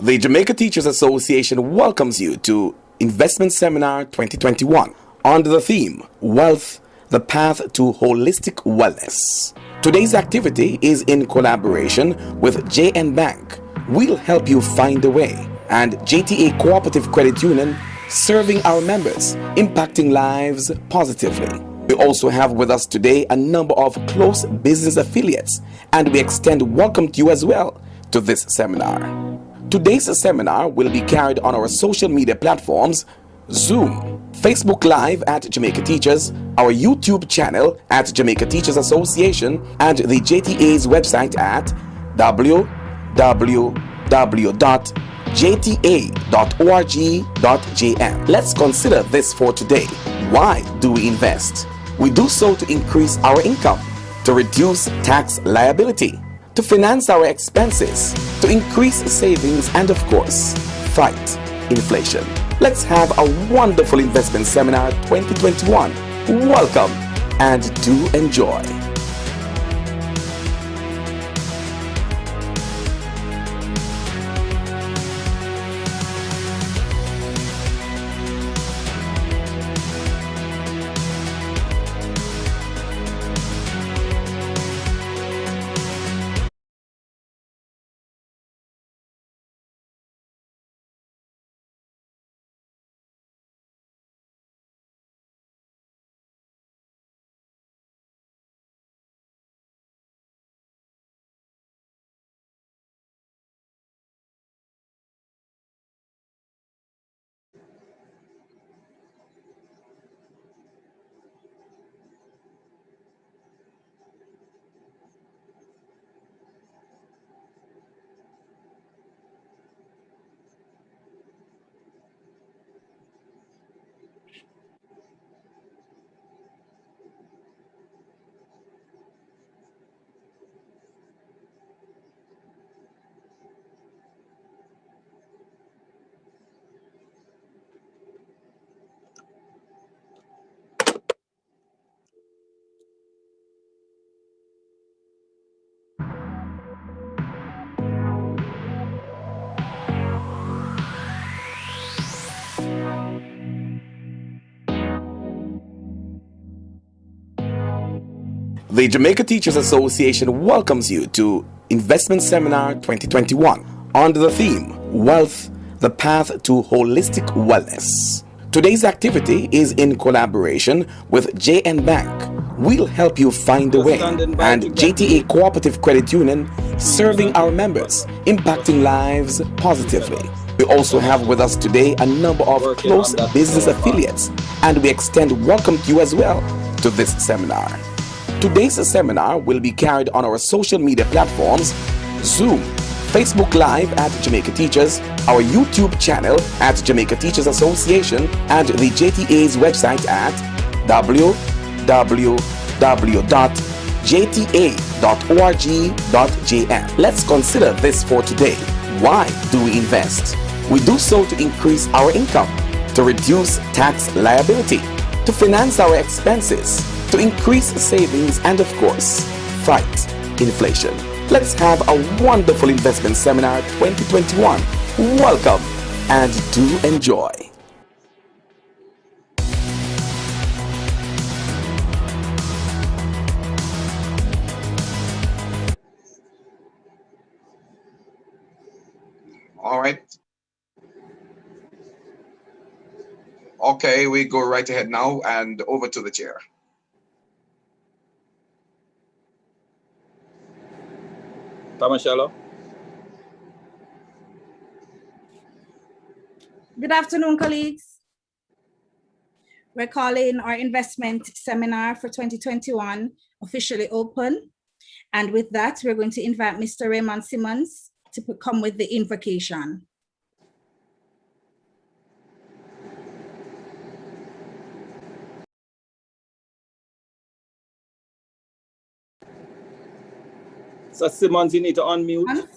The Jamaica Teachers Association welcomes you to Investment Seminar 2021 under the theme Wealth, the Path to Holistic Wellness. Today's activity is in collaboration with JN Bank. We'll help you find the way, and JTA Cooperative Credit Union, serving our members, impacting lives positively. We also have with us today a number of close business affiliates, and we extend welcome to you as well to this seminar. Today's seminar will be carried on our social media platforms: Zoom, Facebook Live at Jamaica Teachers, our YouTube channel at Jamaica Teachers Association, and the JTA's website at www.jta.org.jm. Let's consider this for today. Why do we invest? We do so to increase our income, to reduce tax liability, to finance our expenses, to increase savings, and of course, fight inflation. Let's have a wonderful investment seminar 2021. Welcome and do enjoy. The Jamaica Teachers Association welcomes you to Investment Seminar 2021 under the theme Wealth, the Path to Holistic Wellness. Today's activity is in collaboration with JN Bank. We'll help you find the way, and JTA Cooperative Credit Union, serving our members, impacting lives positively. We also have with us today a number of close business affiliates, and we extend welcome to you as well to this seminar. Today's seminar will be carried on our social media platforms: Zoom, Facebook Live at Jamaica Teachers, our YouTube channel at Jamaica Teachers Association, and the JTA's website at www.jta.org.jm. Let's consider this for today. Why do we invest? We do so to increase our income, to reduce tax liability, to finance our expenses, to increase savings, and of course, fight inflation. Let's have a wonderful investment seminar 2021. Welcome and do enjoy. All right. Okay, we go right ahead now and over to the chair. Tamashalo. Good afternoon, colleagues. We're calling our investment seminar for 2021 officially open. And with that, we're going to invite Mr. Raymond Simmons to come with the invocation. So Simmons, you need to unmute.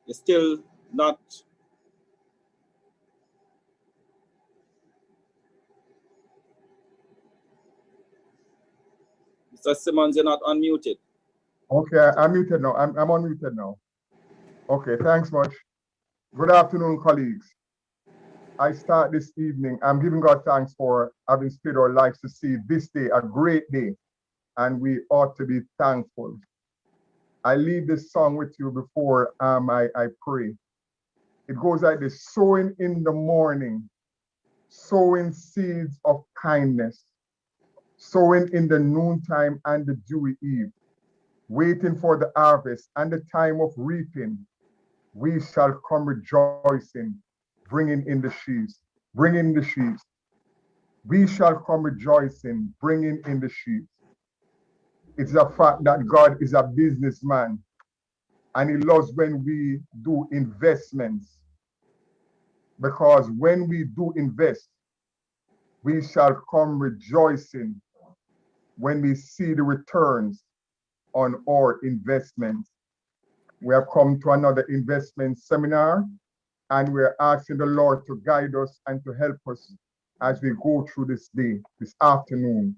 You're still not. Mr. Simmons, you're not unmuted. Okay, I'm muted now. I'm unmuted now. Okay, thanks much. Good afternoon, colleagues. I start this evening. I'm giving God thanks for having spared our lives to see this day, a great day, and we ought to be thankful. I leave this song with you before I pray. It goes like this: sowing in the morning, sowing seeds of kindness, sowing in the noontime and the dewy eve, waiting for the harvest and the time of reaping. We shall come rejoicing, bringing in the sheaves, bringing the sheaves. We shall come rejoicing, bringing in the sheaves. It's a fact that God is a businessman and he loves when we do investments, because when we do invest, we shall come rejoicing when we see the returns on our investments. We have come to another investment seminar, and we're asking the Lord to guide us and to help us as we go through this day, this afternoon.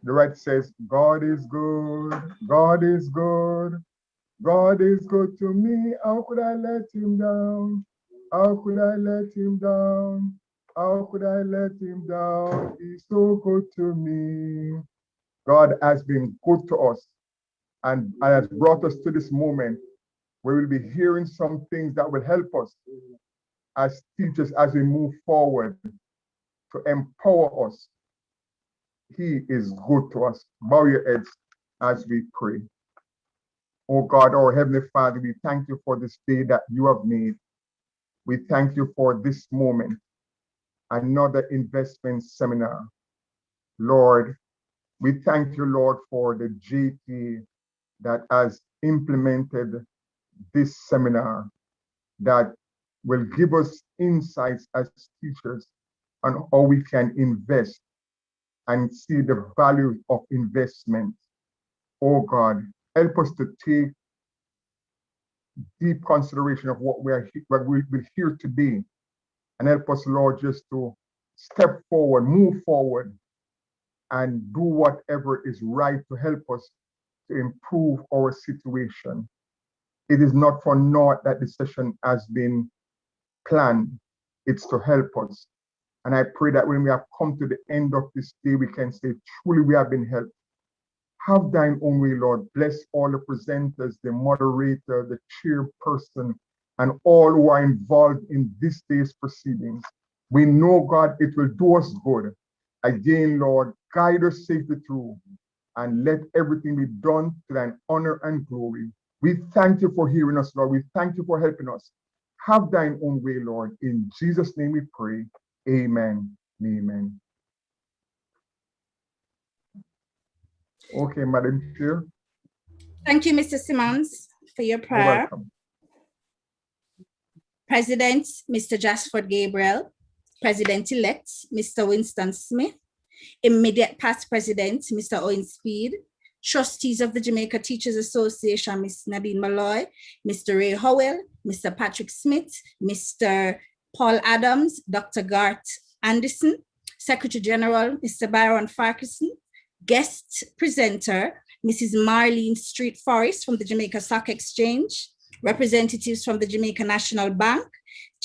The right says, God is good, God is good, God is good to me. How could I let him down? How could I let him down? How could I let him down? He's so good to me. God has been good to us and has brought us to this moment where we'll be hearing some things that will help us as teachers as we move forward to empower us. He is good to us. Bow your heads as we pray. Oh God, our Heavenly Father, we thank you for this day that you have made. We thank you for this moment, another investment seminar. Lord, we thank you, Lord, for the JP that has implemented this seminar that will give us insights as teachers on how we can invest and see the value of investment. Oh God, help us to take deep consideration of what we will hear today, and help us, Lord, just to step forward, move forward, and do whatever is right to help us to improve our situation. It is not for naught that this session has been planned. It's to help us. And I pray that when we have come to the end of this day, we can say, truly we have been helped. Have thine own way, Lord. Bless all the presenters, the moderator, the chairperson, and all who are involved in this day's proceedings. We know, God, it will do us good. Again, Lord, guide us safely through and let everything be done to thine honor and glory. We thank you for hearing us, Lord. We thank you for helping us. Have thine own way, Lord. In Jesus' name we pray. Amen. Amen. Okay, Madam Chair. Thank you, Mr. Simmons, for your prayer. You're welcome. President, Mr. Jasford Gabriel, President-elect, Mr. Winston Smith, immediate past President, Mr. Owen Speed, trustees of the Jamaica Teachers Association, Ms. Nadine Malloy, Mr. Ray Howell, Mr. Patrick Smith, Mr. Paul Adams, Dr. Garth Anderson, Secretary General, Mr. Byron Farquharson, guest presenter, Mrs. Marlene Street Forrest from the Jamaica Stock Exchange, representatives from the Jamaica National Bank,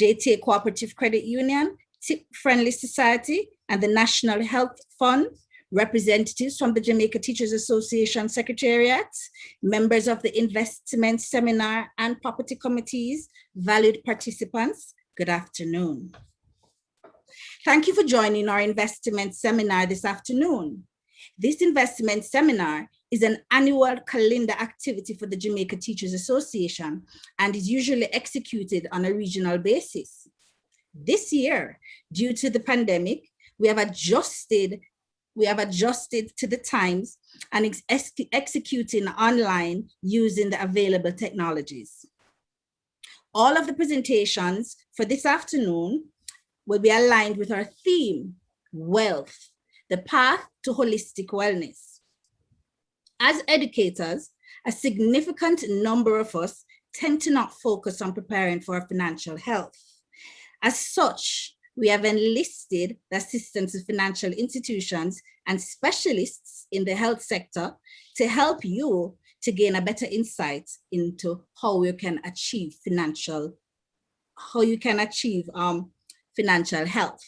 JTA Cooperative Credit Union, Tip Friendly Society, and the National Health Fund, representatives from the Jamaica Teachers Association Secretariat, members of the investment seminar and property committees, valued participants, good afternoon. Thank you for joining our investment seminar this afternoon. This investment seminar is an annual calendar activity for the Jamaica Teachers Association and is usually executed on a regional basis. This year, due to the pandemic, we have adjusted to the times and executing online using the available technologies. All of the presentations for this afternoon will be aligned with our theme, Wealth, the Path to Holistic Wellness. As educators, a significant number of us tend to not focus on preparing for our financial health. As such, we have enlisted the assistance of financial institutions and specialists in the health sector to help you to gain a better insight into how you can achieve financial health.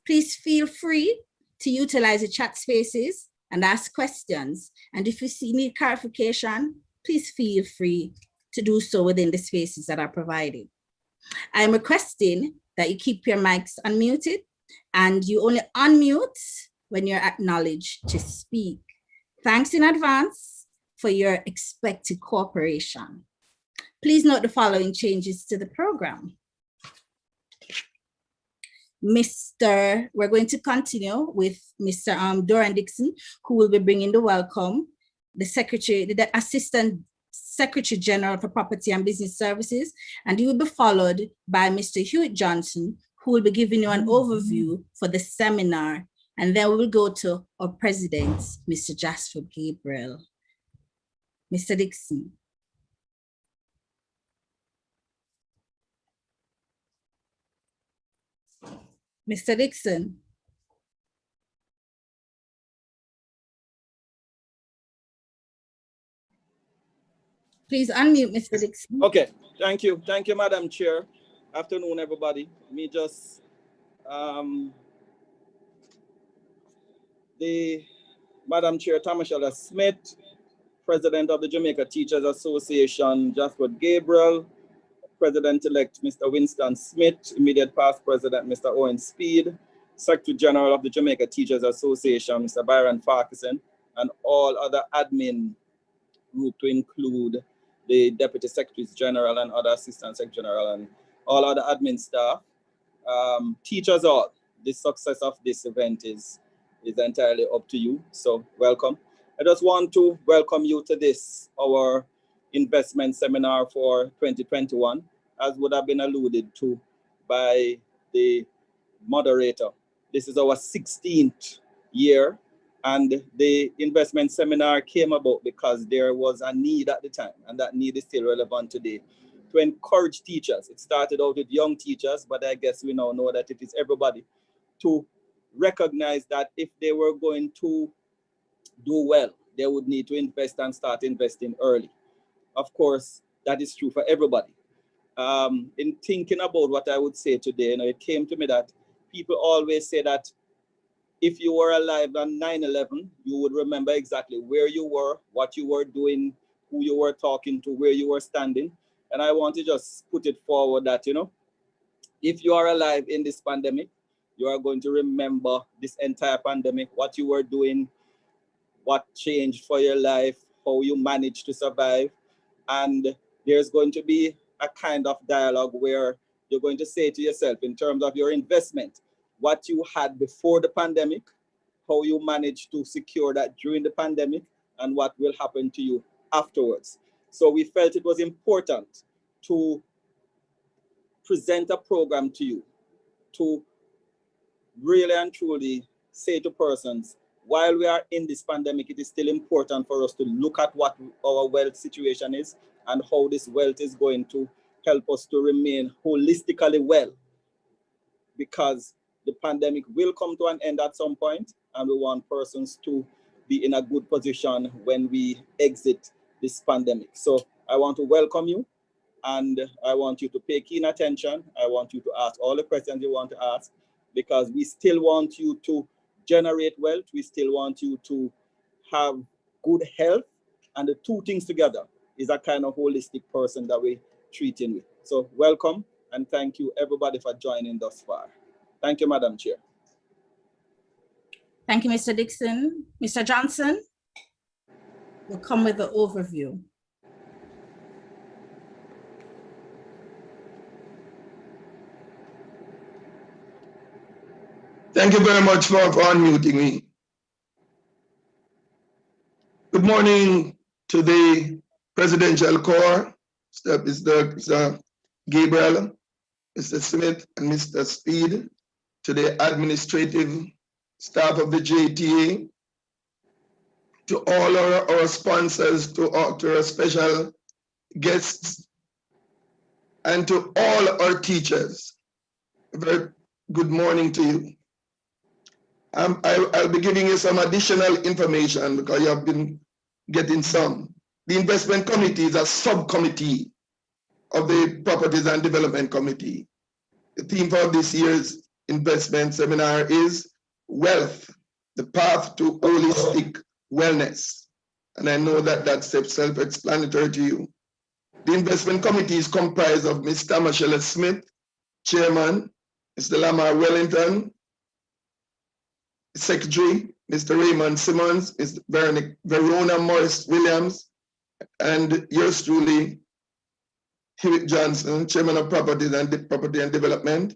Please feel free to utilize the chat spaces and ask questions. And if you need clarification, please feel free to do so within the spaces that are provided. I'm requesting that you keep your mics unmuted and you only unmute when you're acknowledged to speak. Thanks in advance for your expected cooperation. Please note the following changes to the program. We're going to continue with Mr. Doran Dixon, who will be bringing the welcome, the Assistant Secretary General for Property and Business Services, and he will be followed by Mr. Hewitt Johnson, who will be giving you an overview for the seminar, and then we will go to our President, Mr. Jasper Gabriel. Mr. Dixon. Mr. Dixon. Please unmute, Mr. Dixon. Okay, thank you. Thank you, Madam Chair. Afternoon, everybody. Me just, the Madam Chair, Tamashella Smith, President of the Jamaica Teachers Association, Jasper Gabriel, President-elect Mr. Winston Smith, immediate past President Mr. Owen Speed, Secretary General of the Jamaica Teachers Association, Mr. Byron Farquharson, and all other admin group to include the Deputy Secretaries General and other Assistant Secretary General and all other admin staff. Teachers all, the success of this event is entirely up to you, so welcome. I just want to welcome you to this, our investment seminar for 2021, as would have been alluded to by the moderator. This is our 16th year, and the investment seminar came about because there was a need at the time, and that need is still relevant today, to encourage teachers. It started out with young teachers, but I guess we now know that it is everybody, to recognize that if they were going to do well, they would need to invest and start investing early. Of course, that is true for everybody. In thinking about what I would say today, it came to me that people always say that if you were alive on 9/11, you would remember exactly where you were, what you were doing, who you were talking to, where you were standing. And I want to just put it forward that, if you are alive in this pandemic, you are going to remember this entire pandemic, what you were doing, what changed for your life, how you managed to survive. And there's going to be a kind of dialogue where you're going to say to yourself, in terms of your investment, what you had before the pandemic, how you managed to secure that during the pandemic, and what will happen to you afterwards. So we felt it was important to present a program to you, to really and truly say to persons, while we are in this pandemic, it is still important for us to look at what our wealth situation is and how this wealth is going to help us to remain holistically well, because the pandemic will come to an end at some point, and we want persons to be in a good position when we exit this pandemic. So I want to welcome you, and I want you to pay keen attention. I want you to ask all the questions you want to ask, because we still want you to generate wealth. We still want you to have good health, and the two things together is a kind of holistic person that we're treating with. So welcome, and thank you everybody for joining thus far. Thank you, Madam Chair. Thank you, Mr. Dixon. Mr. Johnson will come with the overview. Thank you very much for unmuting me. Good morning to the Presidential Corps, Mr. Gabriel, Mr. Smith, and Mr. Speed, to the administrative staff of the JTA, to all our sponsors, to our special guests, and to all our teachers, a very good morning to you. I'll be giving you some additional information because you have been getting some. The investment committee is a subcommittee of the Properties and Development Committee. The theme for this year's investment seminar is Wealth, the Path to Holistic Wellness. And I know that that's self-explanatory to you. The investment committee is comprised of Ms. Tamashella Smith, Chairman, Mr. Lamar Wellington, Secretary, Mr. Raymond Simmons, Ms. Verona Morris Williams, and yours truly, Hewitt Johnson, Chairman of Property and Development,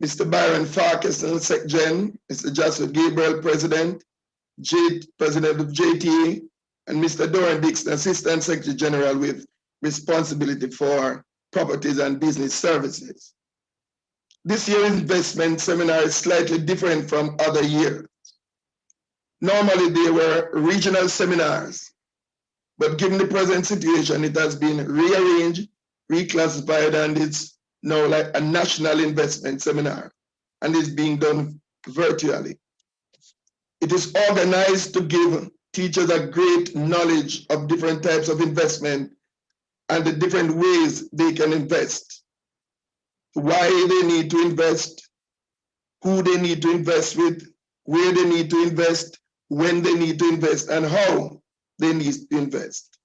Mr. Byron Farquharson, SecGen, Mr. Joshua Gabriel, President of JTA, and Mr. Doran Dixon, Assistant Secretary General with responsibility for properties and business services. This year's investment seminar is slightly different from other years. Normally, they were regional seminars, but given the present situation, it has been rearranged, reclassified, and it's now like a national investment seminar, and it's being done virtually. It is organized to give teachers a great knowledge of different types of investment and the different ways they can invest, why they need to invest, who they need to invest with, where they need to invest, when they need to invest, and how they need to invest.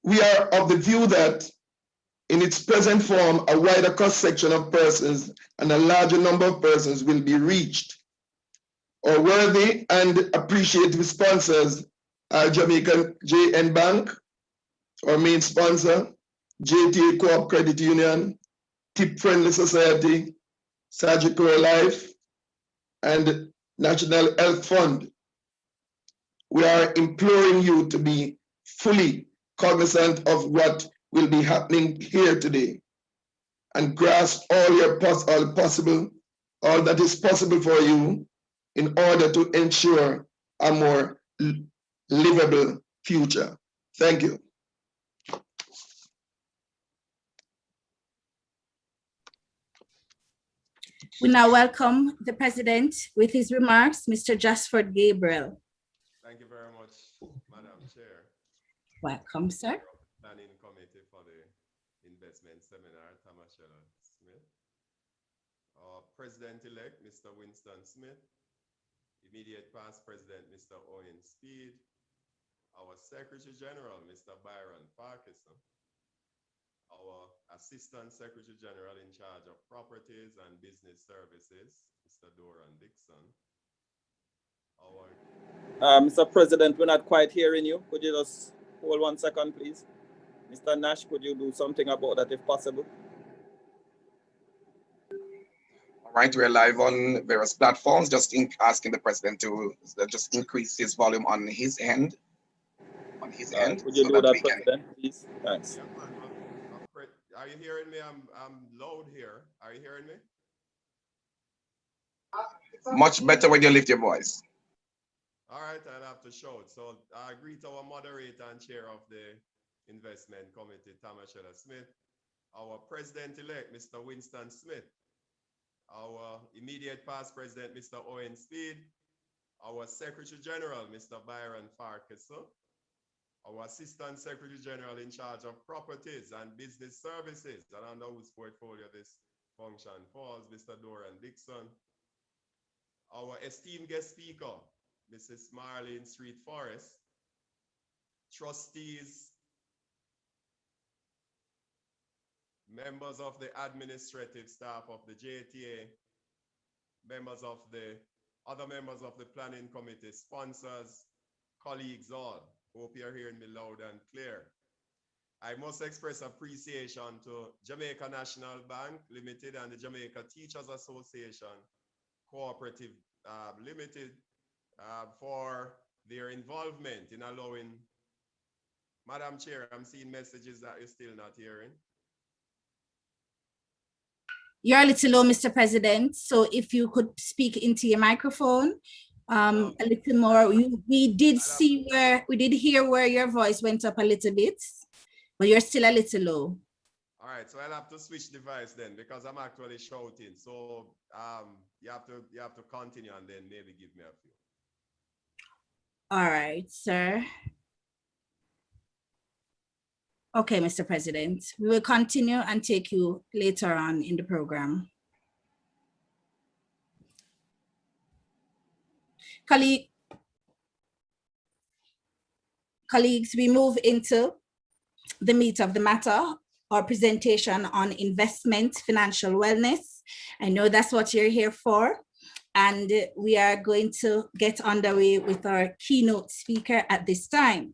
We are of the view that in its present form, a wider cross-section of persons and a larger number of persons will be reached. Our worthy and appreciative sponsors are Jamaican JN Bank, our main sponsor, JTA Co-op Credit Union, Tip Friendly Society, Sagicor Life, and National Health Fund. We are imploring you to be fully cognizant of what will be happening here today and grasp all that is possible for you in order to ensure a more livable future. Thank you. We now welcome the President with his remarks, Mr. Jasford Gabriel. Thank you very much, Madam Chair. Welcome, sir. Planning Committee for the Investment Seminar, Tamashella Smith. Our President-elect, Mr. Winston Smith. Immediate past President, Mr. Owen Speed. Our Secretary General, Mr. Byron Farquharson. Our Assistant Secretary General in charge of Properties and Business Services, Mr. Doran Dixon. Mr. President, we're not quite hearing you. Could you just hold 1 second, please? Mr. Nash, could you do something about that if possible? All right, we're live on various platforms. Just asking the president to just increase his volume on his end. Could you do that, President, please? Thanks. Yeah, are you hearing me? I'm loud here. Are you hearing me? Much better when you lift your voice. All right, I'll have to shout. So I greet our moderator and chair of the Investment Committee, Tamashella Smith, our President-elect, Mr. Winston Smith, our immediate past President, Mr. Owen Speed, our Secretary General, Mr. Byron Farquharson, our Assistant Secretary General in charge of Properties and Business Services, and under whose portfolio this function falls, Mr. Doran Dixon, our esteemed guest speaker, Mrs. Marlene Street Forest, trustees, members of the administrative staff of the JTA, members of the other members of the planning committee, sponsors, colleagues all. Hope you're hearing me loud and clear. I must express appreciation to Jamaica National Bank Limited and the Jamaica Teachers Association Cooperative Limited for their involvement in allowing. Madam Chair, I'm seeing messages that you're still not hearing. You're a little low, Mr. President. So if you could speak into your microphone, A little more. We did hear where your voice went up a little bit, but you're still a little low. All right, so I'll have to switch device then because I'm actually shouting. So you have to continue and then maybe give me a few. All right, sir. Okay, Mr. President, we will continue and take you later on in the program. Colleagues, we move into the meat of the matter, our presentation on investment, financial wellness. I know that's what you're here for. And we are going to get underway with our keynote speaker at this time.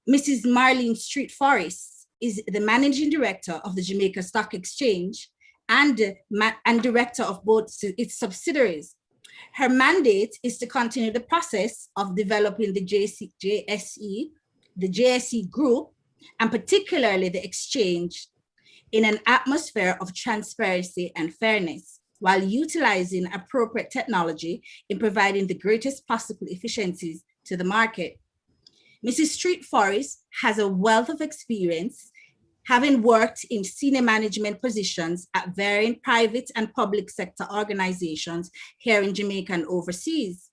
Mrs. Marlene Street Forrest is the Managing Director of the Jamaica Stock Exchange and Director of both its subsidiaries. Her mandate is to continue the process of developing the JSE group, and particularly the exchange, in an atmosphere of transparency and fairness, while utilizing appropriate technology in providing the greatest possible efficiencies to the market. Mrs. Street Forrest has a wealth of experience, having worked in senior management positions at varying private and public sector organizations here in Jamaica and overseas.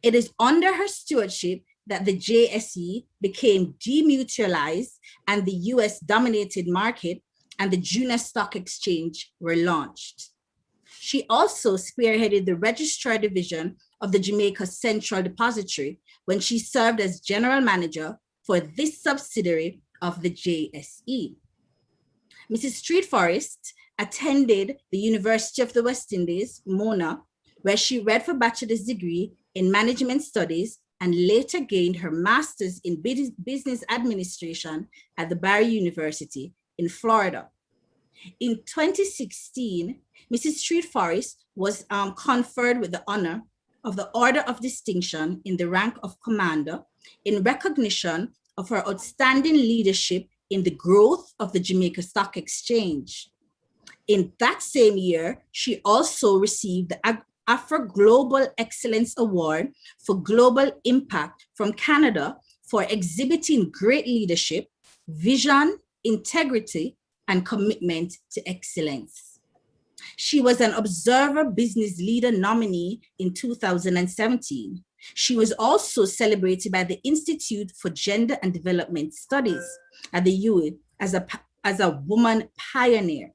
It is under her stewardship that the JSE became demutualized and the US-dominated market and the junior stock exchange were launched. She also spearheaded the registrar division of the Jamaica Central Depository when she served as general manager for this subsidiary of the JSE. Mrs. Street Forrest attended the University of the West Indies, Mona, where she read for bachelor's degree in management studies and later gained her master's in business administration at the Barry University in Florida. In 2016, Mrs. Street Forrest was conferred with the honor of the Order of Distinction in the rank of Commander in recognition of her outstanding leadership in the growth of the Jamaica Stock Exchange. In that same year, she also received the Afro Global Excellence Award for Global Impact from Canada for exhibiting great leadership, vision, integrity, and commitment to excellence. She was an Observer Business Leader nominee in 2017. She was also celebrated by the Institute for Gender and Development Studies at the UWI as a woman pioneer.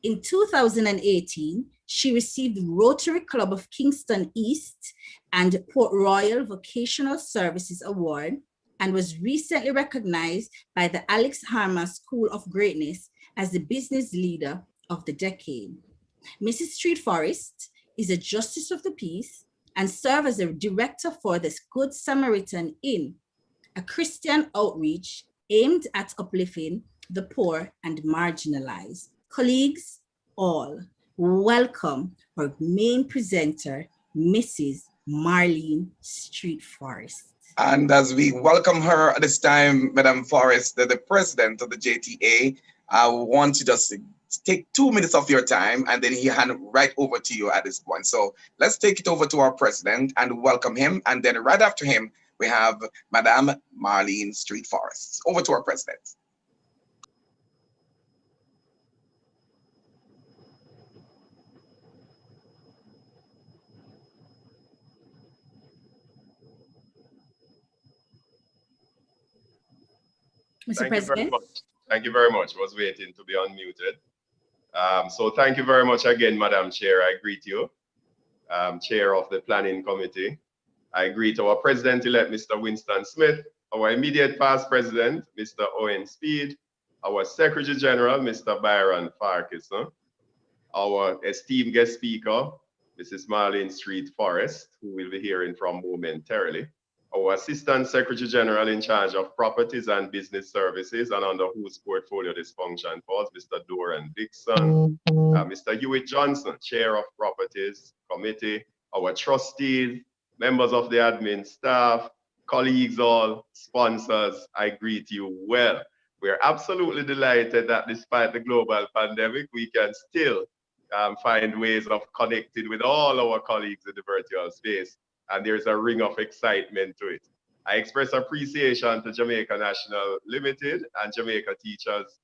In 2018, she received the Rotary Club of Kingston East and Port Royal Vocational Services Award and was recently recognized by the Alex Harmer School of Greatness as the Business Leader of the Decade. Mrs. Street Forrest is a Justice of the Peace and serves as a director for the Good Samaritan Inn, a Christian outreach aimed at uplifting the poor and marginalized. Colleagues, all, welcome our main presenter, Mrs. Marlene Street Forrest. And as we welcome her at this time, Madam Forrest, the president of the JTA, I want to just take 2 minutes of your time and then he hand right over to you at this point. So let's take it over to our president and welcome him. And then right after him, we have Madam Marlene Street Forrest. Over to our president. Mr. President. Thank you very much. I was waiting to be unmuted. So thank you very much again, Madam Chair. I greet you, Chair of the Planning Committee. I greet our President-elect, Mr. Winston Smith, our immediate past President, Mr. Owen Speed, our Secretary General, Mr. Byron Farquharson, our esteemed guest speaker, Mrs. Marlene Street Forrest, who we'll be hearing from momentarily, our Assistant Secretary General in charge of Properties and Business Services and under whose portfolio this function falls, Mr. Doran Dixon, Mr. Hewitt Johnson, Chair of Properties Committee, our trustees, members of the admin staff, colleagues all, sponsors, I greet you well. We're absolutely delighted that despite the global pandemic, we can still find ways of connecting with all our colleagues in the virtual space. and there's a ring of excitement to it. I express appreciation to Jamaica National Limited and Jamaica Teachers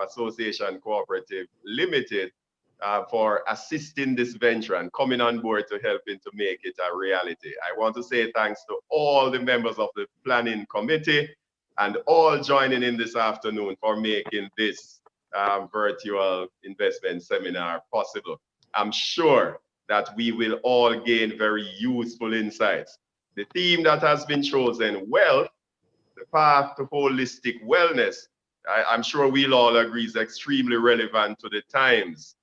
Association Cooperative Limited for assisting this venture and coming on board to helping to make it a reality. I want to say thanks to all the members of the planning committee and all joining in this afternoon for making this virtual investment seminar possible. I'm sure that we will all gain very useful insights. The theme that has been chosen, wealth, the path to holistic wellness, I'm sure we'll all agree is extremely relevant to the times.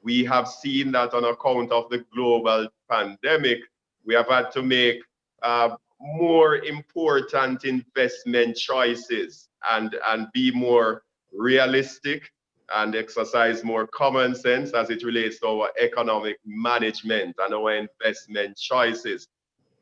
We have seen that on account of the global pandemic, we have had to make more important investment choices and be more realistic and exercise more common sense as it relates to our economic management and our investment choices.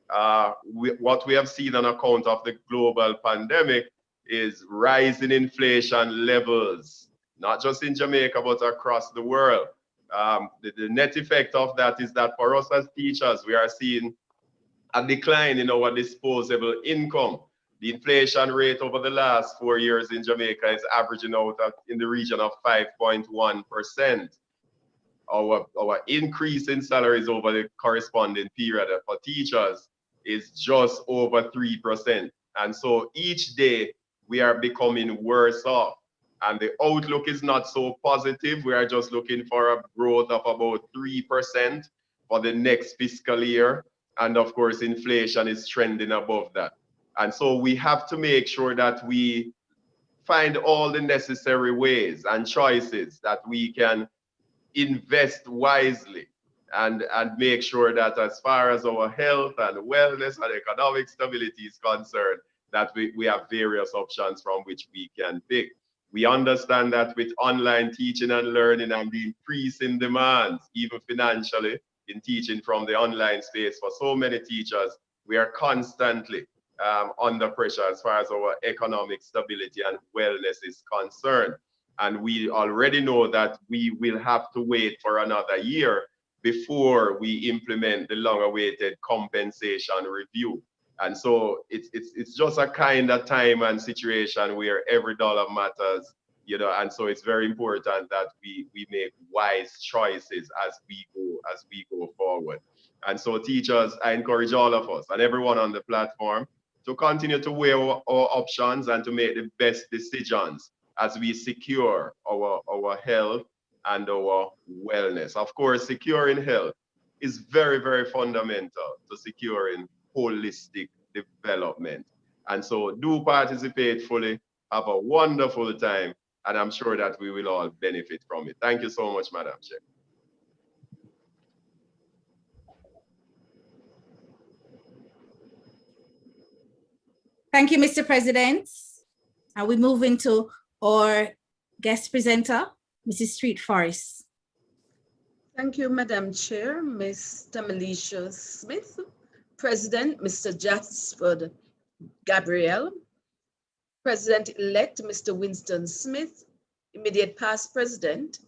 What we have seen on account of the global pandemic is rising inflation levels, not just in Jamaica, but across the world. The net effect of that is that for us as teachers, we are seeing a decline in our disposable income. The inflation rate over the last 4 years in Jamaica is averaging out in the region of 5.1%. Our increase in salaries over the corresponding period for teachers is just over 3%. And so each day we are becoming worse off. And the outlook is not so positive. We are just looking for a growth of about 3% for the next fiscal year. And of course, inflation is trending above that. And so we have to make sure that we find all the necessary ways and choices that we can invest wisely and make sure that as far as our health and wellness and economic stability is concerned, that we have various options from which we can pick. We understand that with online teaching and learning and the increasing demands, even financially, in teaching from the online space for so many teachers, we are constantly under pressure as far as our economic stability and wellness is concerned. And we already know that we will have to wait for another year before we implement the long-awaited compensation review. And so it's just a kind of time and situation where every dollar matters, you know, and so it's very important that we make wise choices as we go forward. And so teachers, I encourage all of us and everyone on the platform to continue to weigh our options and to make the best decisions as we secure our health and our wellness. Of course, securing health is very, very fundamental to securing holistic development. And so do participate fully, have a wonderful time, and I'm sure that we will all benefit from it. Thank you so much, Madam Chair. Thank you, Mr. President. And we move into our guest presenter, Mrs. Street Forest. Thank you, Madam Chair, Mr. Melisha Smith, President, Mr. Jasper Gabriel, President-elect, Mr. Winston Smith, immediate past President,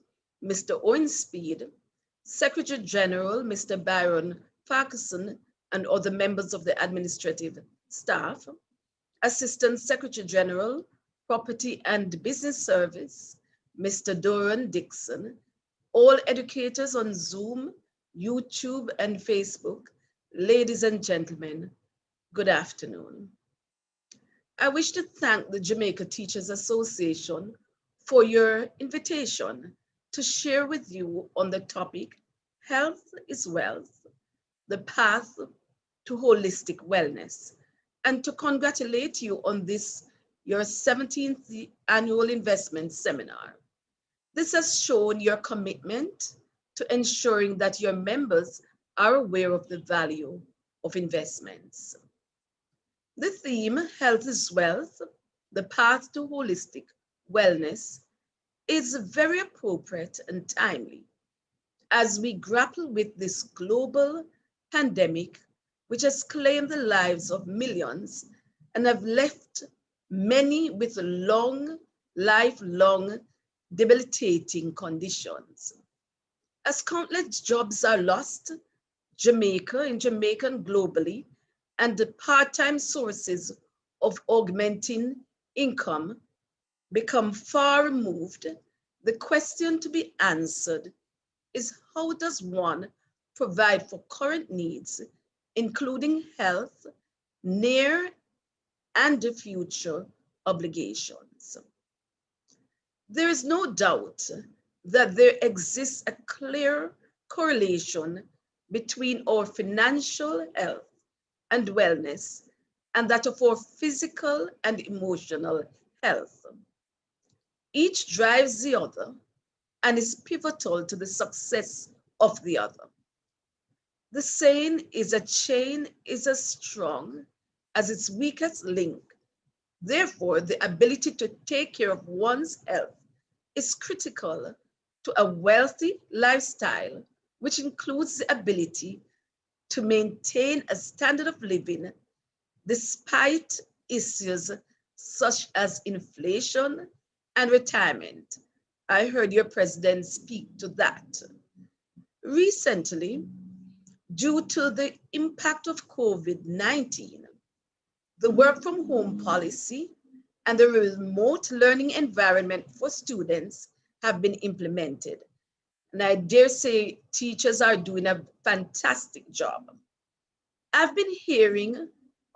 Mr. Owen Speed, Secretary General, Mr. Byron Farquharson, and other members of the administrative staff, Assistant Secretary General, Property and Business Service, Mr. Doran Dixon, all educators on Zoom, YouTube, and Facebook, ladies and gentlemen, good afternoon. I wish to thank the Jamaica Teachers Association for your invitation to share with you on the topic, Health is Wealth, the path to holistic wellness, and to congratulate you on this, your 17th annual investment seminar. This has shown your commitment to ensuring that your members are aware of the value of investments. The theme, Health is Wealth, the path to holistic wellness, is very appropriate and timely as we grapple with this global pandemic, which has claimed the lives of millions and have left many with lifelong debilitating conditions. As countless jobs are lost Jamaica, in Jamaica and globally, and the part-time sources of augmenting income become far removed, the question to be answered is how does one provide for current needs, including health, near and future obligations. There is no doubt that there exists a clear correlation between our financial health and wellness and that of our physical and emotional health. Each drives the other and is pivotal to the success of the other. The saying is a chain is as strong as its weakest link. Therefore, the ability to take care of one's health is critical to a wealthy lifestyle, which includes the ability to maintain a standard of living despite issues such as inflation and retirement. I heard your president speak to that. Recently, due to the impact of COVID-19, the work from home policy and the remote learning environment for students have been implemented. And I dare say teachers are doing a fantastic job. I've been hearing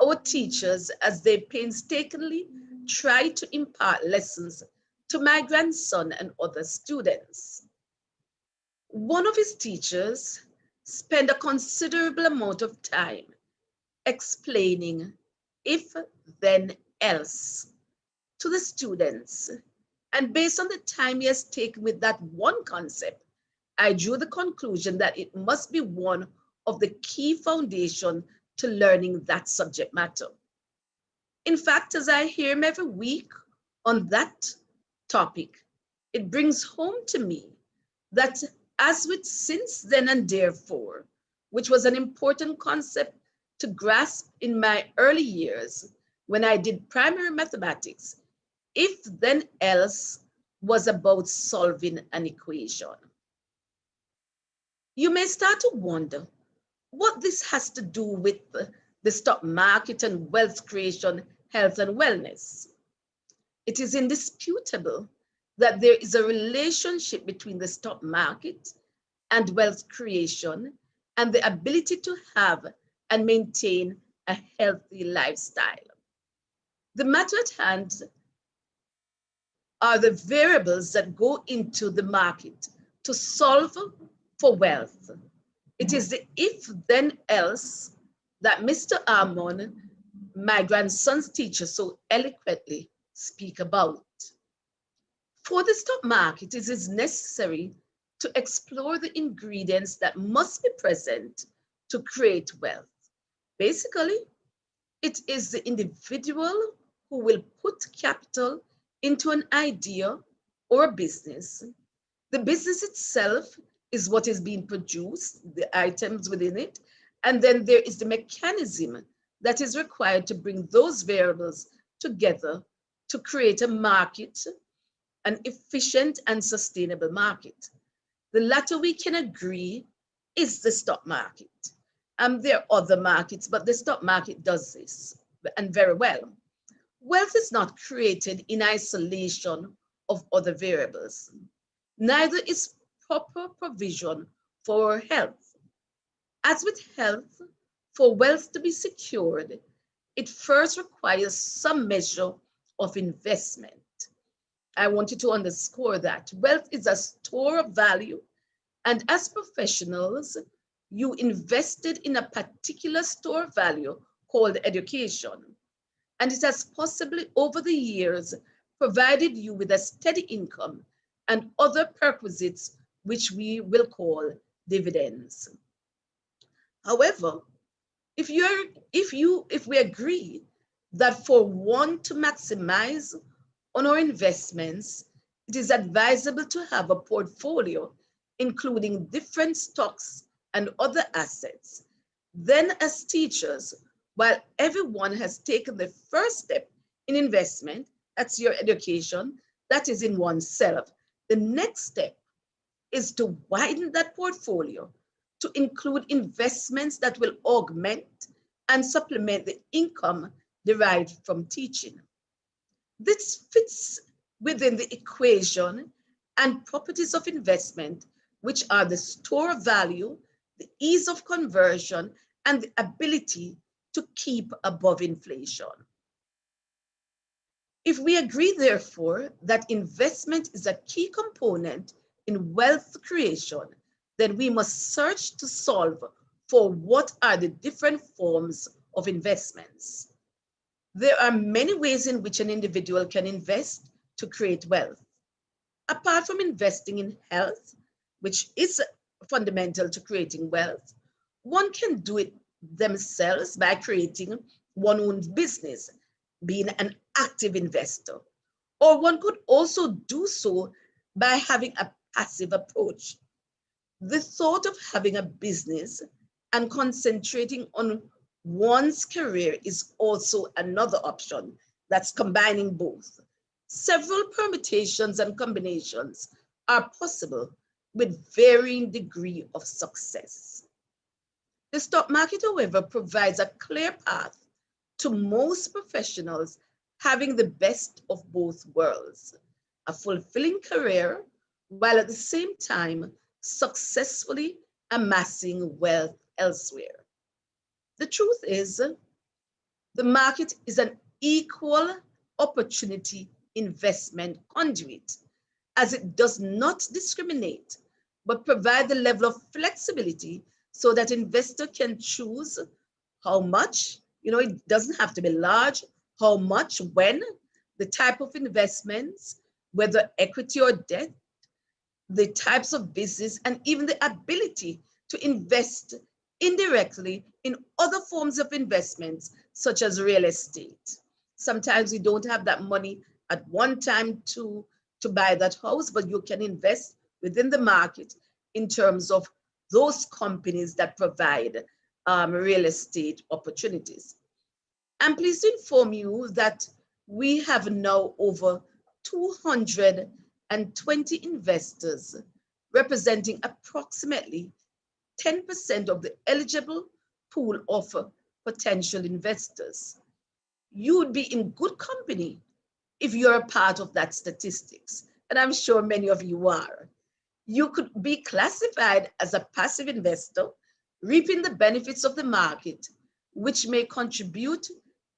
our teachers as they painstakingly try to impart lessons to my grandson and other students. One of his teachers spent a considerable amount of time explaining if, then, else to the students. And based on the time he has taken with that one concept, I drew the conclusion that it must be one of the key foundations to learning that subject matter. In fact, as I hear him every week on that topic, it brings home to me that as with since then and therefore, which was an important concept to grasp in my early years when I did primary mathematics, if then else was about solving an equation. You may start to wonder what this has to do with the stock market and wealth creation, health and wellness. It is indisputable that there is a relationship between the stock market and wealth creation and the ability to have and maintain a healthy lifestyle. The matter at hand are the variables that go into the market to solve for wealth. It is the if then else that Mr. Armon, my grandson's teacher, so eloquently speak about. For the stock market, it is necessary to explore the ingredients that must be present to create wealth. Basically, it is the individual who will put capital into an idea or a business. The business itself is what is being produced, the items within it, and then there is the mechanism that is required to bring those variables together to create a market, an efficient and sustainable market. The latter we can agree is the stock market. There are other markets, but the stock market does this, and very well. Wealth is not created in isolation of other variables. Neither is proper provision for health. As with health, for wealth to be secured, it first requires some measure of investment. I want you to underscore that. Wealth is a store of value, and as professionals, you invested in a particular store of value called education. And it has possibly over the years provided you with a steady income and other perquisites, which we will call dividends. However, if we agree that for one to maximize on our investments, it is advisable to have a portfolio including different stocks and other assets, then as teachers, while everyone has taken the first step in investment, that's your education, that is in oneself, the next step is to widen that portfolio to include investments that will augment and supplement the income derived from teaching. This fits within the equation and properties of investment, which are the store of value, the ease of conversion, and the ability to keep above inflation. If we agree, therefore, that investment is a key component in wealth creation, then we must search to solve for what are the different forms of investments. There are many ways in which an individual can invest to create wealth. Apart from investing in health, which is fundamental to creating wealth, one can do it themselves by creating one's own business, being an active investor. Or one could also do so by having a passive approach. The thought of having a business and concentrating on one's career is also another option that's combining both. Several permutations and combinations are possible with varying degree of success. The stock market, however, provides a clear path to most professionals having the best of both worlds, a fulfilling career while at the same time successfully amassing wealth elsewhere. The truth is, the market is an equal opportunity investment conduit, as it does not discriminate, but provide the level of flexibility so that investor can choose how much, it doesn't have to be large, how much, when, the type of investments, whether equity or debt, the types of business, and even the ability to invest indirectly in other forms of investments, such as real estate. Sometimes you don't have that money at one time to buy that house, but you can invest within the market in terms of those companies that provide real estate opportunities. I'm pleased to inform you that we have now over 220 investors representing approximately 10% of the eligible pool of potential investors. You would be in good company if you're a part of that statistics, and I'm sure many of you are. You could be classified as a passive investor, reaping the benefits of the market, which may contribute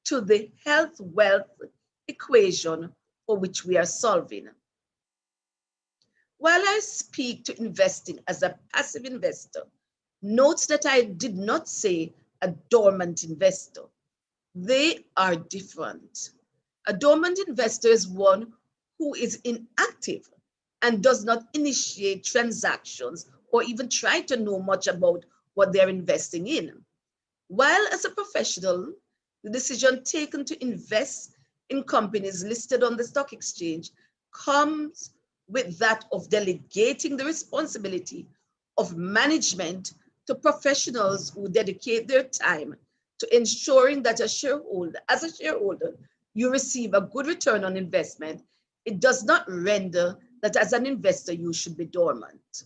to the health wealth equation for which we are solving. While I speak to investing as a passive investor, note that I did not say a dormant investor. They are different. A dormant investor is one who is inactive and does not initiate transactions or even try to know much about what they're investing in. While as a professional, the decision taken to invest in companies listed on the stock exchange comes with that of delegating the responsibility of management to professionals who dedicate their time to ensuring that as a shareholder, you receive a good return on investment. It does not render that as an investor, you should be dormant.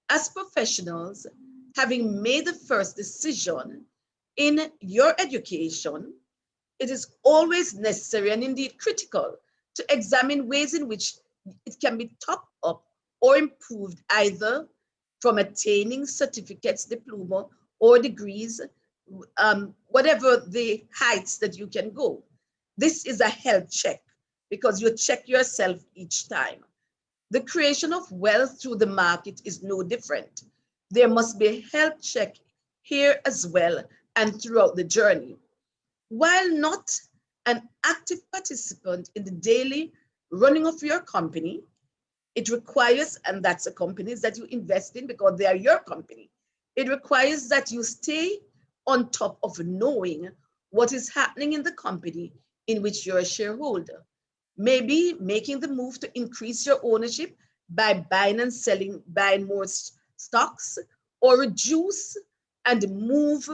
As professionals, having made the first decision in your education, it is always necessary and indeed critical to examine ways in which it can be topped up or improved, either from attaining certificates, diploma, or degrees, whatever the heights that you can go. This is a health check because you check yourself each time. The creation of wealth through the market is no different. There must be a health check here as well and throughout the journey. While not an active participant in the daily running of your company, it requires, and that's the companies that you invest in because they are your company, it requires that you stay on top of knowing what is happening in the company in which you're a shareholder. Maybe making the move to increase your ownership by buying and selling, buying more stocks, or reduce and move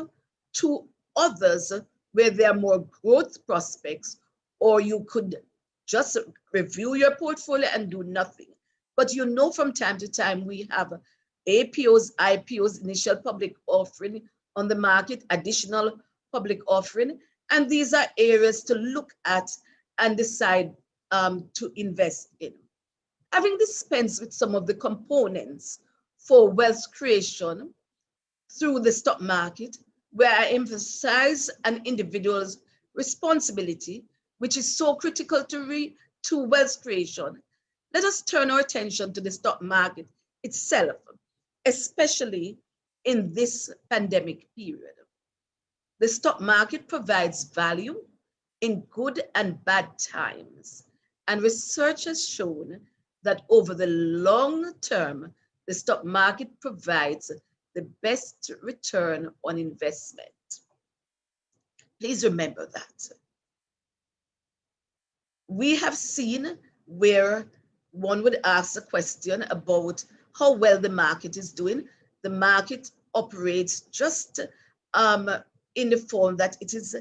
to others where there are more growth prospects, or you could just review your portfolio and do nothing. But from time to time, we have APOs, IPOs, initial public offering on the market, additional public offering. And these are areas to look at and decide to invest in. Having dispensed with some of the components for wealth creation through the stock market, where I emphasize an individual's responsibility, which is so critical to wealth creation, let us turn our attention to the stock market itself, especially in this pandemic period. The stock market provides value in good and bad times, and research has shown that over the long term, the stock market provides the best return on investment. Please remember that. We have seen where one would ask a question about how well the market is doing. The market operates just in the form that it is,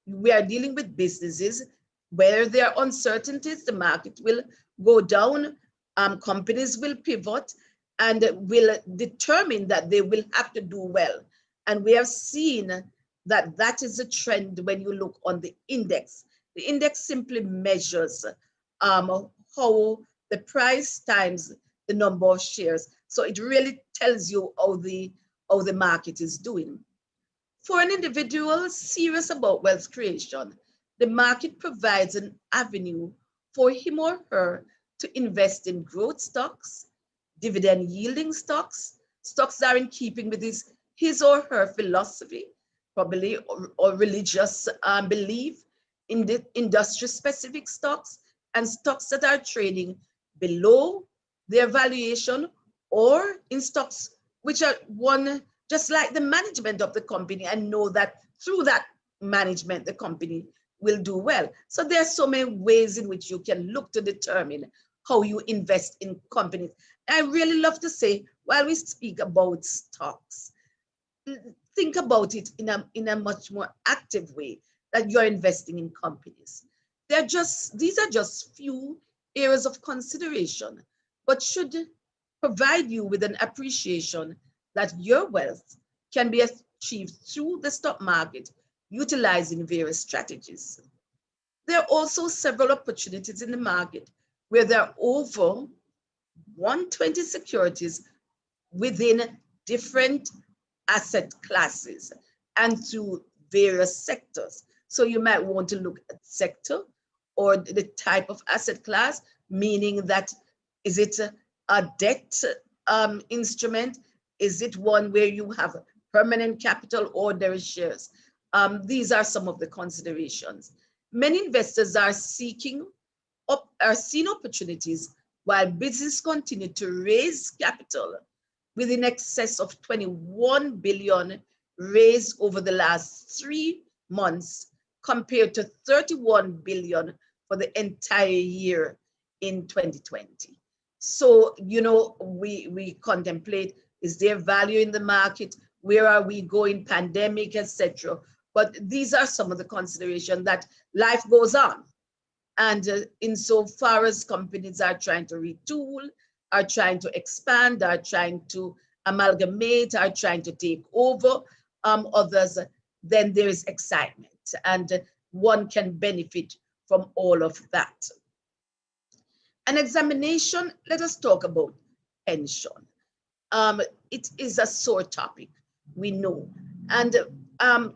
we are dealing with businesses where there are uncertainties, the market will go down, companies will pivot and will determine that they will have to do well. And we have seen that that is a trend when you look on the index. The index simply measures how the price times the number of shares. So it really tells you how the market is doing. For an individual serious about wealth creation, the market provides an avenue for him or her to invest in growth stocks, dividend yielding stocks, stocks that are in keeping with his or her philosophy, probably, or religious belief, in the industry specific stocks, and stocks that are trading below their valuation, or in stocks which are one just like the management of the company and know that through that management, the company will do well. So there are so many ways in which you can look to determine how you invest in companies. I really love to say, while we speak about stocks, think about it in a much more active way, that you're investing in companies. These are just few areas of consideration, but should provide you with an appreciation that your wealth can be achieved through the stock market, utilizing various strategies. There are also several opportunities in the market where there are over 120 securities within different asset classes and through various sectors. So you might want to look at sector or the type of asset class, meaning that is it a debt instrument? Is it one where you have permanent capital, or there is shares? These are some of the considerations. Many investors are seeing opportunities while businesses continue to raise capital with in excess of 21 billion raised over the last 3 months compared to 31 billion for the entire year in 2020. So, you know, we contemplate, is there value in the market? Where are we going? Pandemic, etc. But these are some of the considerations that life goes on. And insofar as companies are trying to retool, are trying to expand, are trying to amalgamate, are trying to take over others, then there is excitement, and one can benefit from all of that. An examination, let us talk about pension. It is a sore topic, we know. And,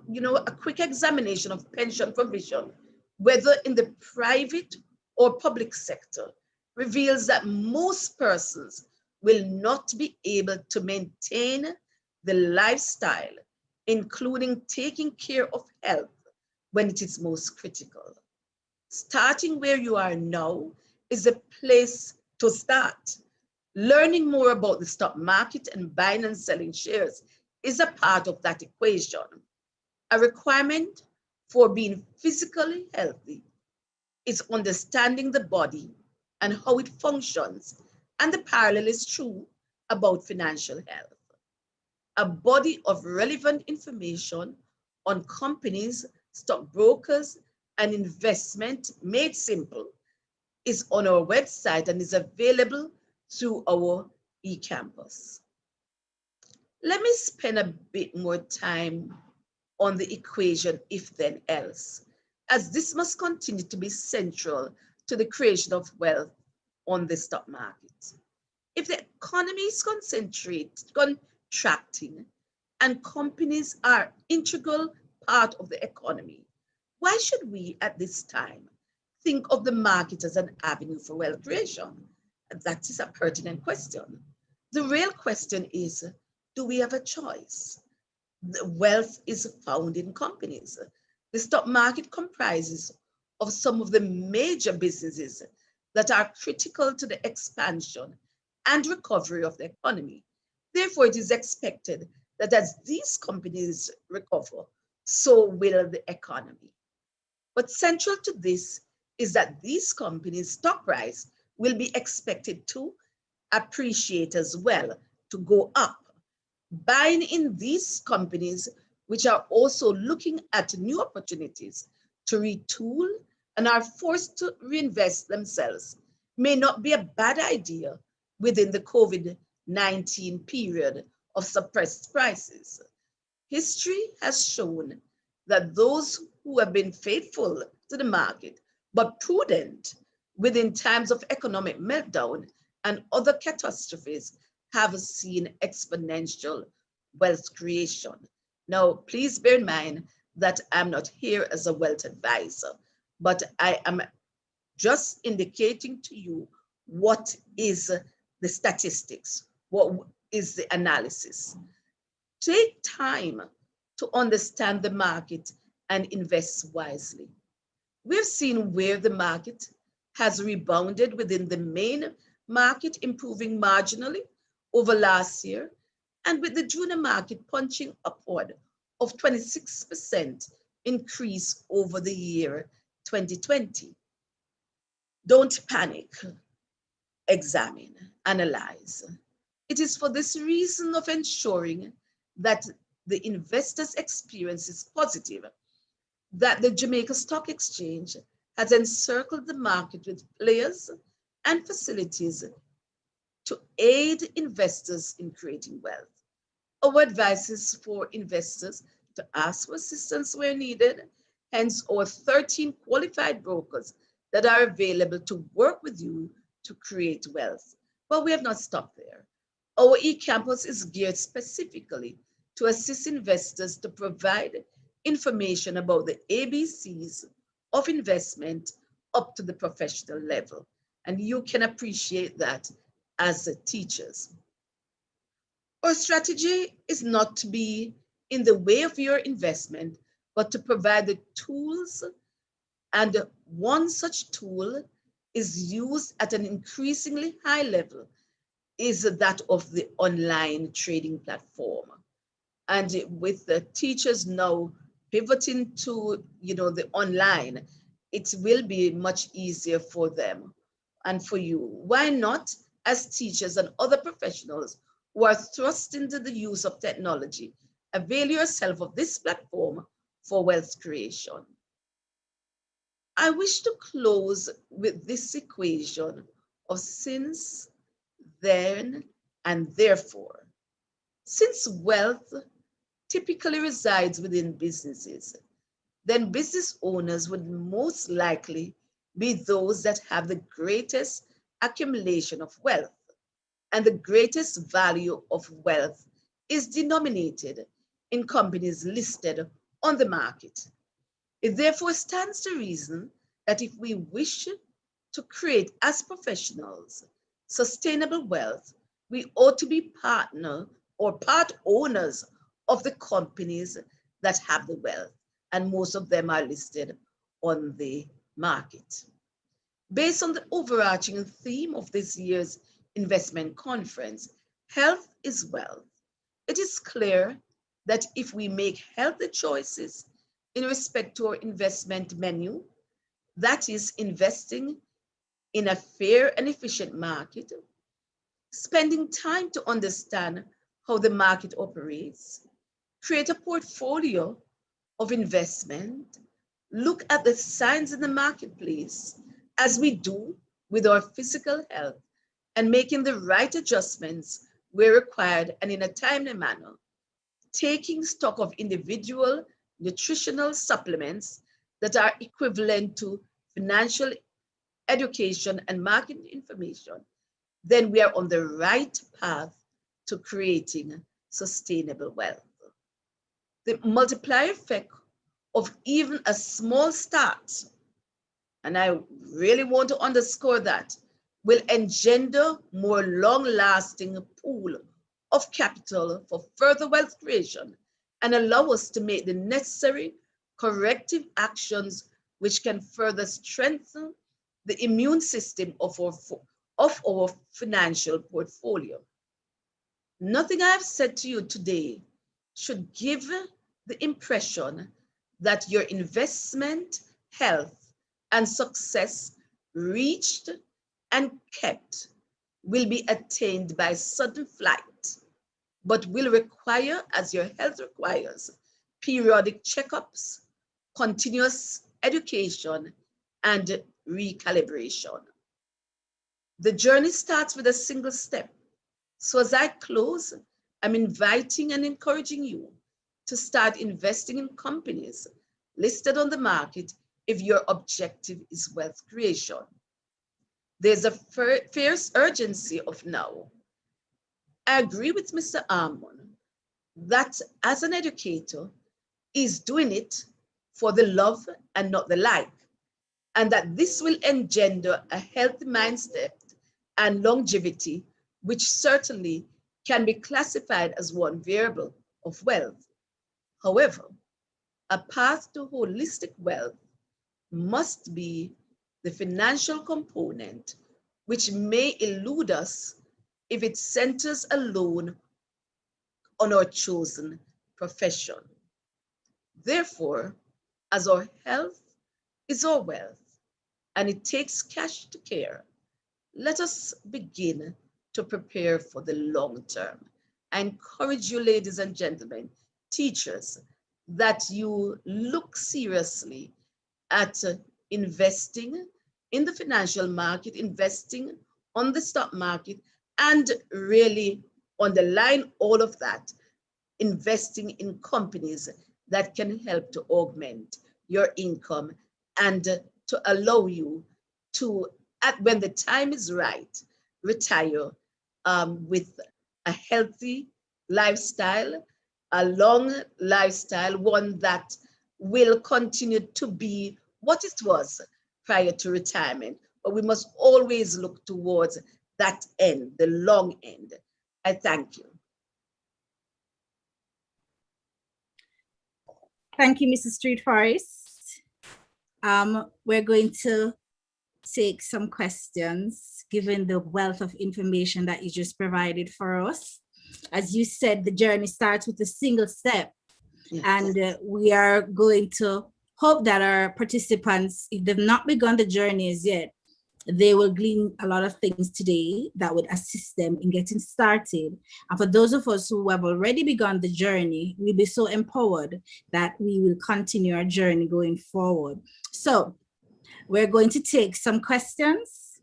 you know, a quick examination of pension provision, whether in the private or public sector, reveals that most persons will not be able to maintain the lifestyle, including taking care of health when it is most critical. Starting where you are now is a place to start. Learning more about the stock market and buying and selling shares is a part of that equation. A requirement for being physically healthy is understanding the body and how it functions, and the parallel is true about financial health. A body of relevant information on companies, stockbrokers, and investment made simple is on our website and is available through our eCampus. Let me spend a bit more time on the equation if then else, as this must continue to be central to the creation of wealth on the stock market. If the economy is contracting and companies are integral part of the economy, why should we at this time think of the market as an avenue for wealth creation? That is a pertinent question. The real question is, do we have a choice? The wealth is found in companies. The stock market comprises of some of the major businesses that are critical to the expansion and recovery of the economy. Therefore, it is expected that as these companies recover, so will the economy. But central to this is that these companies' stock price will be expected to appreciate as well, to go up. Buying in these companies, which are also looking at new opportunities to retool and are forced to reinvest themselves, may not be a bad idea within the COVID-19 period of suppressed prices. History has shown that those who have been faithful to the market but prudent within times of economic meltdown and other catastrophes have seen exponential wealth creation. Now, please bear in mind that I'm not here as a wealth advisor, but I am just indicating to you what is the statistics, what is the analysis. Take time to understand the market and invest wisely. We've seen where the market has rebounded within the main market, improving marginally over last year, and with the junior market punching upward of 26% increase over the year 2020. Don't panic, examine, analyze. It is for this reason of ensuring that the investor's experience is positive that the Jamaica Stock Exchange has encircled the market with players and facilities to aid investors in creating wealth. Our advice is for investors to ask for assistance where needed, hence our 13 qualified brokers that are available to work with you to create wealth. But we have not stopped there. Our eCampus is geared specifically to assist investors to provide information about the ABCs of investment up to the professional level. And you can appreciate that as teachers. Our strategy is not to be in the way of your investment, but to provide the tools. And one such tool is used at an increasingly high level is that of the online trading platform. And with the teachers now pivoting to the online, it will be much easier for them and for you. Why not, as teachers and other professionals who are thrust into the use of technology, avail yourself of this platform for wealth creation? I wish to close with this equation of since, then, and therefore. Since wealth typically resides within businesses, then business owners would most likely be those that have the greatest accumulation of wealth, and the greatest value of wealth is denominated in companies listed on the market. It therefore stands to reason that if we wish to create as professionals sustainable wealth, we ought to be partner or part owners of the companies that have the wealth, and most of them are listed on the market. Based on the overarching theme of this year's investment conference, health is wealth, it is clear that if we make healthy choices in respect to our investment menu, that is investing in a fair and efficient market, spending time to understand how the market operates, create a portfolio of investment, look at the signs in the marketplace as we do with our physical health, and making the right adjustments where required and in a timely manner, taking stock of individual nutritional supplements that are equivalent to financial education and market information, then we are on the right path to creating sustainable wealth. The multiplier effect of even a small start, and I really want to underscore that, will engender more long-lasting pool of capital for further wealth creation and allow us to make the necessary corrective actions which can further strengthen the immune system of our financial portfolio. Nothing I have said to you today should give the impression that your investment, health, and success reached and kept will be attained by sudden flight, but will require, as your health requires, periodic checkups, continuous education, and recalibration. The journey starts with a single step. So as I close, I'm inviting and encouraging you to start investing in companies listed on the market if your objective is wealth creation. There's a fierce urgency of now. I agree with Mr. Armon that as an educator, he's doing it for the love and not the like, and that this will engender a healthy mindset and longevity, which certainly can be classified as one variable of wealth. However, a path to holistic wealth must be the financial component, which may elude us if it centers alone on our chosen profession. Therefore, as our health is our wealth and it takes cash to care, let us begin to prepare for the long term. I encourage you, ladies and gentlemen, teachers, that you look seriously at investing in the financial market, investing on the stock market, and really underline all of that, investing in companies that can help to augment your income and to allow you to, when the time is right, retire with a healthy lifestyle, a long lifestyle, one that will continue to be what it was prior to retirement. But we must always look towards that end, the long end. I thank you. Thank you, Mrs. Street Forest. We're going to take some questions, given the wealth of information that you just provided for us. As you said, the journey starts with a single step. Yes. And we are going to hope that our participants, if they've not begun the journey as yet, they will glean a lot of things today that would assist them in getting started. And for those of us who have already begun the journey, we'll be so empowered that we will continue our journey going forward. So we're going to take some questions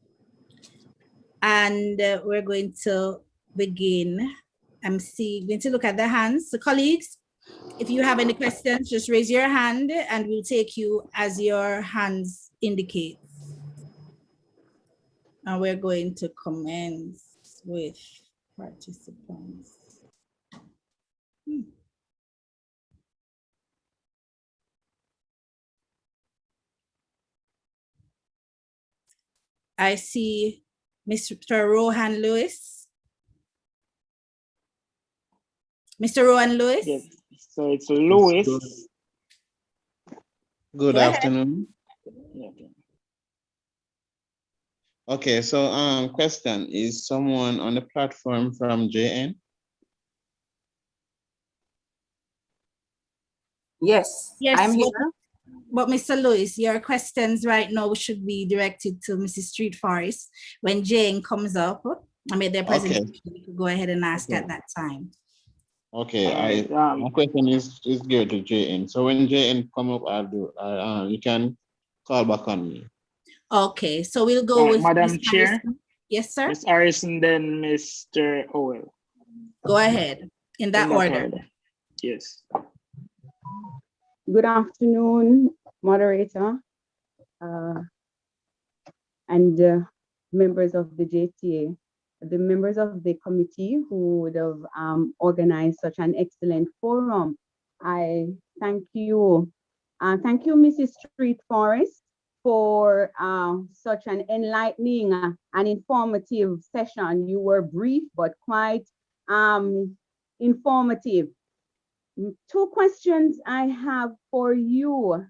and we're going to begin. I'm going to look at the hands. So colleagues, if you have any questions, just raise your hand and we'll take you as your hands indicate. And we're going to commence with participants. I see Mr. Rohan Lewis. Mr. Rohan Lewis? Yes, so it's Lewis. Good afternoon. Okay. Okay, so question, is someone on the platform from JN? Yes, I'm here. But Mr. Lewis, your questions right now should be directed to Mrs. Street Forest. When Jane comes up and make their presentation, you could go ahead and ask at that time. Okay, my question is geared to JN. So when JN come up, you can call back on me. Okay, so we'll go with Madam Ms. Chair. Harrison. Yes, sir. Ms. Harrison, then Mr. Owell. Go ahead, in that order. Yes. Good afternoon, moderator, and members of the JTA, the members of the committee who would have organized such an excellent forum. I thank you. Thank you, Mrs. Street Forest, for such an enlightening and informative session. You were brief, but quite informative. Two questions I have for you.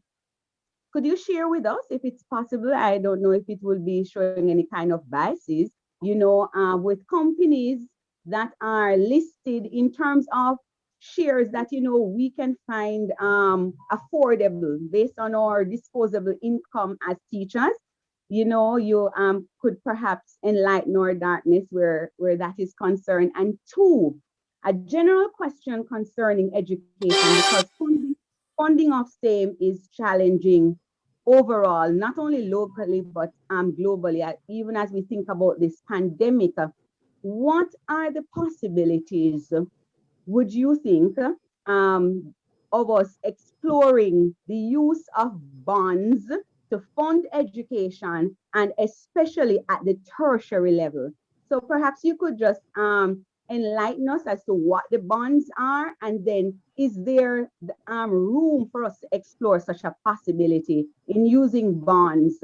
Could you share with us, if it's possible? I don't know if it will be showing any kind of biases, with companies that are listed in terms of shares that, we can find affordable based on our disposable income as teachers. You could perhaps enlighten our darkness where that is concerned. And two, a general question concerning education, because funding of same is challenging overall, not only locally, but globally, even as we think about this pandemic. What are the possibilities, would you think, of us exploring the use of bonds to fund education, and especially at the tertiary level? So perhaps you could just enlighten us as to what the bonds are, and then is there room for us to explore such a possibility in using bonds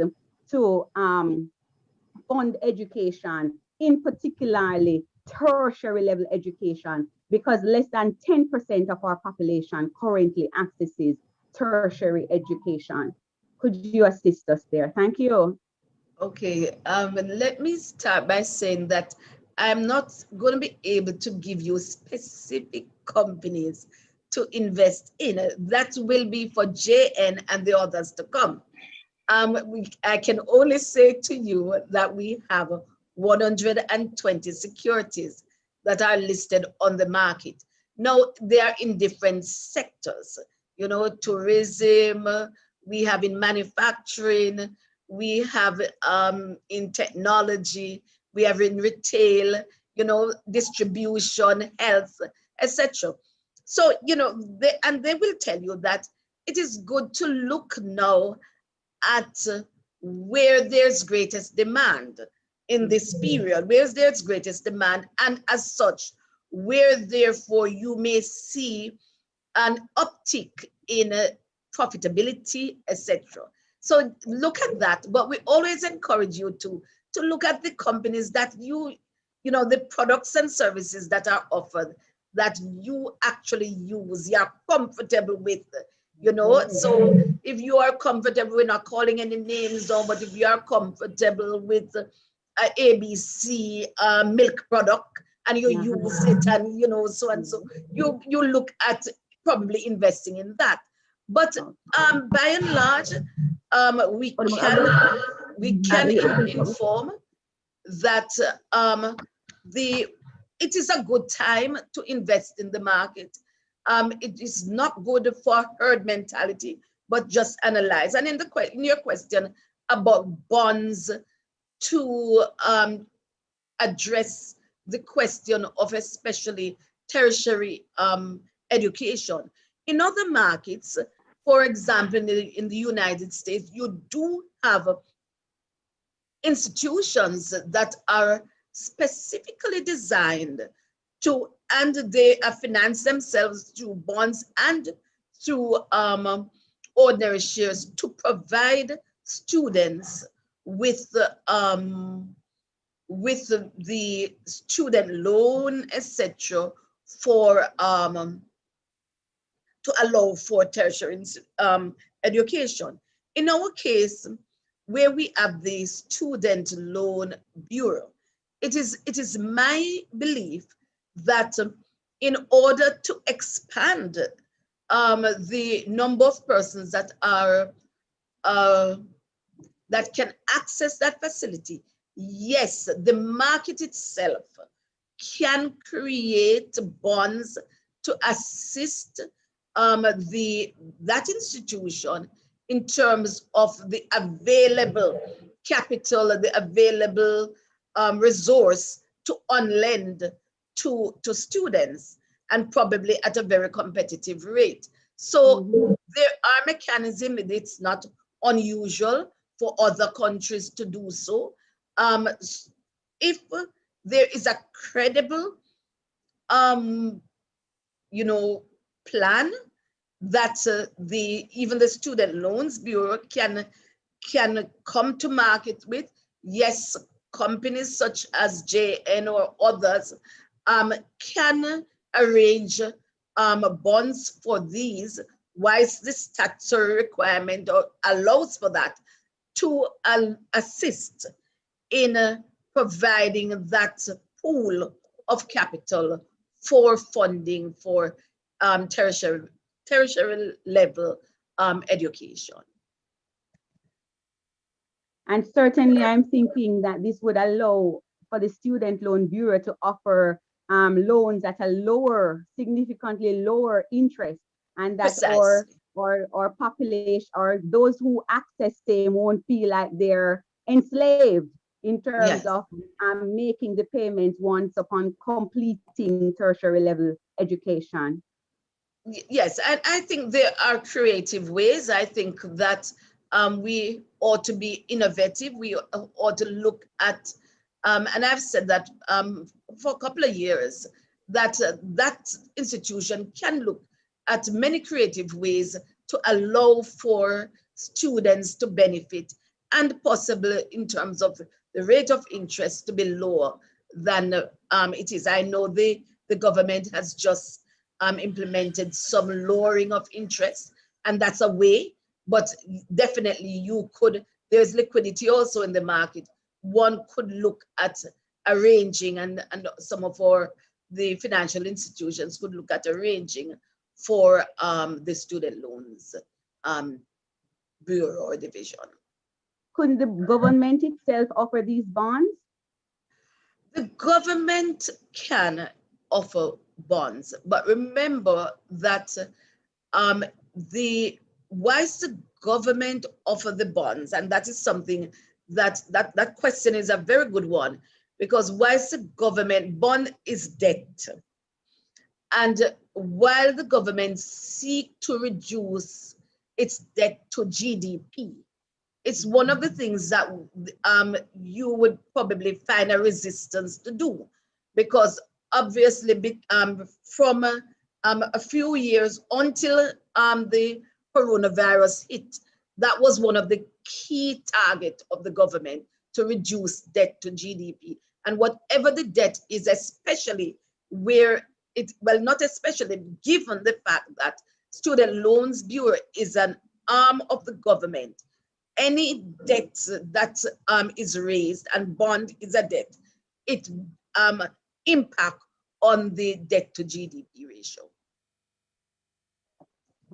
to fund education, in particularly tertiary level education, because less than 10% of our population currently accesses tertiary education. Could you assist us there? Thank you. Okay, let me start by saying that I'm not going to be able to give you specific companies to invest in. That will be for JN and the others to come. I can only say to you that we have 120 securities that are listed on the market. Now, they are in different sectors, tourism, we have in manufacturing, we have in technology, we have in retail, distribution, health, etc. So, they will tell you that it is good to look now at where there's greatest demand in this period, where there's greatest demand, and as such, where therefore you may see an uptick in profitability, etc. So look at that, but we always encourage you to look at the companies that the products and services that are offered, that you actually use, you're comfortable with, So if you are comfortable, we're not calling any names down, but if you are comfortable with ABC milk product and you use it and, so and so, you look at probably investing in that. But by and large, we can inform that it is a good time to invest in the market. It is not good for herd mentality, but just analyze. And in your question about bonds to address the question of especially tertiary education. In other markets, for example, in the United States, you do have institutions that are specifically designed to, and they finance themselves through bonds and through ordinary shares to provide students with the student loan, etc., for to allow for tertiary education. In our case, where we have the Student Loan Bureau, it is my belief that in order to expand the number of persons that are that can access that facility, yes, the market itself can create bonds to assist that institution in terms of the available capital, the available resource to unlend to students, and probably at a very competitive rate. So there are mechanisms. It's not unusual for other countries to do so. If there is a credible, plan that even the Student Loans Bureau can come to market with, yes, companies such as JN or others can arrange bonds for these, whilst the statutory requirement allows for that, to assist in providing that pool of capital for funding for tertiary level education. And certainly I'm thinking that this would allow for the Student Loan Bureau to offer loans at a lower, significantly lower interest, and that our population or those who access them won't feel like they're enslaved in terms of making the payments once upon completing tertiary level education. Yes, and I think there are creative ways. I think that we ought to be innovative. We ought to look at, and I've said that for a couple of years, that that institution can look at many creative ways to allow for students to benefit, and possibly in terms of the rate of interest to be lower than it is. I know the government has just implemented some lowering of interest, and that's a way, but definitely you could, there's liquidity also in the market. One could look at arranging, and some of the financial institutions could look at arranging for the Student Loans Bureau or Division. Couldn't the government itself offer these bonds? The government can offer bonds, but remember that whilst the government offer the bonds, and that is something that question is a very good one, because whilst the government bond is debt, and while the government seek to reduce its debt to GDP, it's one of the things that you would probably find a resistance to do, because obviously from a few years until the coronavirus hit, that was one of the key targets of the government, to reduce debt to GDP. And whatever the debt is, especially where not especially, given the fact that Student Loans Bureau is an arm of the government, any debt that is raised, and bond is a debt, it impact on the debt to GDP ratio.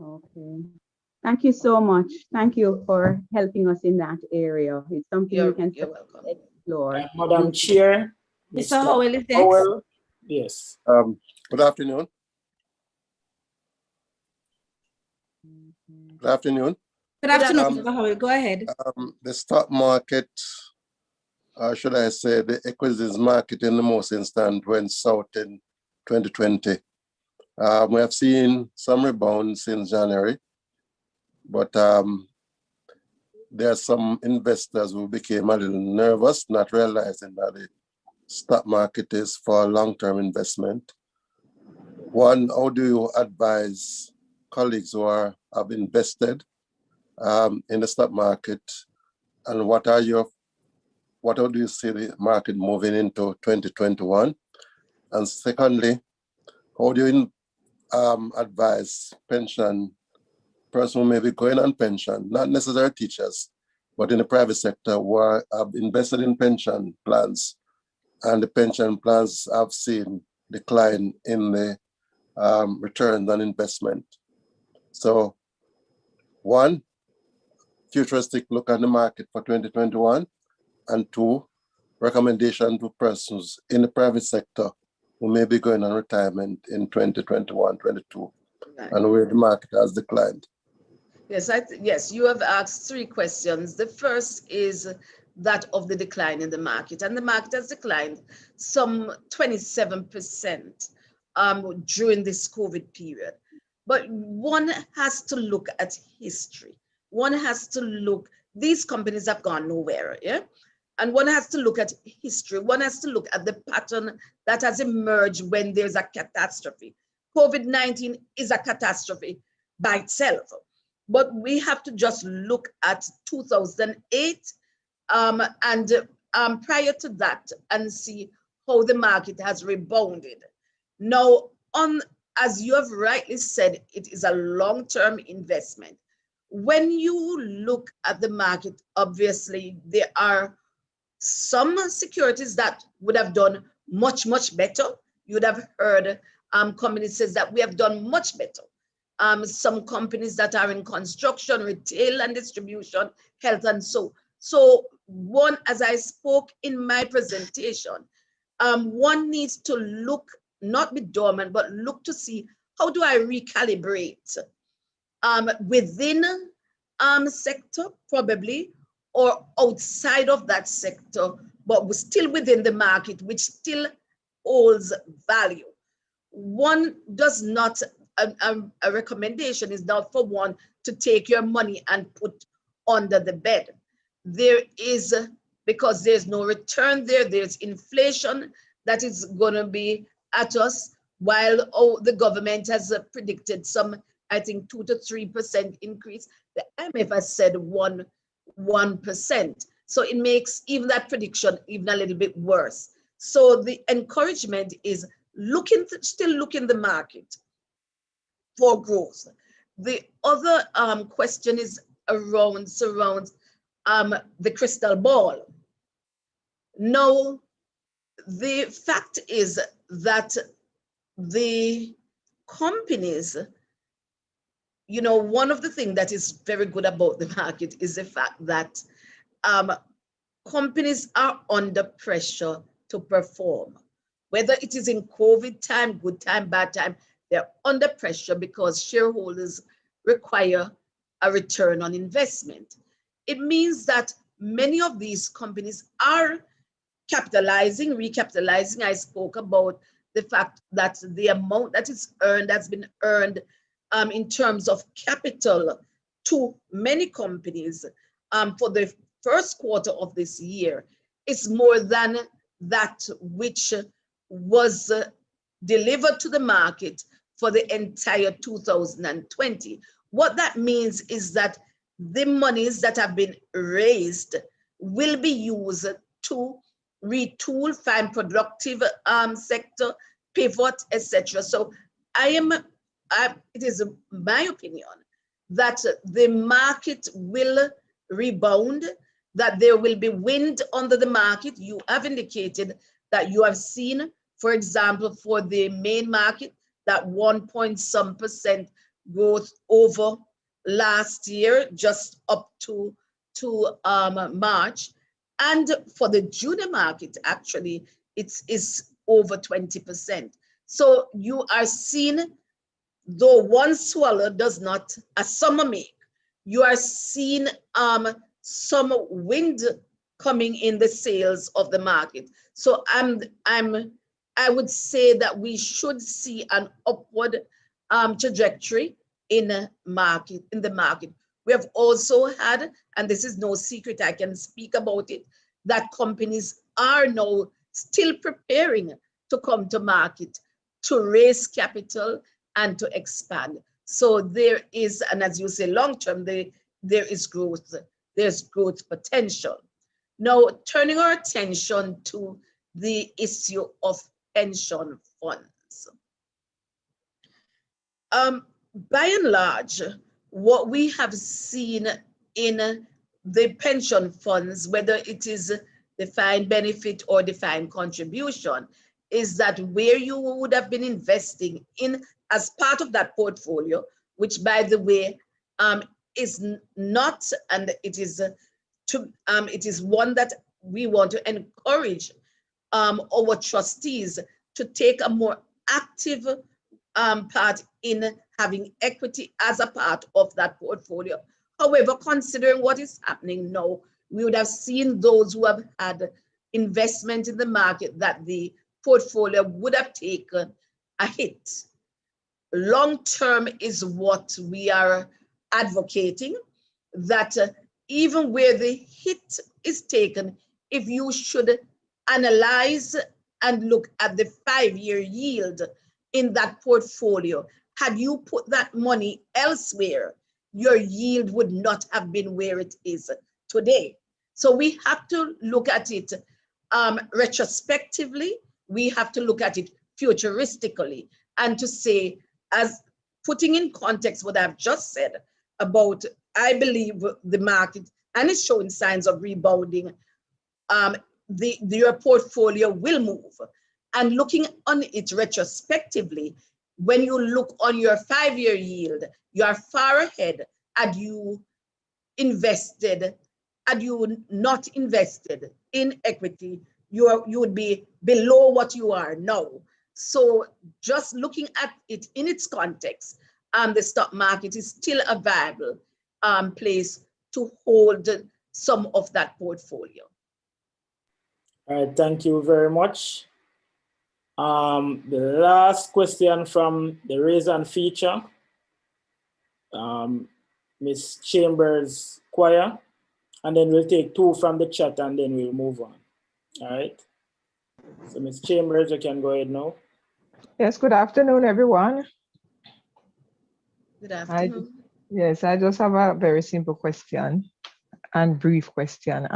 Okay. Thank you so much. Thank you for helping us in that area. It's something we can explore. Madam Chair. Mr. Howell is next. Yes. Good afternoon. Good afternoon. Good afternoon, Mr. Howell. Go ahead. The stock market, should I say, the equities market in the most instance went south in 2020. We have seen some rebound since January, but there are some investors who became a little nervous, not realizing that the stock market is for long-term investment. One, how do you advise colleagues who have invested in the stock market, and what do you see the market moving into 2021? And secondly, how do you advise person who may be going on pension, not necessarily teachers, but in the private sector who have invested in pension plans, and the pension plans have seen decline in the returns on investment? So, one, futuristic look at the market for 2021, and two, recommendation to persons in the private sector who may be going on retirement in 2021, 22, right, and where the market has declined. Yes, yes, you have asked three questions. The first is that of the decline in the market. And the market has declined some 27% during this COVID period. But one has to look at history. One has to look, these companies have gone nowhere, yeah? And one has to look at history. One has to look at the pattern that has emerged when there's a catastrophe. COVID-19 is a catastrophe by itself. But we have to just look at 2008 and prior to that and see how the market has rebounded. Now, as you have rightly said, it is a long-term investment. When you look at the market, obviously, there are some securities that would have done much, much better. You would have heard companies say that we have done much better. Some companies that are in construction, retail and distribution, health and so. So one, as I spoke in my presentation, one needs to look, not be dormant, but look to see how do I recalibrate within sector probably, or outside of that sector, but still within the market, which still holds value. One does not, a recommendation is not for one to take your money and put under the bed. There is, because there's no return there, there's inflation that is going to be at us, while the government has predicted some, I think, 2 to 3% increase. The IMF has said 1%. So it makes even that prediction even a little bit worse. So the encouragement is still look in the market for growth. The other question is surrounds the crystal ball. Now, the fact is that the companies, you know, one of the things that is very good about the market is the fact that companies are under pressure to perform. Whether it is in COVID time, good time, bad time, they're under pressure because shareholders require a return on investment. It means that many of these companies are recapitalizing. I spoke about the fact that the amount that is earned has been earned in terms of capital to many companies for the first quarter of this year is more than that which was delivered to the market for the entire 2020. What that means is that the monies that have been raised will be used to retool, find productive sector, pivot, etc. So it is my opinion that the market will rebound, that there will be wind under the market. You have indicated that you have seen, for example, for the main market, that 1.some% growth over last year, just up to March. And for the junior market, actually, it is over 20%. So you are seeing, though one swallow does not a summer make, you are seeing some wind coming in the sales of the market. So I would say that we should see an upward trajectory in the market. We have also had, and this is no secret, I can speak about it, that companies are now still preparing to come to market to raise capital and to expand. So there is, and as you say, long term, there is growth. There's growth potential. Now, turning our attention to the issue of pension funds. By and large, what we have seen in the pension funds, whether it is defined benefit or defined contribution, is that where you would have been investing in as part of that portfolio, which by the way is not, and it is one that we want to encourage our trustees to take a more active part in having equity as a part of that portfolio. However, considering what is happening now we would have seen those who have had investment in the market that the portfolio would have taken a hit. Long term is what we are advocating, that even where the hit is taken, if you should analyze and look at the 5-year yield in that portfolio, had you put that money elsewhere, your yield would not have been where it is today. So we have to look at it retrospectively. We have to look at it futuristically, and to say, as putting in context what I've just said about, I believe the market, and it's showing signs of rebounding, your portfolio will move. And looking on it retrospectively, when you look on your 5-year yield, you are far ahead. Had you invested, had you not invested in equity, you would be below what you are now. So just looking at it in its context, the stock market is still a viable place to hold some of that portfolio. All right, thank you very much. The last question from the raise hand feature, Ms. Chambers Choir, and then we'll take 2 from the chat and then we'll move on. All right. So Ms. Chambers, you can go ahead now. Yes, good afternoon, everyone. Good afternoon. I just have a very simple question and brief question.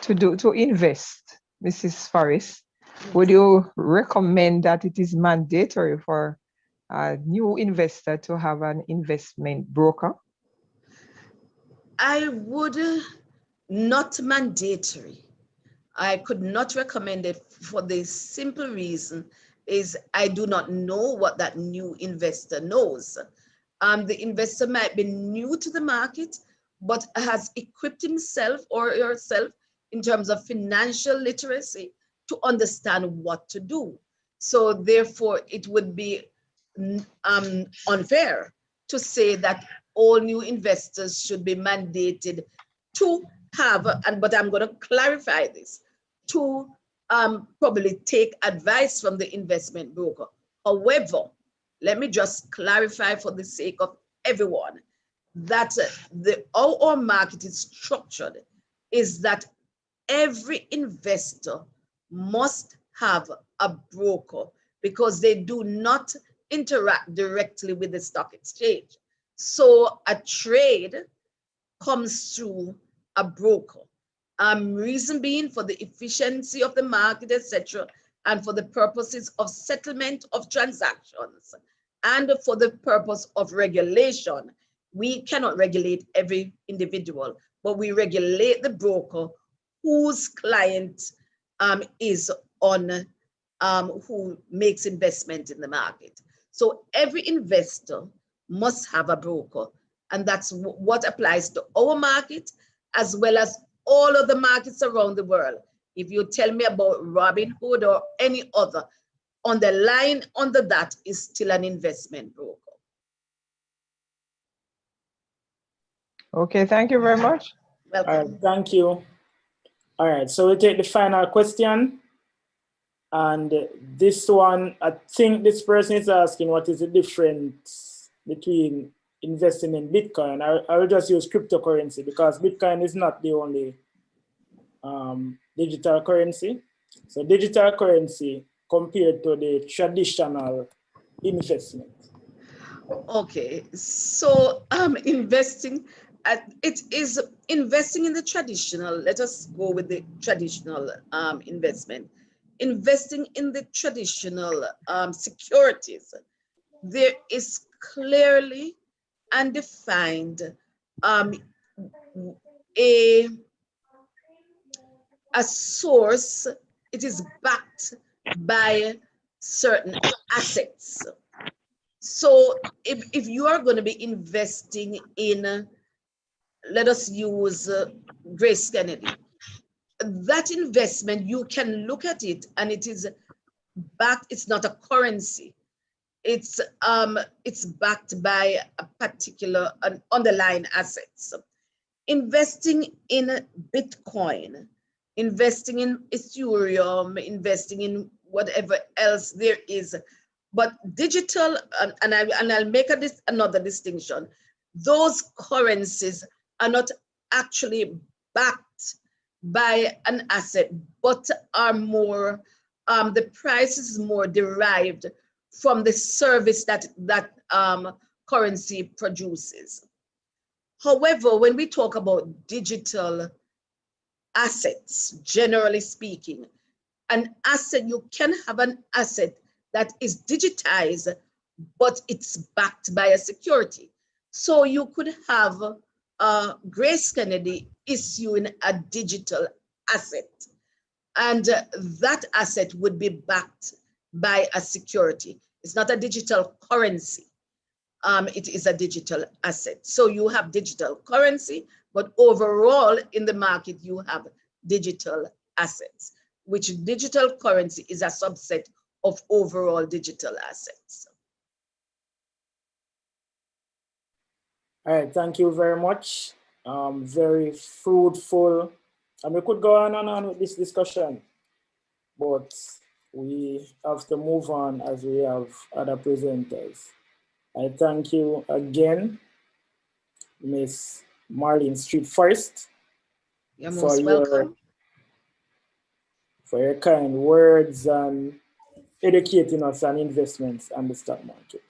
To invest, Mrs. Forrest, would you recommend that it is mandatory for a new investor to have an investment broker? I would not mandatory. I could not recommend it for the simple reason is I do not know what that new investor knows. The investor might be new to the market, but has equipped himself or herself in terms of financial literacy to understand what to do. So therefore, it would be unfair to say that all new investors should be mandated to have, but I'm going to clarify this, to probably take advice from the investment broker. However, let me just clarify for the sake of everyone that how our market is structured is that every investor must have a broker because they do not interact directly with the stock exchange. So a trade comes through a broker. Reason being for the efficiency of the market, etc., and for the purposes of settlement of transactions, and for the purpose of regulation. We cannot regulate every individual, but we regulate the broker whose client is on, who makes investment in the market. So every investor must have a broker, and that's what applies to our market as well as all of the markets around the world. If you tell me about Robinhood or any other, on the line under that is still an investment broker. Okay, thank you very much. Welcome. All right, thank you. All right, so we'll take the final question. And this one, I think this person is asking what is the difference between investing in Bitcoin. I will just use cryptocurrency because Bitcoin is not the only digital currency. So digital currency compared to the traditional investment. Okay, so investing, it is investing in the traditional, let us go with the traditional investment. Investing in the traditional securities, there is clearly and defined a source. It is backed by certain assets. So if you are going to be investing in, let us use Grace Kennedy, that investment, you can look at it and it is backed, it's not a currency. It's backed by a particular underlying assets. investing in Bitcoin, investing in Ethereum, investing in whatever else there is. But digital, and I'll make another distinction. Those currencies are not actually backed by an asset, but are more, the price is more derived from the service that currency produces. However, when we talk about digital assets, generally speaking, an asset, you can have an asset that is digitized, but it's backed by a security. So you could have Grace Kennedy issuing a digital asset, and that asset would be backed by a security. It's not a digital currency. It is a digital asset. So you have digital currency, but overall in the market, you have digital assets, which digital currency is a subset of overall digital assets. All right, thank you very much. Very fruitful. And we could go on and on with this discussion, but we have to move on as we have other presenters. I thank you again, Miss Marlene Street Forest, You're most welcome. For your kind words and educating us on investments and the stock market.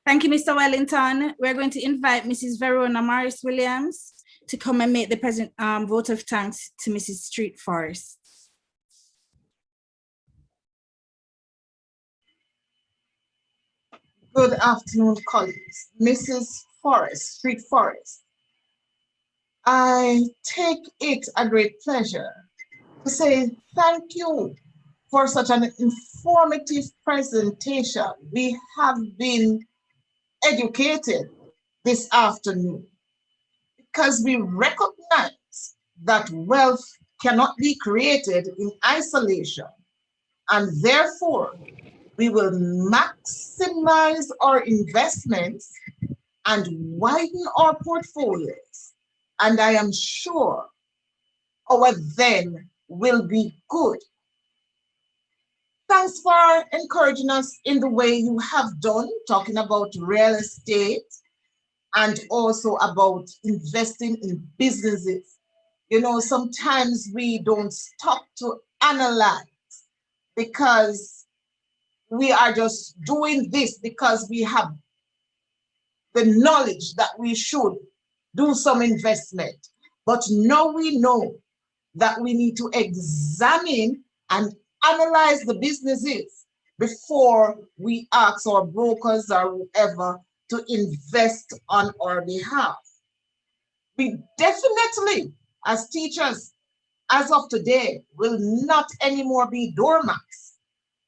Thank you, Mr. Wellington. We're going to invite Mrs. Verona Morris Williams to come and make the present vote of thanks to Mrs. Street Forest. Good afternoon, colleagues. Mrs. Forest, Street Forest. I take it a great pleasure to say thank you for such an informative presentation. We have been educated this afternoon because we recognize that wealth cannot be created in isolation, and therefore we will maximize our investments and widen our portfolios. And I am sure our then will be good. Thanks for encouraging us in the way you have done, talking about real estate and also about investing in businesses. You know, sometimes we don't stop to analyze because we are just doing this because we have the knowledge that we should do some investment. But now we know that we need to examine and analyze the businesses before we ask our brokers or whoever to invest on our behalf. We definitely, as teachers, as of today, will not anymore be doormats,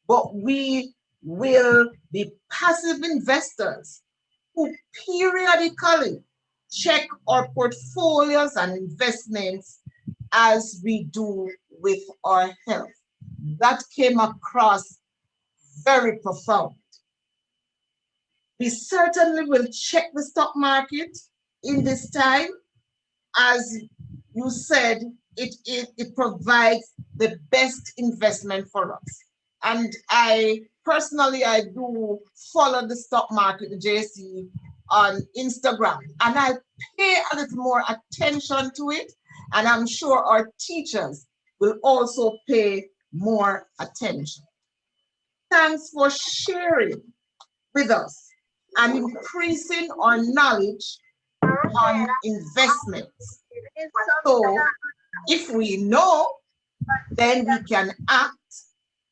but we will be passive investors who periodically check our portfolios and investments as we do with our health. That came across very profound. We certainly will check the stock market in this time. As you said, it provides the best investment for us. And I personally do follow the stock market, the JC, on Instagram, and I pay a little more attention to it. And I'm sure our teachers will also pay more attention. Thanks for sharing with us and increasing our knowledge on investments. So if we know, then we can act,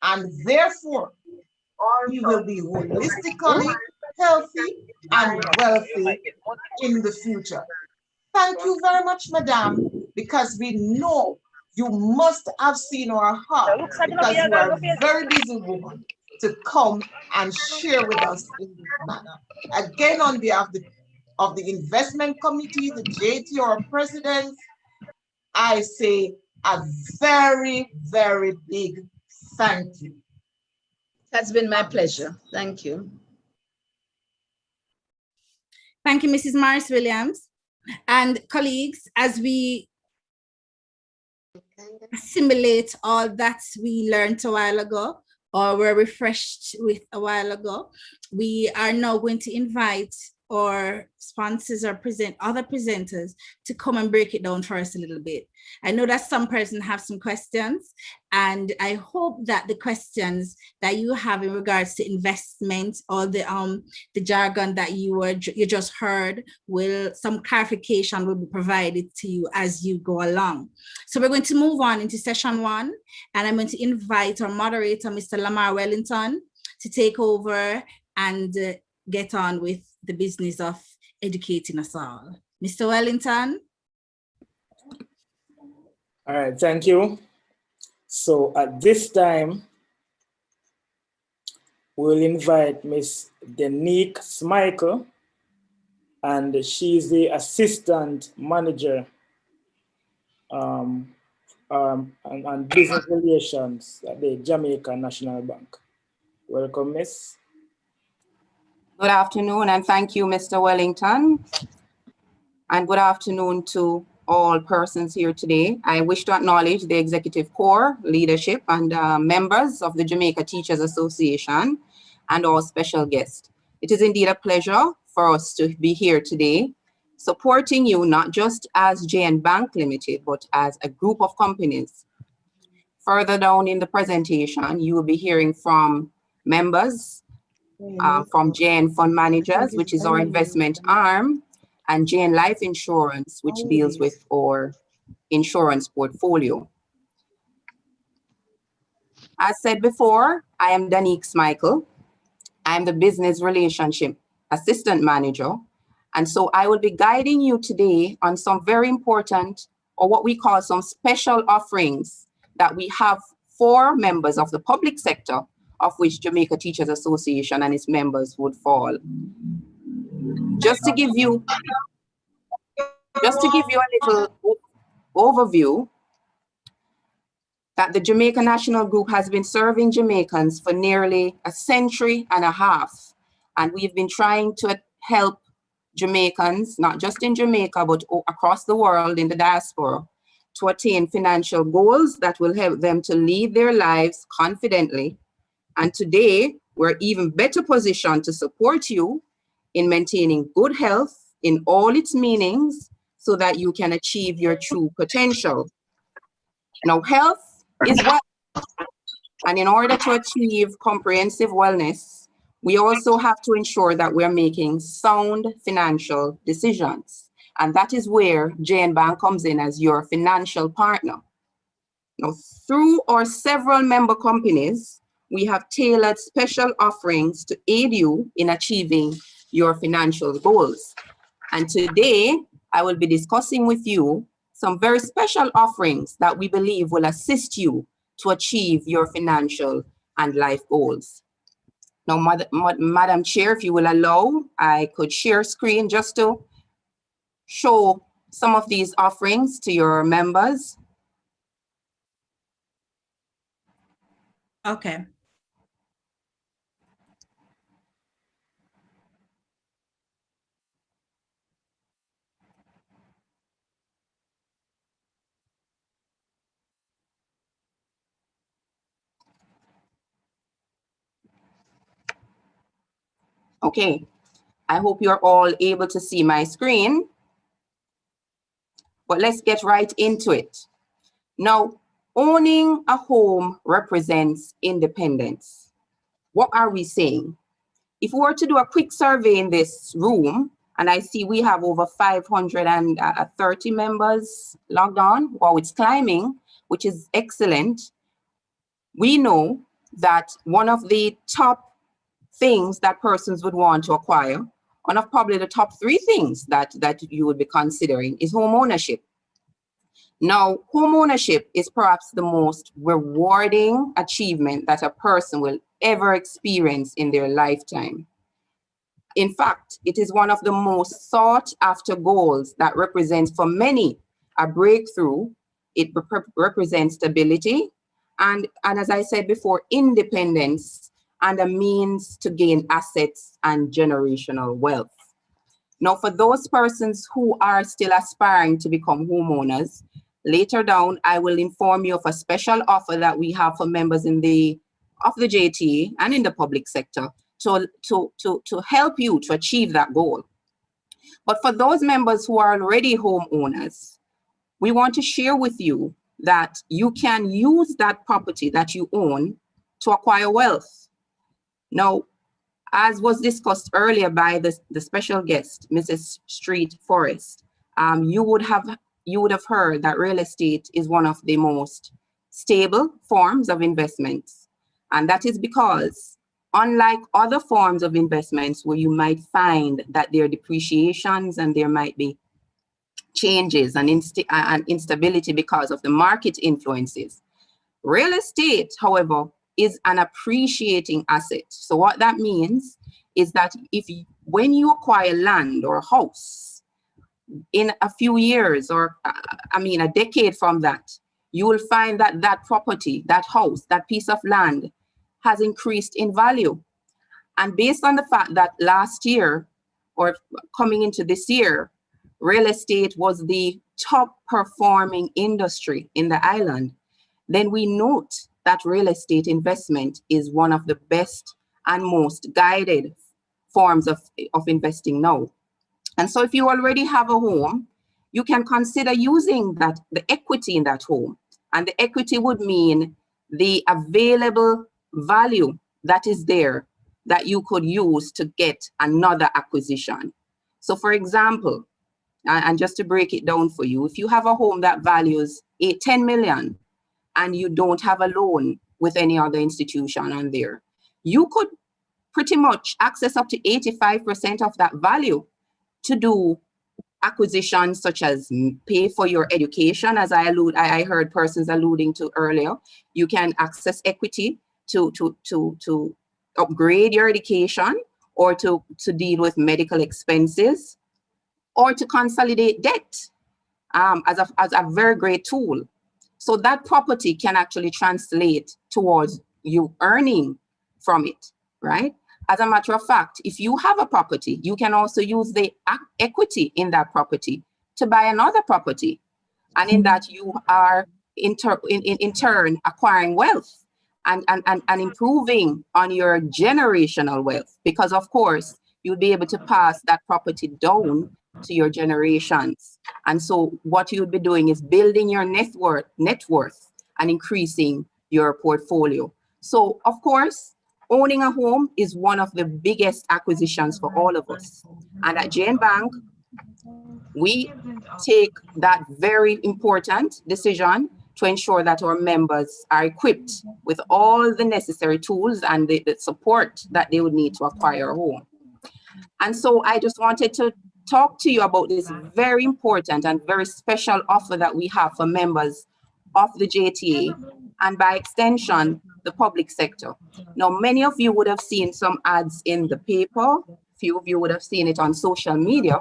and therefore we will be holistically healthy and wealthy in the future. Thank you very much, Madam, because we know you must have seen our heart, because you are a very busy woman to come and share with us in this manner. Again, on behalf of the investment committee, the JT, our president, I say a very, very big thank you. That's been my pleasure. Thank you. Thank you, Mrs. Morris Williams. And colleagues, as we assimilate all that we learned a while ago, or were refreshed with a while ago, we are now going to invite our sponsors or other presenters to come and break it down for us a little bit. I know that some persons have some questions, and I hope that the questions that you have in regards to investment or the jargon that you just heard, some clarification will be provided to you as you go along. So we're going to move on into session 1, and I'm going to invite our moderator, Mr. Lamar Wellington, to take over and get on with the business of educating us all. Mr. Wellington. All right, thank you. So at this time, we'll invite Miss Denique Smichael, and she's the assistant manager and business relations at the Jamaica National Bank. Welcome, Miss. Good afternoon, and thank you, Mr. Wellington. And good afternoon to all persons here today. I wish to acknowledge the executive core, leadership, and members of the Jamaica Teachers Association, and all special guests. It is indeed a pleasure for us to be here today, supporting you not just as JN Bank Limited, but as a group of companies. Further down in the presentation, you will be hearing from members from JN Fund Managers, which is our investment arm, and JN Life Insurance, which deals with our insurance portfolio. As said before, I am Denique Smichael. I am the Business Relationship Assistant Manager. And so I will be guiding you today on some very important, or what we call some special offerings that we have for members of the public sector, of which Jamaica Teachers Association and its members would fall. Just to give you a little overview, that the Jamaica National Group has been serving Jamaicans for nearly a century and a half. And we've been trying to help Jamaicans, not just in Jamaica, but across the world in the diaspora, to attain financial goals that will help them to lead their lives confidently. And today, we're even better positioned to support you in maintaining good health in all its meanings so that you can achieve your true potential. Now, health is wealth. And in order to achieve comprehensive wellness, we also have to ensure that we're making sound financial decisions. And that is where JN Bank comes in as your financial partner. Now, through our several member companies, we have tailored special offerings to aid you in achieving your financial goals. And today, I will be discussing with you some very special offerings that we believe will assist you to achieve your financial and life goals. Now, Madam Chair, if you will allow, I could share screen just to show some of these offerings to your members. Okay. Okay, I hope you're all able to see my screen, but let's get right into it. Now, owning a home represents independence. What are we saying? If we were to do a quick survey in this room, and I see we have over 530 members logged on, wow, it's climbing, which is excellent. We know that one of the top things that persons would want to acquire, one of probably the top 3 things that you would be considering is home ownership. Now, home ownership is perhaps the most rewarding achievement that a person will ever experience in their lifetime. In fact, it is one of the most sought after goals that represents for many a breakthrough. It represents stability and as I said before, independence and a means to gain assets and generational wealth. Now, for those persons who are still aspiring to become homeowners, later down, I will inform you of a special offer that we have for members of the JTA and in the public sector to help you to achieve that goal. But for those members who are already homeowners, we want to share with you that you can use that property that you own to acquire wealth. Now, as was discussed earlier by the special guest, Mrs. Street Forrest, you would have heard that real estate is one of the most stable forms of investments. And that is because, unlike other forms of investments where you might find that there are depreciations and there might be changes and instability because of the market influences, real estate, however, is an appreciating asset. So what that means is that when you acquire land or a house in a few years, or a decade from that, you will find that that property, that house, that piece of land has increased in value. And based on the fact that last year or coming into this year, real estate was the top performing industry in the island, then we note that real estate investment is one of the best and most guided forms of investing now. And so if you already have a home, you can consider using the equity in that home. And the equity would mean the available value that is there that you could use to get another acquisition. So for example, and just to break it down for you, if you have a home that values 10 million, and you don't have a loan with any other institution on there, you could pretty much access up to 85% of that value to do acquisitions such as pay for your education, as I heard persons alluding to earlier. You can access equity to upgrade your education, or to deal with medical expenses, or to consolidate debt as a very great tool. So that property can actually translate towards you earning from it, right? As a matter of fact, if you have a property, you can also use the equity in that property to buy another property. And in that, you are in turn acquiring wealth and improving on your generational wealth, because of course, you'll be able to pass that property down to your generations. And so what you'll be doing is building your net worth and increasing your portfolio. So of course, owning a home is one of the biggest acquisitions for all of us. And at Jane Bank, we take that very important decision to ensure that our members are equipped with all the necessary tools and the support that they would need to acquire a home. And so I just wanted to talk to you about this very important and very special offer that we have for members of the JTA, and by extension, the public sector. Now, many of you would have seen some ads in the paper. Few of you would have seen it on social media,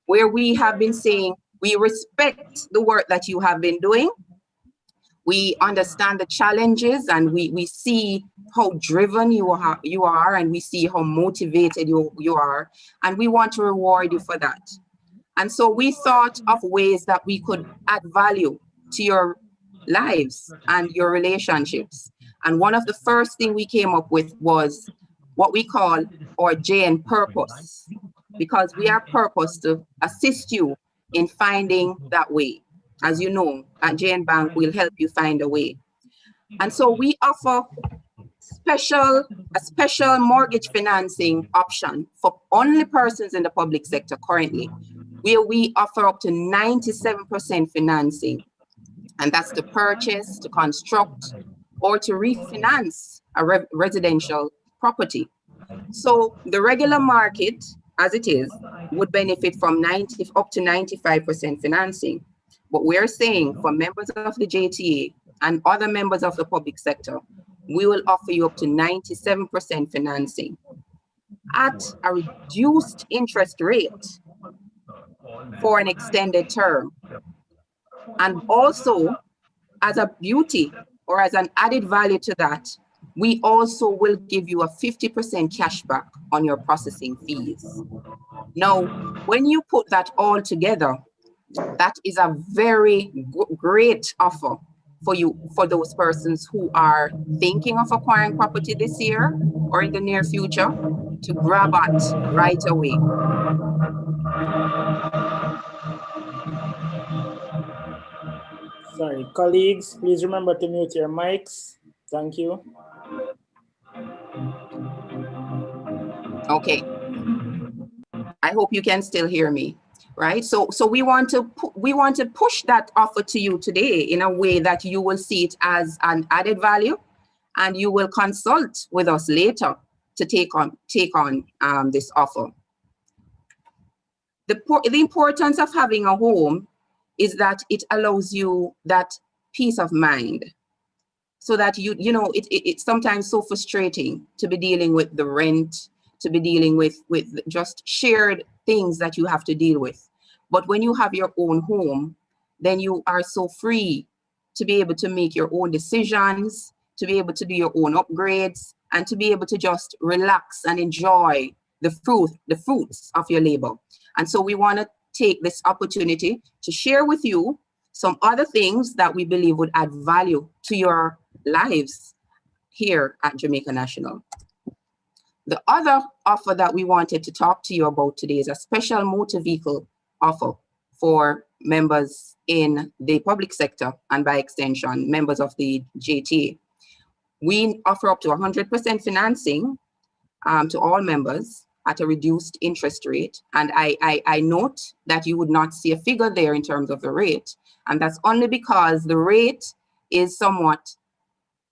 where we have been saying, we respect the work that you have been doing. We understand the challenges, and we see how driven you are, and we see how motivated you are, and we want to reward you for that. And so we thought of ways that we could add value to your lives and your relationships. And one of the first things we came up with was what we call our JN purpose, because we are purposed to assist you in finding that way. As you know, at JN Bank, we'll help you find a way. And so we offer a special mortgage financing option for only persons in the public sector currently, where we offer up to 97% financing. And that's to purchase, to construct, or to refinance a residential property. So the regular market, as it is, would benefit from up to 95% financing. But we're saying for members of the JTA and other members of the public sector, we will offer you up to 97% financing at a reduced interest rate for an extended term. And also, as a beauty or as an added value to that, we also will give you a 50% cashback on your processing fees. Now, when you put that all together, that is a very great offer for you, for those persons who are thinking of acquiring property this year or in the near future, to grab at right away. Sorry, colleagues, please remember to mute your mics. Thank you. Okay. I hope you can still hear me, right? So we want to push that offer to you today in a way that you will see it as an added value, and you will consult with us later to take on this offer. The importance of having a home is that it allows you that peace of mind, so that it's sometimes so frustrating to be dealing with the rent, to be dealing with just shared things that you have to deal with. But when you have your own home, then you are so free to be able to make your own decisions, to be able to do your own upgrades, and to be able to just relax and enjoy the fruits of your labor. And so we want to take this opportunity to share with you some other things that we believe would add value to your lives here at Jamaica National. The other offer that we wanted to talk to you about today is a special motor vehicle offer for members in the public sector and by extension, members of the JTA. We offer up to 100% financing to all members at a reduced interest rate. And I note that you would not see a figure there in terms of the rate. And that's only because the rate is somewhat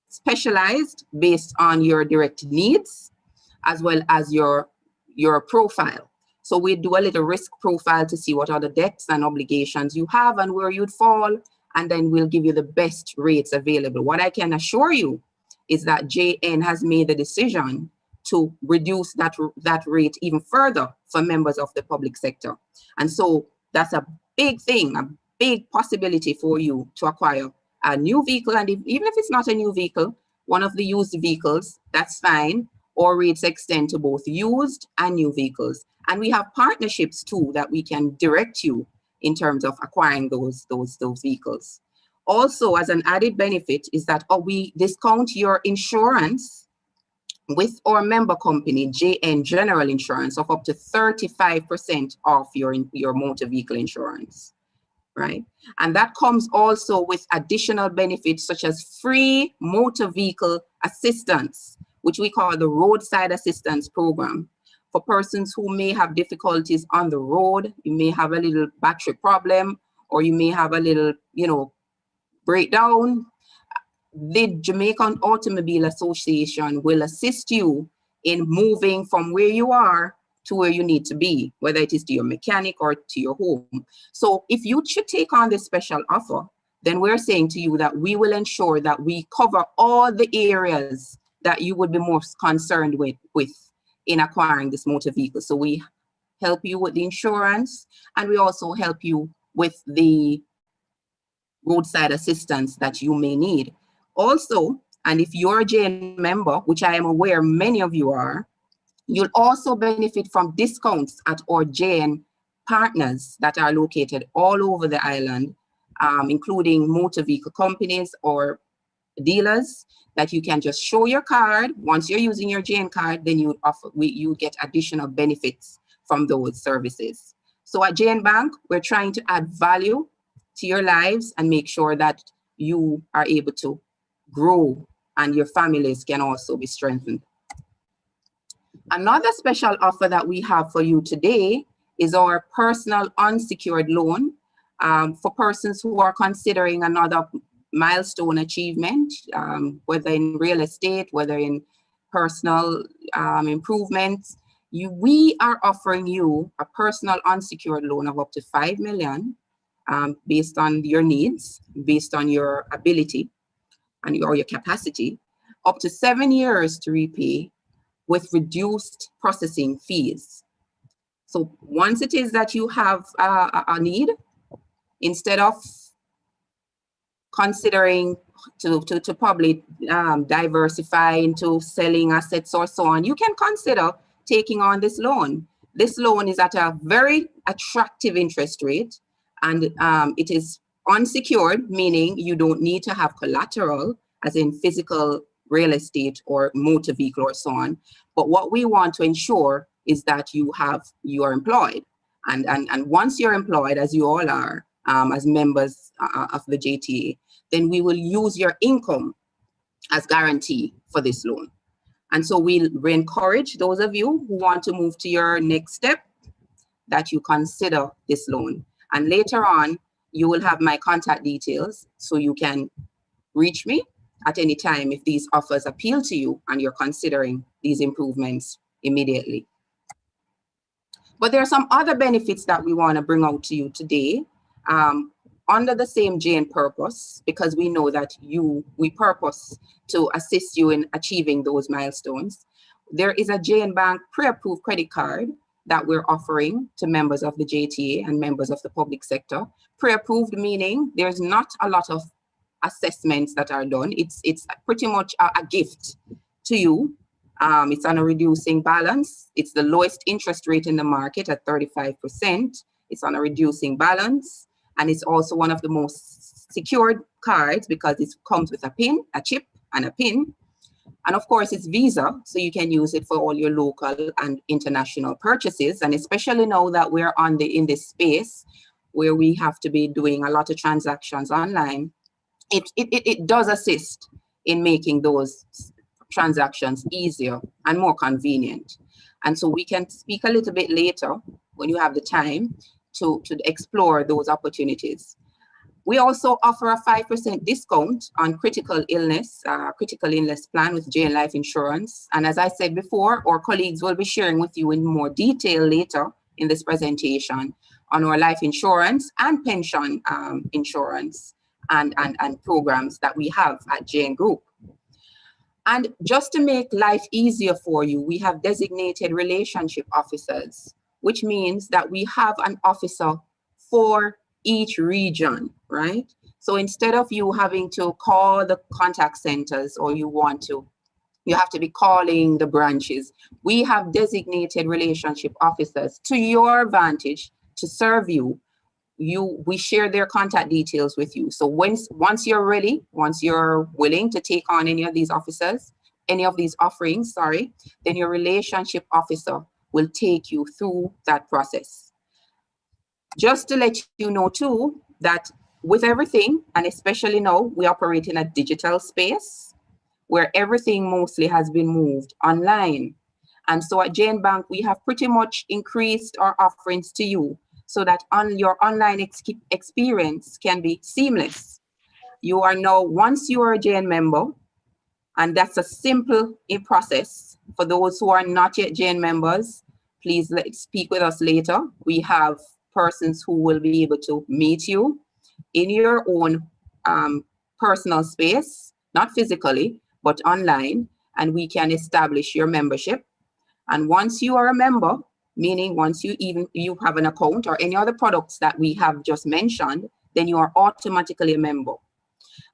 specialized based on your direct needs as well as your profile. So we do a little risk profile to see what are the debts and obligations you have and where you'd fall, and then we'll give you the best rates available. What I can assure you is that JN has made the decision to reduce that rate even further for members of the public sector. And so that's a big thing, a big possibility for you to acquire a new vehicle. And even if it's not a new vehicle, one of the used vehicles, that's fine, or rates extend to both used and new vehicles. And we have partnerships too that we can direct you in terms of acquiring those vehicles. Also, as an added benefit is that we discount your insurance with our member company, JN General Insurance, of up to 35% off your motor vehicle insurance, right? And that comes also with additional benefits such as free motor vehicle assistance, which we call the roadside assistance program. For persons who may have difficulties on the road, you may have a little battery problem, or you may have a little, breakdown. The Jamaican Automobile Association will assist you in moving from where you are to where you need to be, whether it is to your mechanic or to your home. So if you should take on this special offer, then we're saying to you that we will ensure that we cover all the areas that you would be most concerned with in acquiring this motor vehicle. So we help you with the insurance, and we also help you with the roadside assistance that you may need. Also, and if you're a JN member, which I am aware many of you are, you'll also benefit from discounts at our JN partners that are located all over the island, including motor vehicle companies or dealers, that you can just show your card. Once you're using your JN card, then you get additional benefits from those services. So at JN Bank, we're trying to add value to your lives and make sure that you are able to grow and your families can also be strengthened. Another special offer that we have for you today is our personal unsecured loan for persons who are considering another milestone achievement, whether in real estate, whether in personal improvements. We are offering you a personal unsecured loan of up to 5 million based on your needs, based on your ability and your capacity, up to 7 years to repay with reduced processing fees. So once it is that you have a need, instead of considering to probably diversify into selling assets or so on, you can consider taking on this loan. This loan is at a very attractive interest rate, and it is unsecured, meaning you don't need to have collateral, as in physical real estate or motor vehicle or so on. But what we want to ensure is that you are employed. And once you're employed, as you all are, as members of the JTA, then we will use your income as guarantee for this loan. And so we encourage those of you who want to move to your next step that you consider this loan. And later on, you will have my contact details so you can reach me at any time if these offers appeal to you and you're considering these improvements immediately. But there are some other benefits that we want to bring out to you today under the same JN purpose, because we know that we purpose to assist you in achieving those milestones. There is a JN Bank pre-approved credit card that we're offering to members of the JTA and members of the public sector. Pre-approved meaning there's not a lot of assessments that are done. It's pretty much a gift to you. It's on a reducing balance. It's the lowest interest rate in the market at 35%. It's on a reducing balance. And it's also one of the most secured cards because it comes with a pin, a chip and a pin. And of course, it's Visa, so you can use it for all your local and international purchases. And especially now that we're in this space where we have to be doing a lot of transactions online, it does assist in making those transactions easier and more convenient. And so we can speak a little bit later when you have the time to explore those opportunities. We also offer a 5% discount on critical illness plan with JN Life Insurance. And as I said before, our colleagues will be sharing with you in more detail later in this presentation on our life insurance and pension insurance and programs that we have at JN Group. And just to make life easier for you, we have designated relationship officers, which means that we have an officer for each region, right? So instead of you having to call the contact centers or you have to be calling the branches, we have designated relationship officers to your advantage to serve you. We share their contact details with you. So once you're ready, once you're willing to take on any of these offerings, then your relationship officer will take you through that process. Just to let you know too, that with everything, and especially now, we operate in a digital space where everything mostly has been moved online. And so at JN Bank, we have pretty much increased our offerings to you so that your online experience can be seamless. You are now, once you are a JN member, and that's a simple process. For those who are not yet JN members, please speak with us later. We have persons who will be able to meet you in your own personal space, not physically, but online, and we can establish your membership. And once you are a member, meaning once you have an account or any other products that we have just mentioned, then you are automatically a member.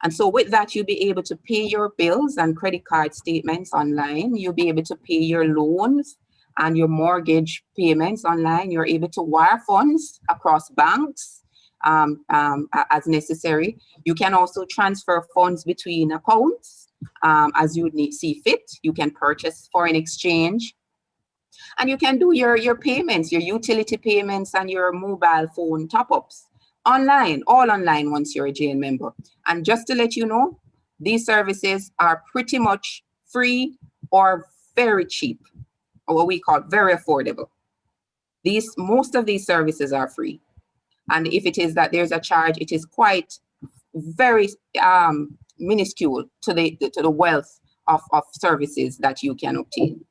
And so with that, you'll be able to pay your bills and credit card statements online. You'll be able to pay your loans and your mortgage payments online. You're able to wire funds across banks as necessary. You can also transfer funds between accounts as you would see fit. You can purchase foreign exchange. And you can do your payments, your utility payments and your mobile phone top-ups online, all online once you're a JN member. And just to let you know, these services are pretty much free or very cheap, or what we call very affordable. Most of these services are free. And if it is that there's a charge, it is quite very minuscule to the wealth of services that you can obtain.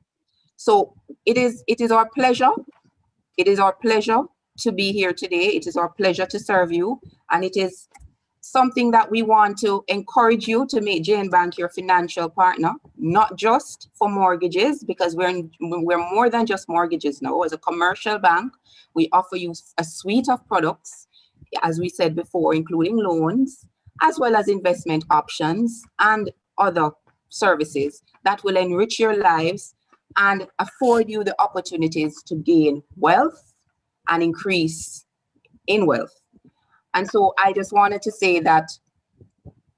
So it is our pleasure. It is our pleasure to be here today. It is our pleasure to serve you. And it is something that we want to encourage you to make JN Bank your financial partner, not just for mortgages, because we're more than just mortgages now. As a commercial bank, we offer you a suite of products, as we said before, including loans, as well as investment options and other services that will enrich your lives and afford you the opportunities to gain wealth and increase in wealth. And so I just wanted to say that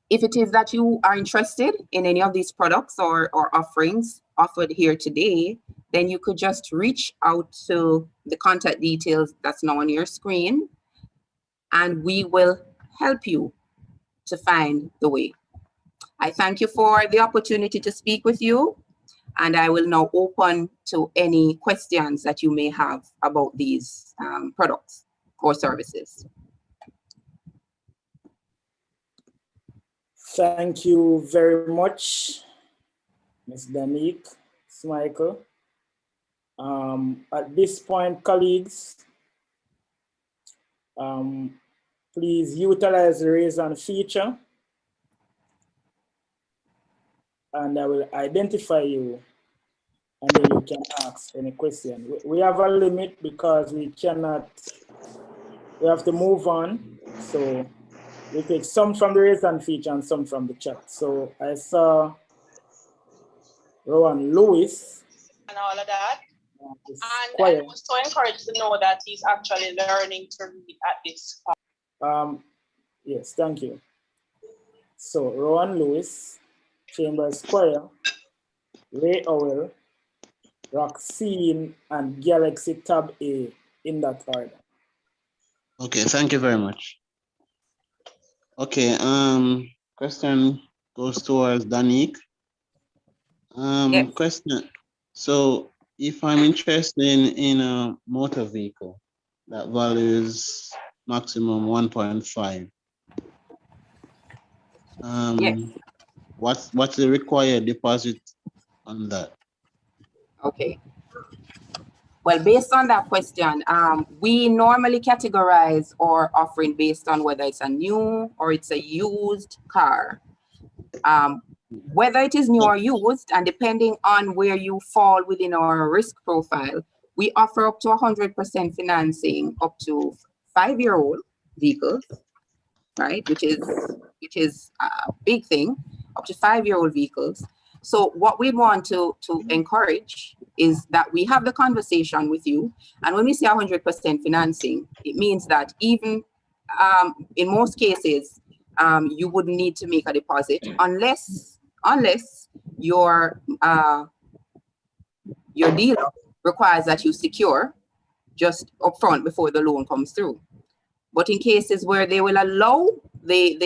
if it is that you are interested in any of these products or offerings offered here today, then you could just reach out to the contact details that's now on your screen, and we will help you to find the way. I thank you for the opportunity to speak with you, and I will now open to any questions that you may have about these products or services. Thank you very much, Ms. Danique, Michael. At this point, colleagues, please utilize the raise hand feature, and I will identify you, and then you can ask any question. We have a limit because we have to move on. So we take some from the raise hand feature and some from the chat. So I saw Rowan Lewis. And all of that. And Choir. I was so encouraged to know that he's actually learning to read at this point. Yes, thank you. So Rowan Lewis, Chambers Choir, Ray Owell, Roxine, and Galaxy Tab A in that order. Okay, thank you very much. Okay, question goes towards Danique. Yes. Question. So if I'm interested in a motor vehicle that values maximum 1.5, Yes. what's the required deposit on that? Okay. Well, based on that question, we normally categorize our offering based on whether it's a new or it's a used car. Whether it is new or used, and depending on where you fall within our risk profile, we offer up to 100% financing up to 5-year-old vehicles, right? Which is a big thing, up to 5-year-old vehicles. So what we want to encourage is that we have the conversation with you. And when we say 100% financing, it means that even in most cases, you wouldn't need to make a deposit unless your dealer requires that you secure just upfront before the loan comes through. But in cases where they will allow the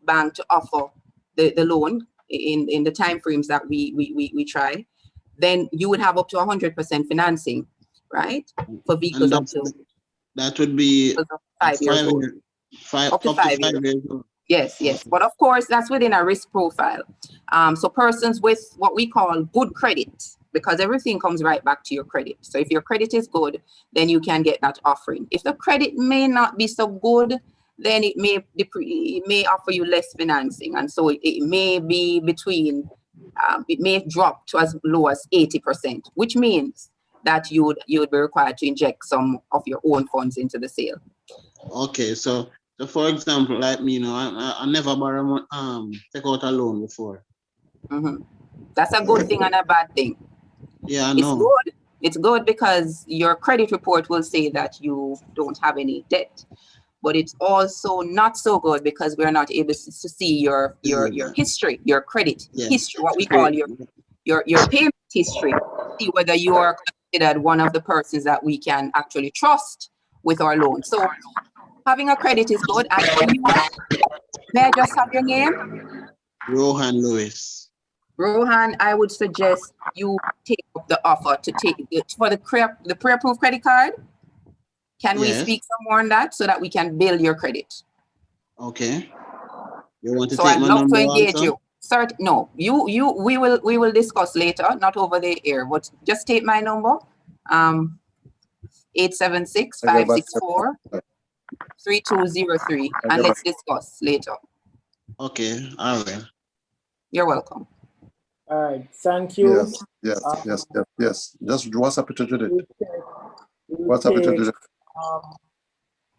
bank to offer the loan in the time frames that we try, then you would have up to 100% financing, right? For vehicles up to that would be 5 years old. Up to 5 years old. Yes, yes. But of course, that's within a risk profile. So persons with what we call good credit, because everything comes right back to your credit. So if your credit is good, then you can get that offering. If the credit may not be so good, then it may offer you less financing. And so it may be between, it may drop to as low as 80%, which means that you would be required to inject some of your own funds into the sale. Okay, so for example, like me, I never take out a loan before. Mm-hmm. That's a good thing and a bad thing. Yeah, I know. It's good. It's good because your credit report will say that you don't have any debt, but it's also not so good because we're not able to see your history, your credit history, what we call your payment history. See whether you are considered one of the persons that we can actually trust with our loan. So having a credit is good. And for you, may I just have your name? Rohan Lewis. Rohan, I would suggest you take up the offer to take for the pre-approved credit card. Can we speak some more on that so that we can build your credit? Okay. You want to so take I'd my love number to engage also? you. No, we will discuss later, not over the air, but just take my number. 876-564-3203, and let's discuss later. Okay, all right. You're welcome. All right, thank you. Yes. Just WhatsApp it to Judith. WhatsApp it to Judith.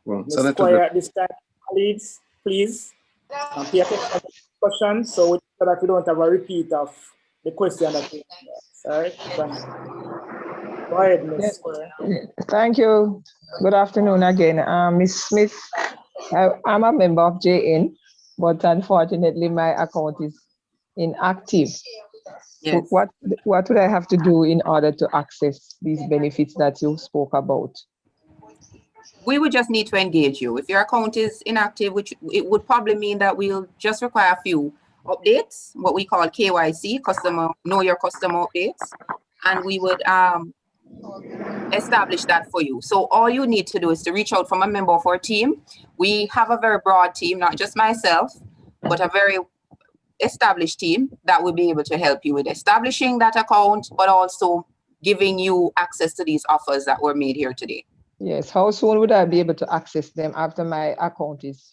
Well, Ms. Choir at this time, please, pay attention to the discussion so that we don't have a repeat of the question that you asked. All right. Go ahead, Ms. Thank you. Good afternoon again. Ms. Smith, I'm a member of JN, but unfortunately my account is inactive. Yes. What would I have to do in order to access these benefits that you spoke about? We would just need to engage you. If your account is inactive, which it would probably mean that we'll just require a few updates, what we call KYC, know your customer updates, and we would establish that for you. So all you need to do is to reach out from a member of our team. We have a very broad team, not just myself, but a very established team that will be able to help you with establishing that account, but also giving you access to these offers that were made here today. Yes, how soon would I be able to access them after my account is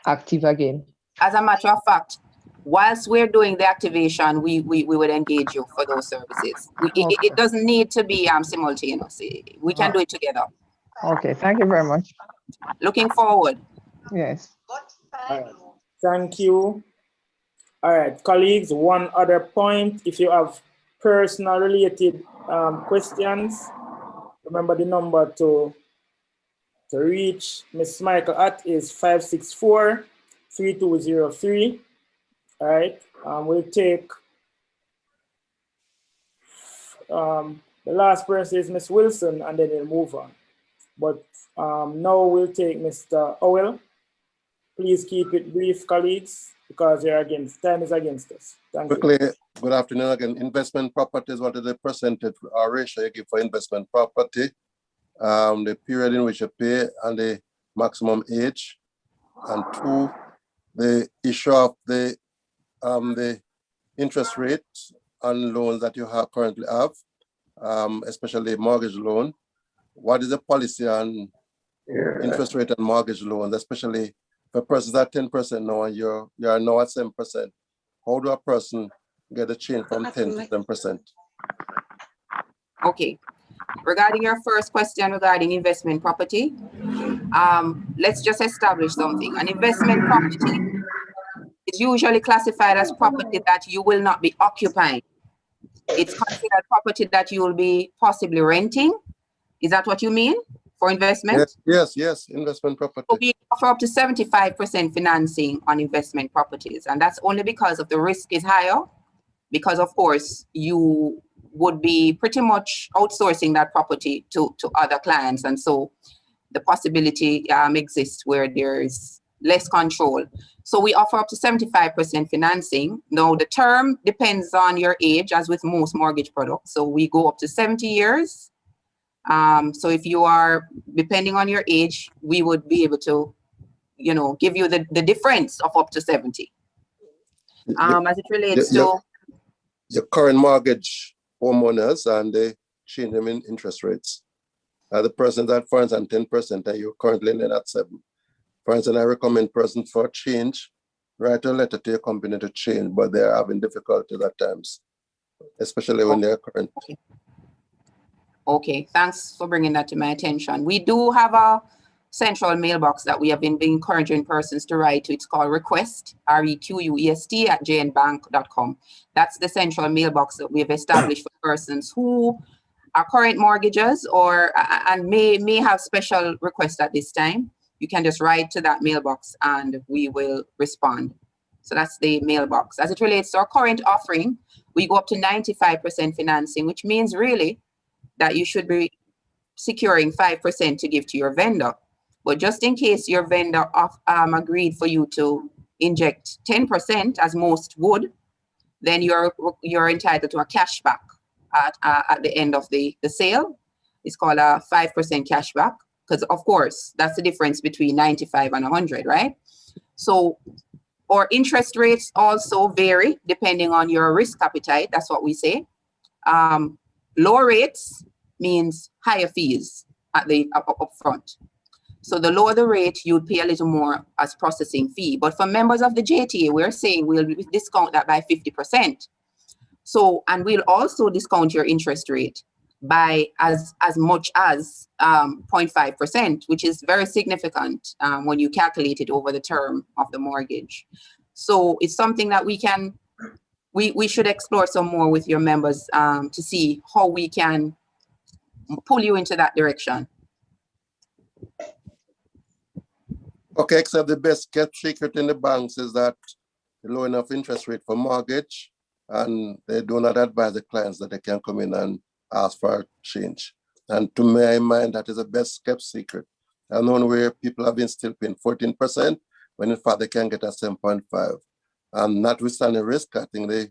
active again? As a matter of fact, whilst we're doing the activation, we would engage you for those services. It doesn't need to be simultaneous. We can do it together. Okay, thank you very much. Looking forward. Yes. All right. Thank you. All right, colleagues, one other point. If you have personal related questions, remember the number to reach Ms. Michael at is 564-3203. All right, we'll take the last person is Ms. Wilson, and then we'll move on. But now we'll take Mr. Owell. Please keep it brief, colleagues, because time is against us. Thank you. Quickly, good afternoon again. Investment properties, what is the percentage or ratio you give for investment property? The period in which you pay and the maximum age. And 2, the issue of the interest rates on loans that you currently have, especially mortgage loan. What is the policy on interest rate and mortgage loans, especially if a person's at 10% now and you're now at 7%? How do a person get a change from 10 to 10%? Okay. Regarding your first question regarding investment property, let's just establish something. An investment property is usually classified as property that you will not be occupying. It's considered property that you will be possibly renting. Is that what you mean for investment? Yes, investment property. So we offer up to 75% financing on investment properties, and that's only because of the risk is higher, because of course you would be pretty much outsourcing that property to other clients, and so the possibility exists where there's less control. So we offer up to 75% financing. Now the term depends on your age, as with most mortgage products. So we go up to 70 years. So if you are, depending on your age, we would be able to, give you the difference of up to 70. As it relates to your current mortgage homeowners, and they change them in interest rates. The person that, for instance, 10%, and you're currently lending at 7%. For instance, I recommend persons for change, write a letter to your company to change, but they're having difficulties at times, especially when they're current. Okay, thanks for bringing that to my attention. We do have a central mailbox that we have been encouraging persons to write to. It's called request, REQUEST @jnbank.com. That's the central mailbox that we have established for persons who are current mortgages and may have special requests at this time. You can just write to that mailbox and we will respond. So that's the mailbox. As it relates to our current offering, we go up to 95% financing, which means really that you should be securing 5% to give to your vendor. But just in case your vendor agreed for you to inject 10%, as most would, then you're entitled to a cashback at the end of the sale. It's called a 5% cashback, because of course, that's the difference between 95 and 100, right? So our interest rates also vary depending on your risk appetite. That's what we say. Lower rates means higher fees at the upfront. So the lower the rate, you'd pay a little more as processing fee. But for members of the JTA, we're saying we'll discount that by 50%. So, and we'll also discount your interest rate by as much as 0.5%, which is very significant when you calculate it over the term of the mortgage. So it's something that we can we should explore some more with your members to see how we can pull you into that direction. Okay, except the best kept secret in the banks is that the low enough interest rate for mortgage, and they do not advise the clients that they can come in and ask for a change. And to my mind, that is the best kept secret. I know where people have been still paying 14% when in fact they can get a 7.5. And notwithstanding risk, I think the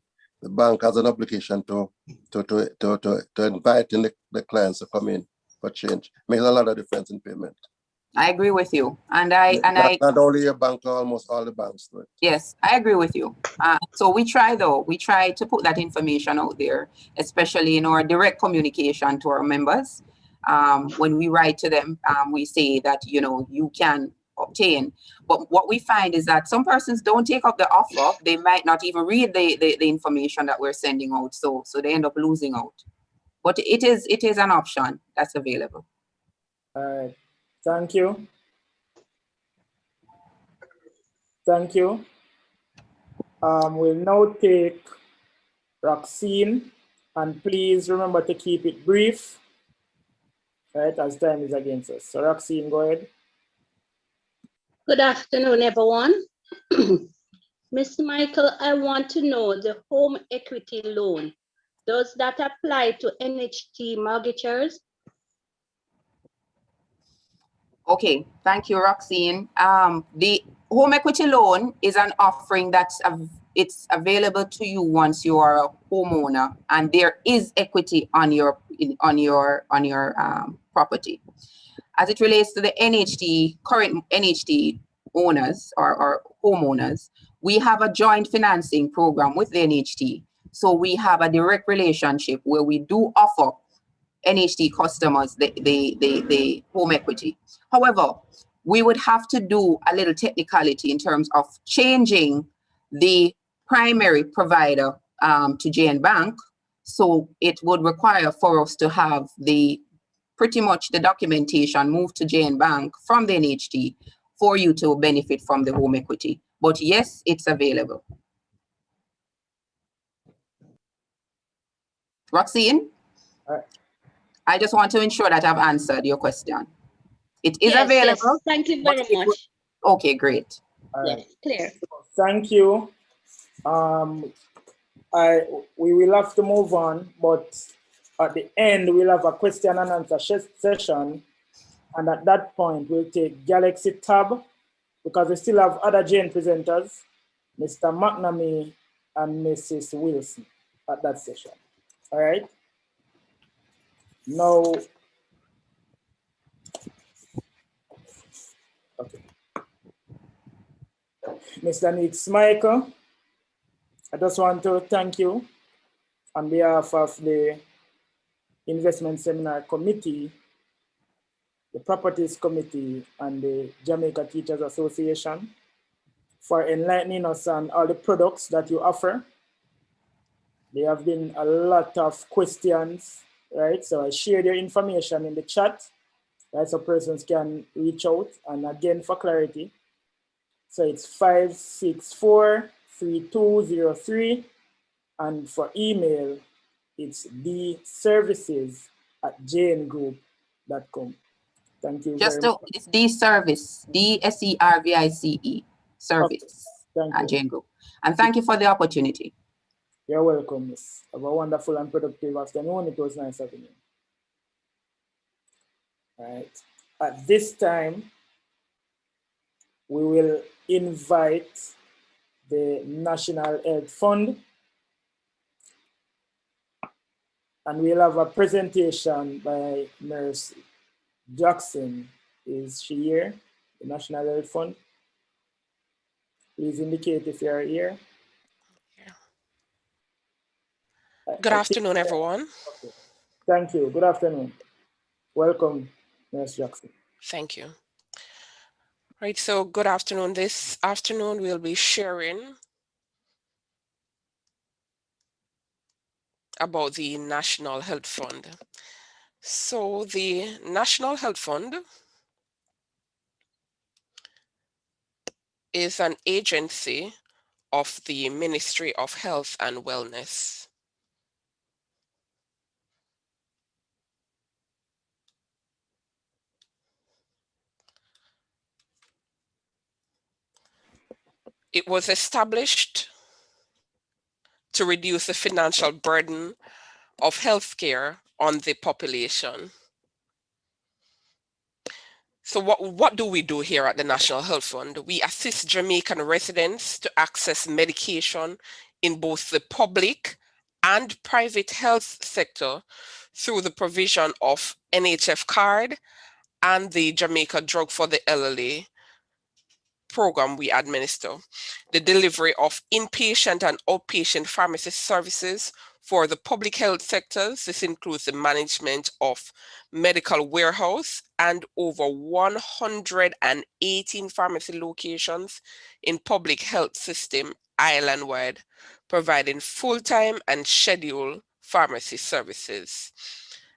bank has an obligation to invite in the clients to come in for change. Makes a lot of difference in payment. I agree with you, Not only your bank, almost all the banks do it. Yes, I agree with you. So we try to put that information out there, especially in our direct communication to our members. When we write to them, we say that, you know, you can obtain. But what we find is that some persons don't take up the offer. They might not even read the information that we're sending out. So they end up losing out. But it is an option that's available. All right. Thank you. Thank you. We'll now take Roxine, and please remember to keep it brief, right, as time is against us. So Roxine, go ahead. Good afternoon, everyone. Mr. Michael, I want to know the home equity loan. Does that apply to NHT mortgagors? Okay, thank you, Roxine. The home equity loan is an offering that's it's available to you once you are a homeowner, and there is equity on your property. As it relates to the NHT, current NHT owners or homeowners, we have a joint financing program with the NHT. So we have a direct relationship where we do offer NHT customers the home equity. However, we would have to do a little technicality in terms of changing the primary provider to JN Bank. So it would require for us to have pretty much the documentation moved to JN Bank from the NHT for you to benefit from the home equity. But yes, it's available. Roxine? I just want to ensure that I've answered your question. It is available. Yes. Thank you very much. Okay, great. Yes, clear. Thank you. We will have to move on, but at the end, we'll have a question and answer session. And at that point, we'll take Galaxy tab, because we still have other Jane presenters, Mr. McNamee and Mrs. Wilson at that session. All right. Now, okay. Mr. Nick Michael, I just want to thank you on behalf of the Investment Seminar Committee, the Properties Committee, and the Jamaica Teachers Association for enlightening us on all the products that you offer. There have been a lot of questions, right? So I shared your information in the chat, right? So persons can reach out. And again, for clarity, so it's 564-3203. And for email, it's dservices@jngroup.com. Thank you very much. It's dservice, DSERVICE, service at Jane Group. And thank you for the opportunity. You're welcome, miss. Have a wonderful and productive afternoon. It was nice having you. All right. At this time, we will invite the National Health Fund, and we'll have a presentation by Nurse Jackson. Is she here? The National Health Fund. Please indicate if you're here. Good afternoon, everyone. Okay. Thank you. Good afternoon. Welcome, Nurse Jackson. Thank you. Right, so good afternoon. This afternoon, we'll be sharing about the National Health Fund. So the National Health Fund is an agency of the Ministry of Health and Wellness. It was established to reduce the financial burden of healthcare on the population. So what do we do here at the National Health Fund? We assist Jamaican residents to access medication in both the public and private health sector through the provision of NHF card and the Jamaica Drug for the Elderly program we administer, the delivery of inpatient and outpatient pharmacy services for the public health sectors. This includes the management of medical warehouse and over 118 pharmacy locations in public health system island-wide, providing full-time and scheduled pharmacy services.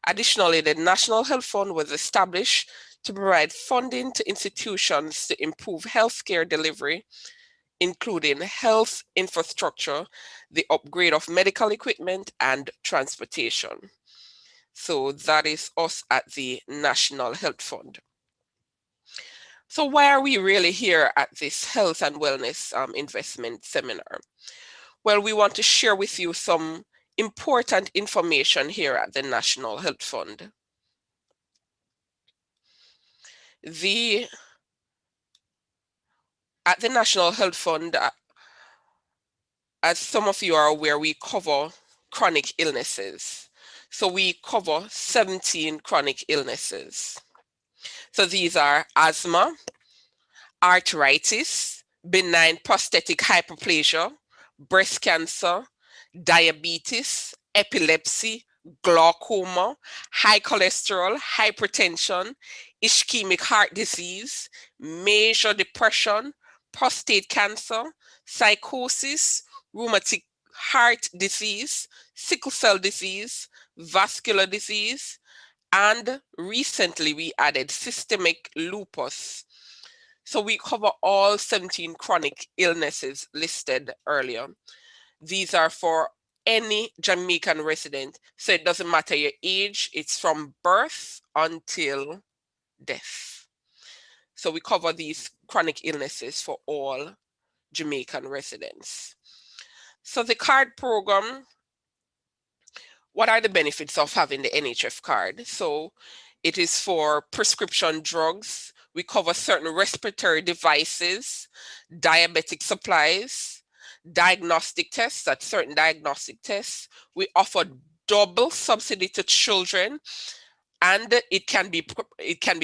Additionally, the National Health Fund was established to provide funding to institutions to improve healthcare delivery, including health infrastructure, the upgrade of medical equipment, and transportation. So that is us at the National Health Fund. So why are we really here at this health and wellness investment seminar? Well, we want to share with you some important information here at the National Health Fund. At the National Health Fund, as some of you are aware, we cover chronic illnesses. So we cover 17 chronic illnesses. So these are asthma, arthritis, benign prostatic hyperplasia, breast cancer, diabetes, epilepsy, glaucoma, high cholesterol, hypertension, ischemic heart disease, major depression, prostate cancer, psychosis, rheumatic heart disease, sickle cell disease, vascular disease, and recently we added systemic lupus. So we cover all 17 chronic illnesses listed earlier. These are for any Jamaican resident. So it doesn't matter your age, it's from birth until death. So we cover these chronic illnesses for all Jamaican residents. So the card program, what are the benefits of having the NHF card? So it is for prescription drugs. We cover certain respiratory devices, diabetic supplies, diagnostic tests, that's certain diagnostic tests. We offer double subsidy to children, and it can be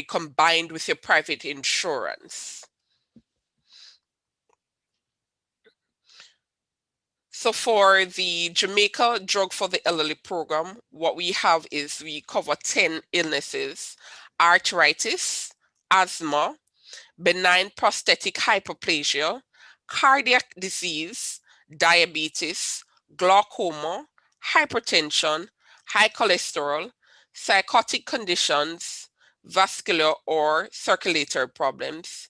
combined with your private insurance. So for the Jamaica Drug for the Elderly program, what we have is we cover 10 illnesses: arthritis, asthma, benign prostatic hyperplasia, cardiac disease, diabetes, glaucoma, hypertension, high cholesterol, psychotic conditions, vascular or circulatory problems.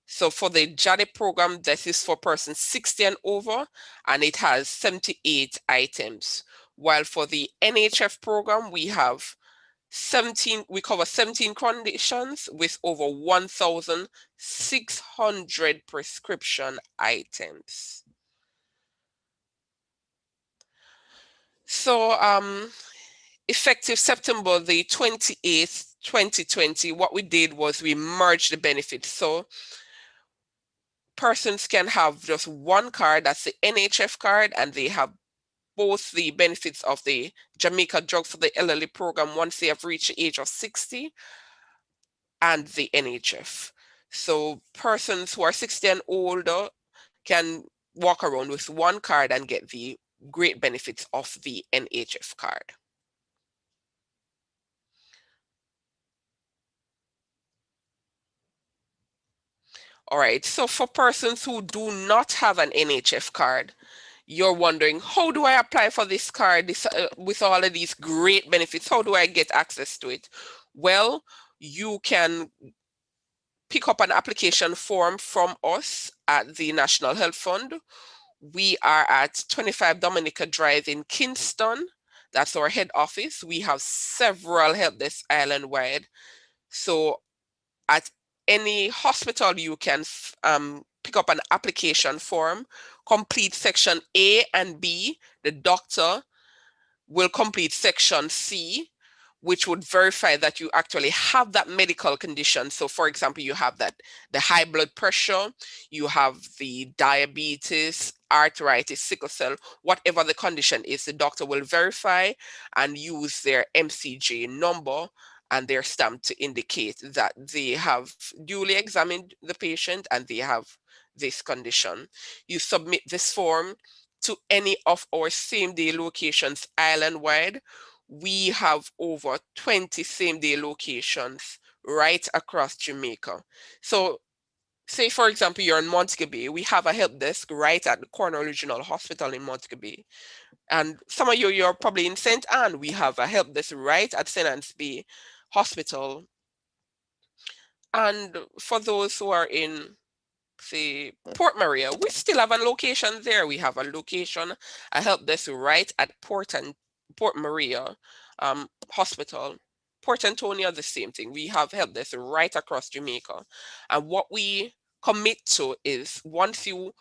So for the JADE program, this is for persons 60 and over, and it has 78 items. While for the NHF program, we cover 17 conditions with over 1,600 prescription items. So effective September the 28th, 2020, what we did was we merged the benefits. So persons can have just one card, that's the NHF card, and they have both the benefits of the Jamaica Drug for the Elderly program once they have reached the age of 60 and the NHF. So persons who are 60 and older can walk around with one card and get the great benefits of the NHF card. All right, so for persons who do not have an NHF card, you're wondering, how do I apply for this card with all of these great benefits? How do I get access to it? Well, you can pick up an application form from us at the National Health Fund. We are at 25 Dominica Drive in Kingston. That's our head office. We have several help desks island-wide. So at any hospital, you can pick up an application form, complete section A and B. The doctor will complete section C, which would verify that you actually have that medical condition. So for example, you have the high blood pressure, you have the diabetes, arthritis, sickle cell, whatever the condition is, the doctor will verify and use their MCJ number and their stamp to indicate that they have duly examined the patient and they have this condition. You submit this form to any of our same-day locations island-wide. We have over 20 same-day locations right across Jamaica. So say, for example, you're in Montego Bay, we have a help desk right at the Cornwall Regional Hospital in Montego Bay. And some of you, you're probably in St. Anne, we have a help desk right at St. Anne's Bay Hospital. And for those who are in, say, Port Maria, we still have a location there. We have a location, a help desk right at Port Maria Hospital. Port Antonio, the same thing. We have help desk right across Jamaica. And what we commit to is once you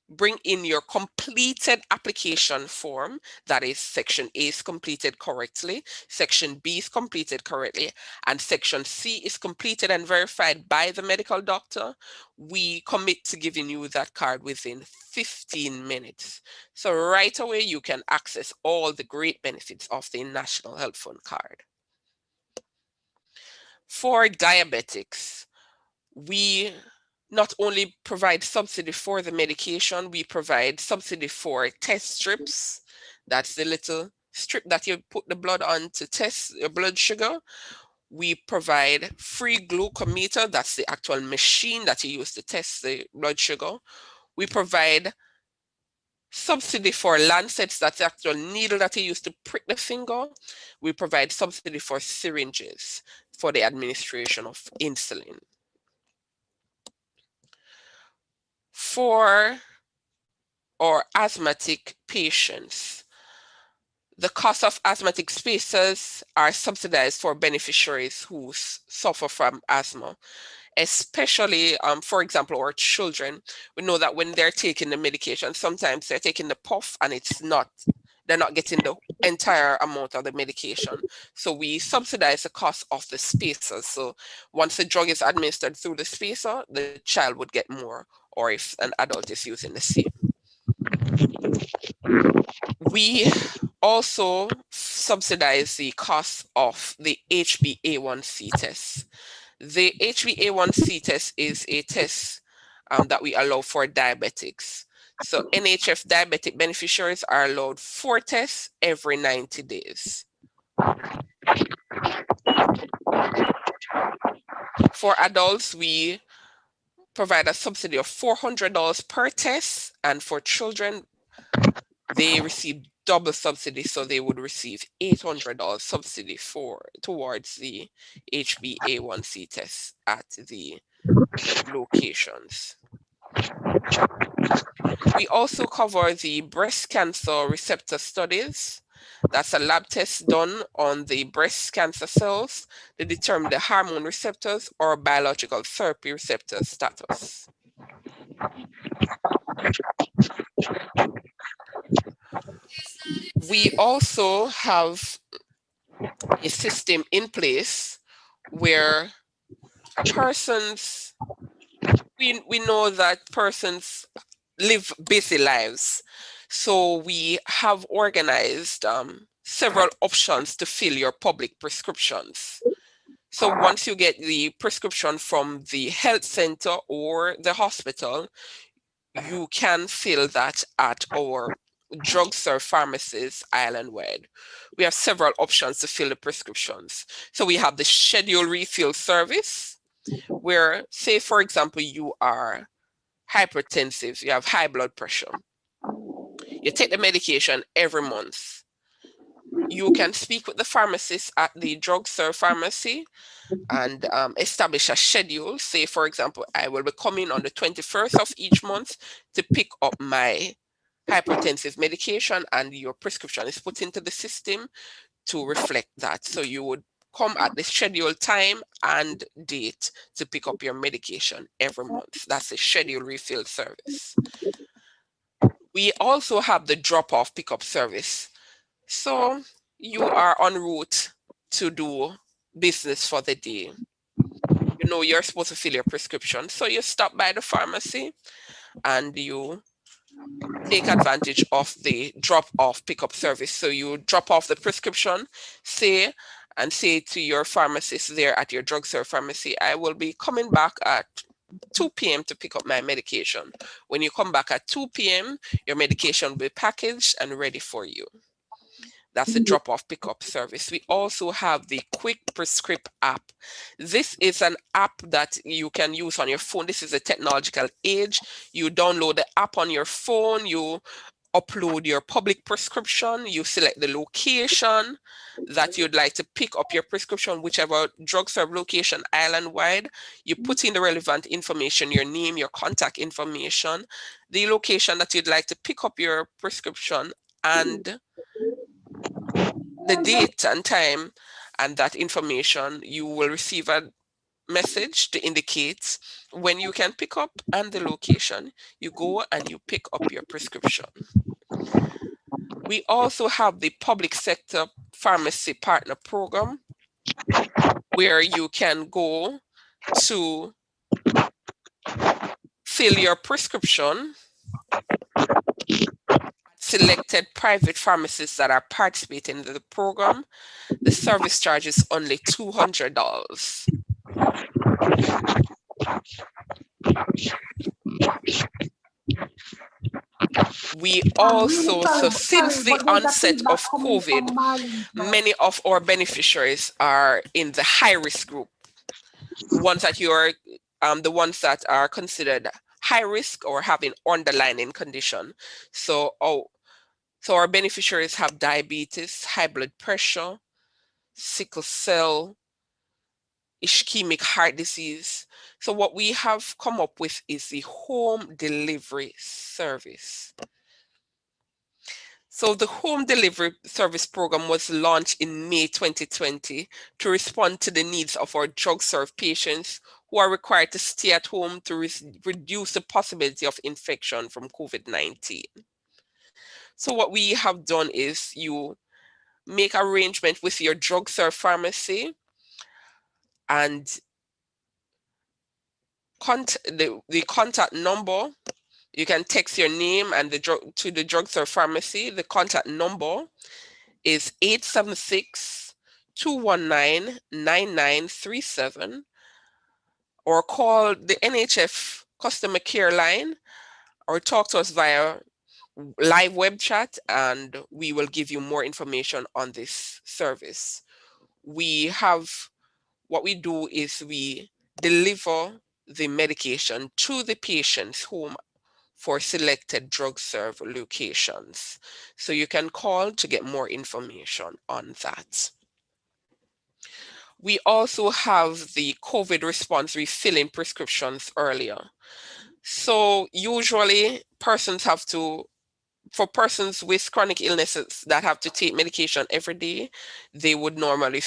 bring in your completed application form, that is section A is completed correctly, section B is completed correctly, and section C is completed and verified by the medical doctor, we commit to giving you that card within 15 minutes. So right away, you can access all the great benefits of the National Health Fund card. For diabetics, we not only provide subsidy for the medication, we provide subsidy for test strips. That's the little strip that you put the blood on to test your blood sugar. We provide free glucometer. That's the actual machine that you use to test the blood sugar. We provide subsidy for lancets. That's the actual needle that you use to prick the finger. We provide subsidy for syringes for the administration of insulin. For our asthmatic patients, the cost of asthmatic spacers are subsidized for beneficiaries who suffer from asthma, especially, for example, our children. We know that when they're taking the medication, sometimes they're taking the puff and they're not getting the entire amount of the medication. So we subsidize the cost of the spacers. So once the drug is administered through the spacer, the child would get more, or if an adult is using the same. We also subsidize the cost of the HbA1c test. The HbA1c test is a test that we allow for diabetics. So NHF diabetic beneficiaries are allowed 4 tests every 90 days. For adults, we provide a subsidy of $400 per test, and for children, they receive double subsidy, so they would receive $800 subsidy towards the HbA1c test at the locations. We also cover the breast cancer receptor studies. That's a lab test done on the breast cancer cells to determine the hormone receptors or biological therapy receptor status. We also have a system in place where persons, we know that persons live busy lives. So we have organized several options to fill your public prescriptions. So once you get the prescription from the health center or the hospital, you can fill that at our drugstore pharmacies island-wide. We have several options to fill the prescriptions. So we have the scheduled refill service, where, say, for example, you are hypertensive, you have high blood pressure. You take the medication every month. You can speak with the pharmacist at the drugstore pharmacy and establish a schedule. Say, for example, I will be coming on the 21st of each month to pick up my hypertensive medication, and your prescription is put into the system to reflect that. So you would come at the scheduled time and date to pick up your medication every month. That's a schedule refill service. We also have the drop-off pickup service. So you are en route to do business for the day. You know you're supposed to fill your prescription. So you stop by the pharmacy and you take advantage of the drop-off pickup service. So you drop off the prescription, say to your pharmacist there at your drugstore pharmacy, I will be coming back at 2 p.m. to pick up my medication. When you come back at 2 p.m., your medication will be packaged and ready for you. That's the drop-off pickup service. We also have the Quick Prescript app. This is an app that you can use on your phone. This is a technological age. You download the app on your phone, you upload your public prescription, you select the location that you'd like to pick up your prescription, whichever drugstore location island-wide. You put in the relevant information, your name, your contact information, the location that you'd like to pick up your prescription, and the date and time, and that information. You will receive a message to indicate when you can pick up and the location. You go and you pick up your prescription. We also have the public sector pharmacy partner program, where you can go to fill your prescription. Selected private pharmacists that are participating in the program, the service charge is only $200. We also, so since the onset of COVID, many of our beneficiaries are in the high-risk group. The ones that are considered high risk or having underlying condition. So our beneficiaries have diabetes, high blood pressure, sickle cell, ischemic heart disease. So what we have come up with is the home delivery service. So the home delivery service program was launched in May 2020 to respond to the needs of our drug-served patients who are required to stay at home to reduce the possibility of infection from COVID-19. So what we have done is you make arrangement with your drug-served pharmacy, and the contact number, you can text your name and to the drugstore pharmacy. The contact number is 876-219-9937, or call the NHF customer care line, or talk to us via live web chat, and we will give you more information on this service. What we do is we deliver the medication to the patient's home for selected drug-serve locations. So you can call to get more information on that. We also have the COVID response refilling prescriptions earlier. So usually for persons with chronic illnesses that have to take medication every day, they would normally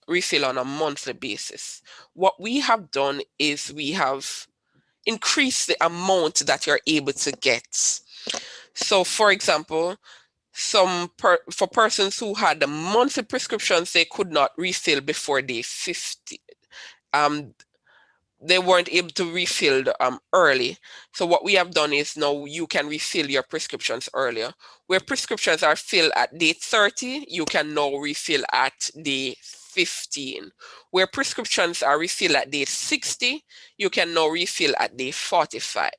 refill on a monthly basis. What we have done is we have increased the amount that you're able to get. So for example, for persons who had the monthly prescriptions, they could not refill before day 50. They weren't able to refill early. So what we have done is now you can refill your prescriptions earlier. Where prescriptions are filled at day 30, you can now refill at day 15. Where prescriptions are refilled at day 60, you can now refill at day 45.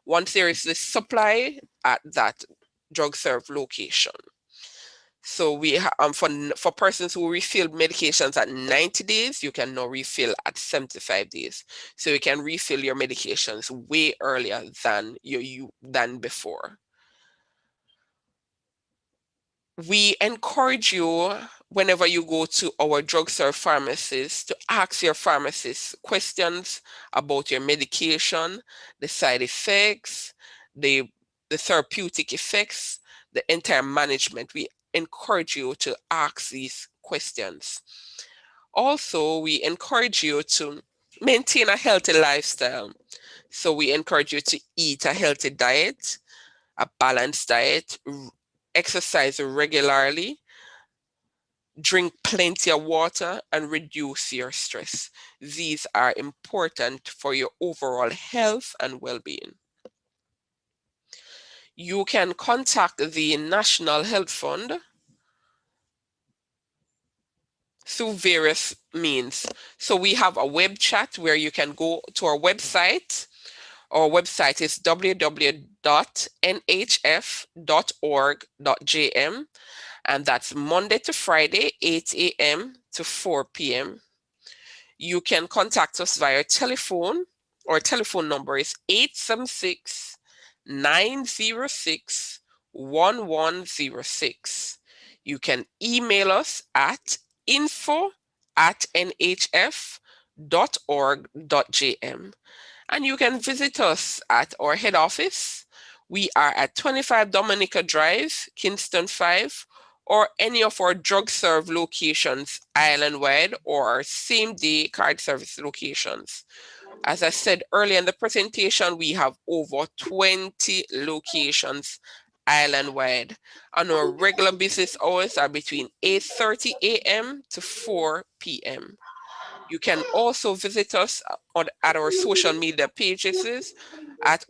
Once there is the supply at that drug serve location. So we for persons who refill medications at 90 days, you can now refill at 75 days. So you can refill your medications way earlier than than before. We encourage you, whenever you go to our drugstore pharmacies, to ask your pharmacist questions about your medication, the side effects, the therapeutic effects, the entire management. We encourage you to ask these questions. Also, we encourage you to maintain a healthy lifestyle. So we encourage you to eat a healthy diet, a balanced diet, exercise regularly, drink plenty of water, and reduce your stress. These are important for your overall health and well-being. You can contact the National Health Fund through various means. So we have a web chat where you can go to our website. Our website is www.nhf.org.jm, and that's Monday to Friday, 8 a.m. to 4 p.m. You can contact us via telephone. Our telephone number is 876-906-1106. You can email us at info@nhf.org.jm. And you can visit us at our head office. We are at 25 Dominica Drive, Kingston 5, or any of our drug serve locations island-wide or same-day card service locations. As I said earlier in the presentation, we have over 20 locations island-wide, and our regular business hours are between 8:30 a.m. to 4 p.m. You can also visit us at our social media pages, at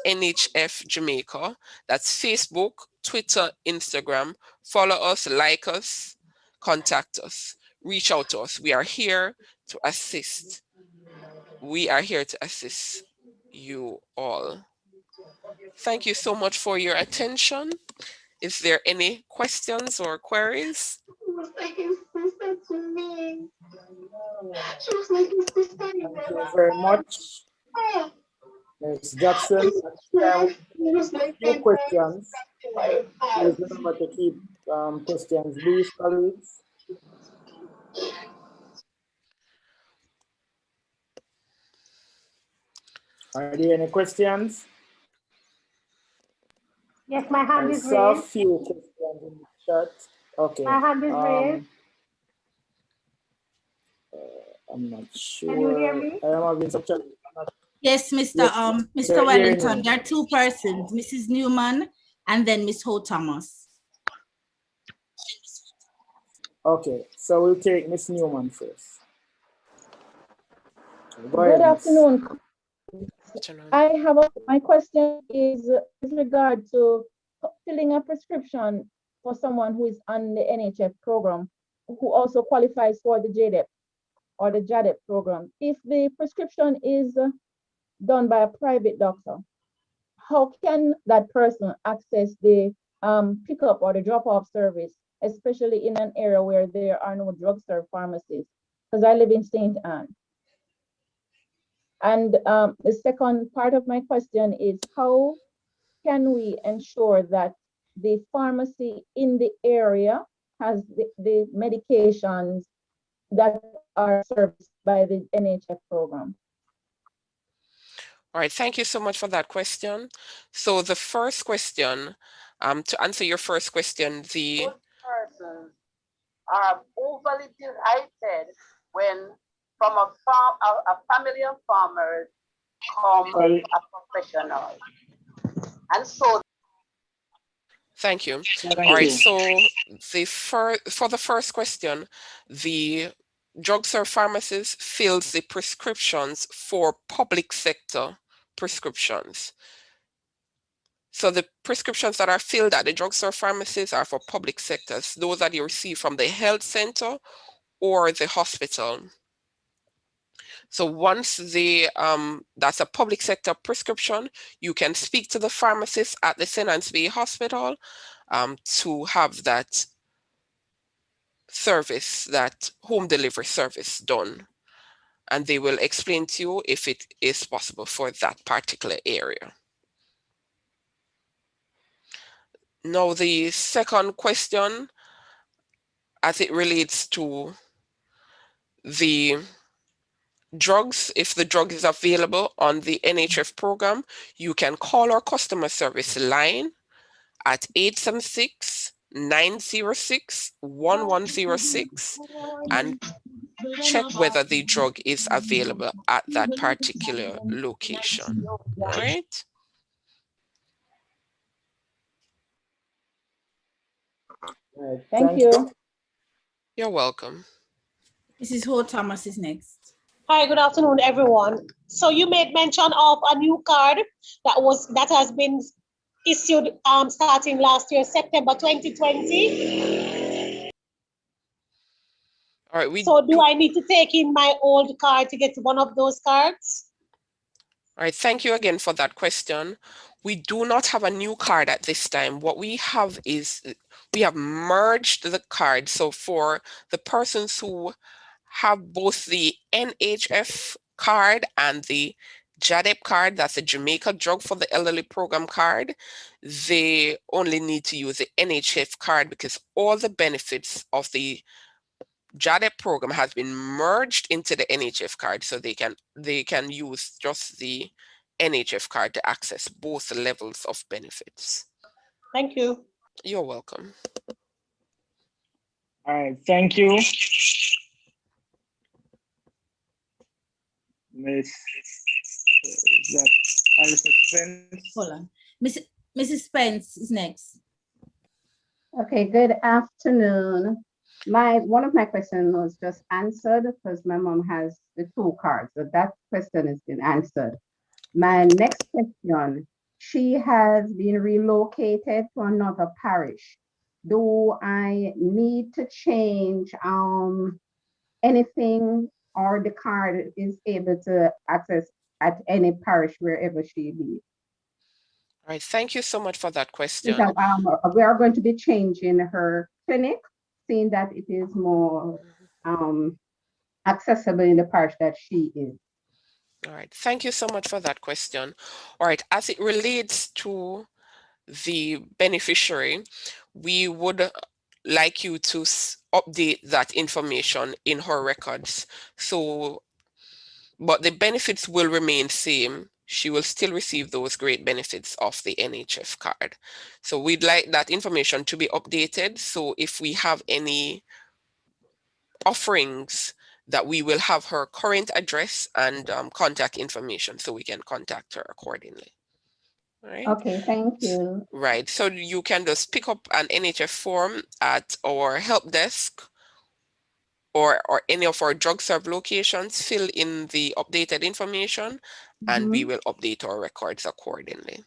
NHF Jamaica. That's Facebook, Twitter, Instagram. Follow us, like us, contact us, reach out to us. We are here to assist. We are here to assist you all. Thank you so much for your attention. Is there any questions or queries? Thank you very much, Ms. Jackson. Few questions. Please remember to keep questions brief, colleagues. Are there any questions? Yes, my hand is I saw a raised. few questions in the chat. Okay. My hand is raised. I'm not sure. Can you hear me? I am having some chat. Yes, Mr. Yes, Mr. they're hearing Wellington, you. there are two persons, Mrs. Newman and then Miss Ho Thomas. Okay, so we'll take Miss Newman first. Good afternoon. My question is with regard to filling a prescription for someone who is on the NHF program, who also qualifies for the JDEP or the JADEP program. If the prescription is done by a private doctor, how can that person access the pickup or the drop-off service, especially in an area where there are no drugstore pharmacies? Because I live in St. Anne. And the second part of my question is, how can we ensure that the pharmacy in the area has the medications that are serviced by the NHF program? All right, thank you so much for that question. So the first question, to answer your first question, the persons are overly delighted when from a family of farmers come a professional. And so thank you. Thank All right, you. so for the first question, the drugstore pharmacist fills the prescriptions for public sector prescriptions. So the prescriptions that are filled at the drugstore pharmacies are for public sectors, those that you receive from the health center or the hospital. So once that's a public sector prescription, you can speak to the pharmacist at the St. Anne's Bay Hospital to have that service, that home delivery service done. And they will explain to you if it is possible for that particular area. Now, the second question, as it relates to the drugs, if the drug is available on the NHF program, you can call our customer service line at 876-906-1106 and check whether the drug is available at that particular location. All right. Thank you. You're welcome. Mrs. Ho Thomas is next. Hi, good afternoon, everyone. So you made mention of a new card that has been issued starting last year, September 2020. All right. So do I need to take in my old card to get one of those cards? All right, thank you again for that question. We do not have a new card at this time. What we have is we have merged the card. So for the persons who have both the NHF card and the JADEP card, that's the Jamaica Drug for the Elderly Program card, they only need to use the NHF card because all the benefits of the JADEP program has been merged into the NHF card, so they can use just the NHF card to access both levels of benefits. Thank you. You're welcome. All right, thank you. Miss, is that Alice Spence? Hold on. Mrs. Spence is next. Okay, good afternoon. One of my questions was just answered because my mom has the 2 cards, so that question has been answered. My next question, she has been relocated to another parish. Do I need to change anything, or the card is able to access at any parish wherever she be? All right, thank you so much for that question. We are going to be changing her clinic, seeing that it is more accessible in the parish that she is. All right, thank you so much for that question. All right, as it relates to the beneficiary, we would like you to update that information in her records. So, but the benefits will remain same. She will still receive those great benefits of the NHF card. So we'd like that information to be updated. So if we have any offerings, that we will have her current address and contact information so we can contact her accordingly. Right. Okay, thank you. Right. So you can just pick up an NHF form at our help desk or any of our drug serve locations, fill in the updated information, and we will update our records accordingly.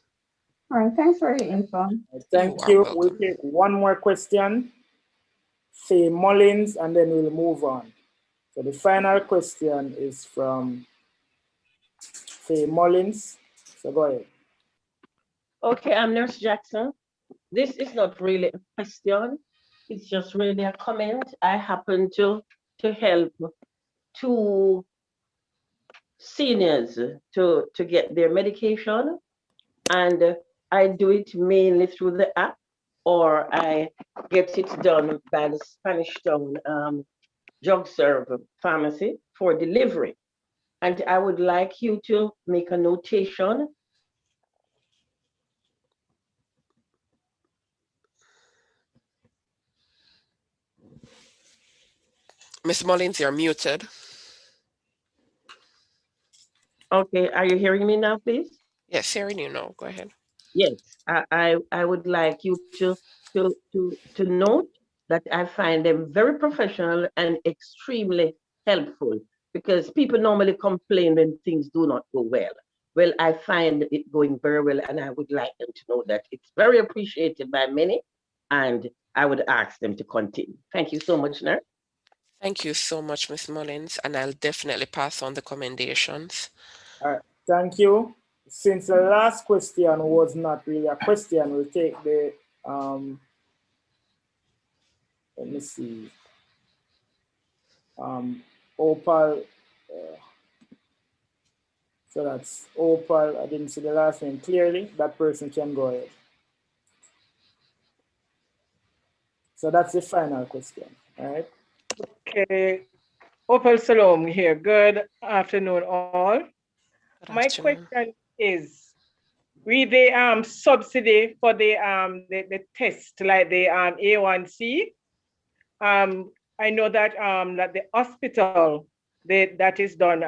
All right, thanks for your info. Thank you. We'll take one more question. Faye Mullins, and then we'll move on. So the final question is from Faye Mullins. So go ahead. Okay, I'm Nurse Jackson. This is not really a question. It's just really a comment. I happen to help 2 seniors to get their medication, and I do it mainly through the app, or I get it done by the Spanish Town Drug Serve Pharmacy for delivery. And I would like you to make a notation. Ms. Mullins, you're muted. Okay, are you hearing me now, please? Yes, hearing you now. Go ahead. Yes, I would like you to note that I find them very professional and extremely helpful, because people normally complain when things do not go well. Well, I find it going very well, and I would like them to know that it's very appreciated by many, and I would ask them to continue. Thank you so much, Nurse. Thank you so much, Ms. Mullins, and I'll definitely pass on the commendations. All right, thank you. Since the last question was not really a question, we'll take the, let me see, Opal, so that's Opal, I didn't see the last name clearly, that person can go ahead. So that's the final question, all right? Okay, Opal Salom here. Good afternoon, all. My question is, with the subsidy for the test, like the A1C, I know that that the hospital that is done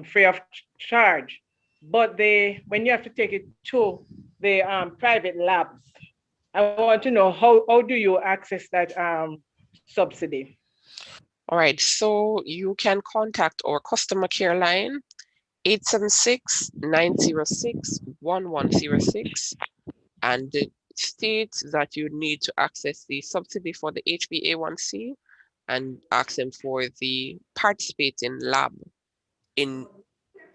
free of charge, but when you have to take it to the private labs, I want to know how do you access that subsidy? All right, so you can contact our customer care line, 876-906-1106, and state that you need to access the subsidy for the HbA1c and ask them for the participating lab in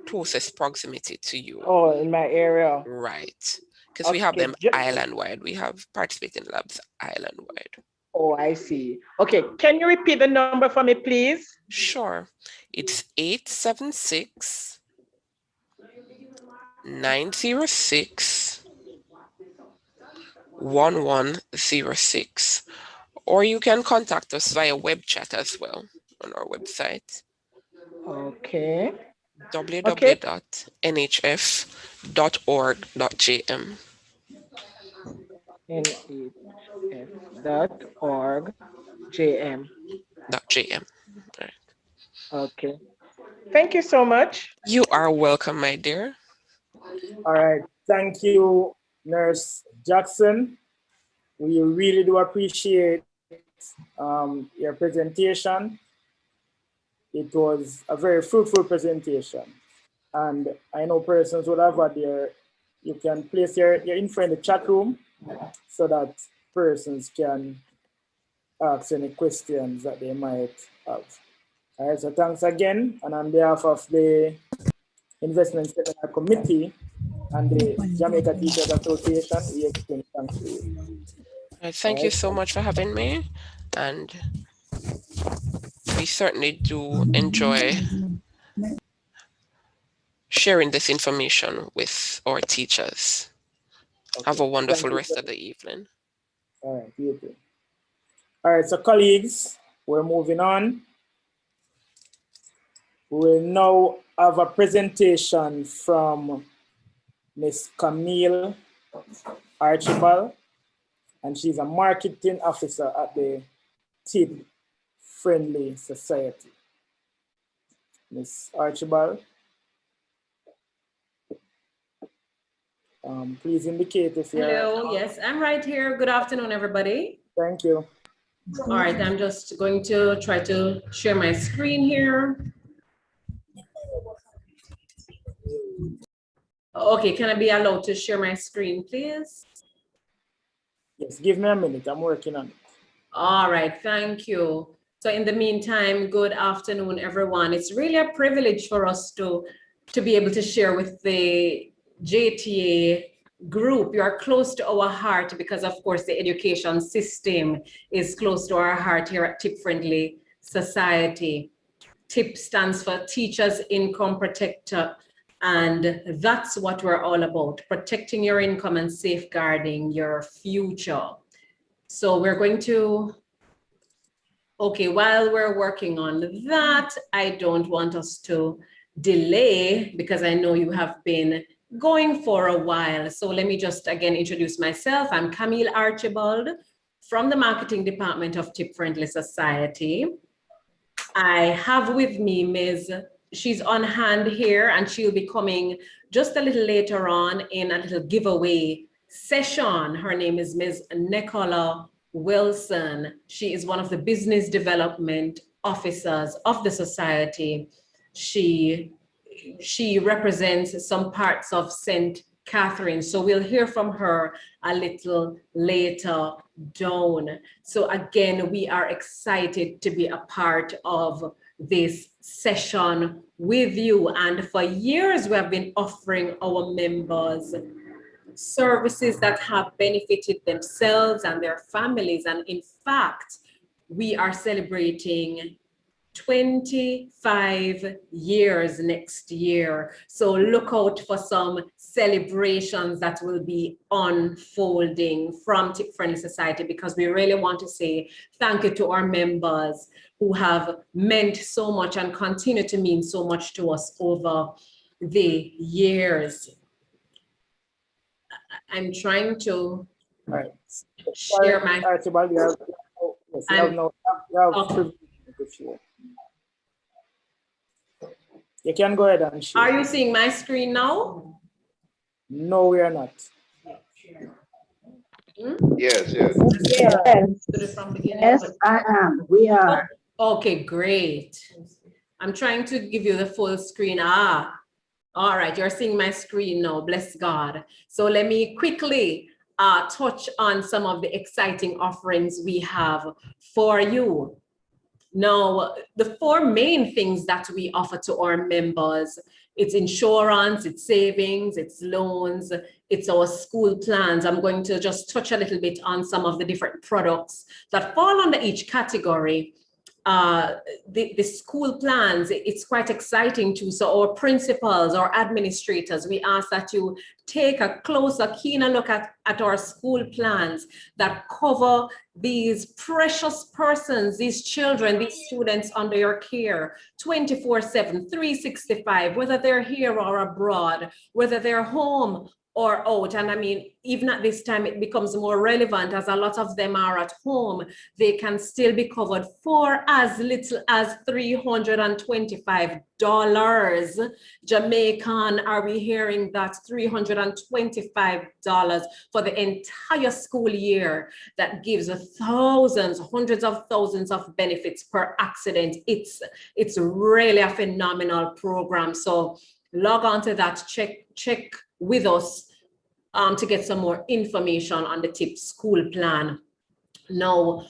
closest proximity to you. Oh, in my area. Right, because we have Okay, them island-wide. We have participating labs island-wide. Oh, I see. Okay, can you repeat the number for me, please? Sure. It's 876 906 1106, or you can contact us via web chat as well on our website. Okay. www.nhf.org.jm. nhf.org.jm. .jm. Right. Okay. Thank you so much. You are welcome, my dear. All right, thank you, Nurse Jackson. We really do appreciate your presentation. It was a very fruitful presentation. And I know persons would have had you can place your info in the chat room so that persons can ask any questions that they might have. All right, so thanks again. And on behalf of the Investment Seminar Committee and the Jamaica Teachers Association, we extend thanks to you. Thank you so much for having me, and we certainly do enjoy sharing this information with our teachers. Okay. Have a wonderful rest of the evening. All right, you too. All right, so colleagues, we're moving on. We will now have a presentation from Ms. Camille Archibald, and she's a marketing officer at the Tip Friendly Society. Ms. Archibald, please indicate if you're... Hello, yes, I'm right here. Good afternoon, everybody. Thank you. All right, I'm just going to try to share my screen here. Okay, can I be allowed to share my screen, please? Yes, give me a minute, I'm working on it. All right, thank you. So in the meantime, good afternoon, everyone. It's really a privilege for us to be able to share with the JTA group. You are close to our heart because, of course, the education system is close to our heart here at Tip Friendly Society. TIP stands for Teachers Income Protector, and that's what we're all about, protecting your income and safeguarding your future. So we're going to, okay, while we're working on that, I don't want us to delay because I know you have been going for a while. So let me just again introduce myself. I'm Camille Archibald from the marketing department of Tip Friendly Society. I have with me Ms. She's on hand here, and she'll be coming just a little later on in a little giveaway session. Her name is Ms. Nicola Wilson. She is one of the business development officers of the society. She represents some parts of St. Catherine. So we'll hear from her a little later down. So again, we are excited to be a part of this session with you. And for years, we have been offering our members services that have benefited themselves and their families. And in fact, we are celebrating 25 years next year. So look out for some celebrations that will be unfolding from Tip Friendly Society, because we really want to say thank you to our members who have meant so much and continue to mean so much to us over the years. I'm trying to share my... You can go ahead and share. Are you seeing my screen now? No, we are not. Yes. Yes, I am. We are. Okay, great. I'm trying to give you the full screen. All right, you're seeing my screen now. Bless God. So let me quickly touch on some of the exciting offerings we have for you. Now, the four main things that we offer to our members, it's insurance, it's savings, it's loans, it's our school plans. I'm going to just touch a little bit on some of the different products that fall under each category. The school plans, it's quite exciting too. So our principals, our administrators, we ask that you take a closer, keener look at our school plans that cover these precious persons, these children, these students under your care 24/7, 365, whether they're here or abroad, whether they're home or out. And I mean, even at this time, it becomes more relevant as a lot of them are at home. They can still be covered for as little as $325. Jamaican, are we hearing that? $325 for the entire school year. That gives thousands, hundreds of thousands of benefits per accident. It's really a phenomenal program. So log on to that, check with us to get some more information on the TIP school plan. Now,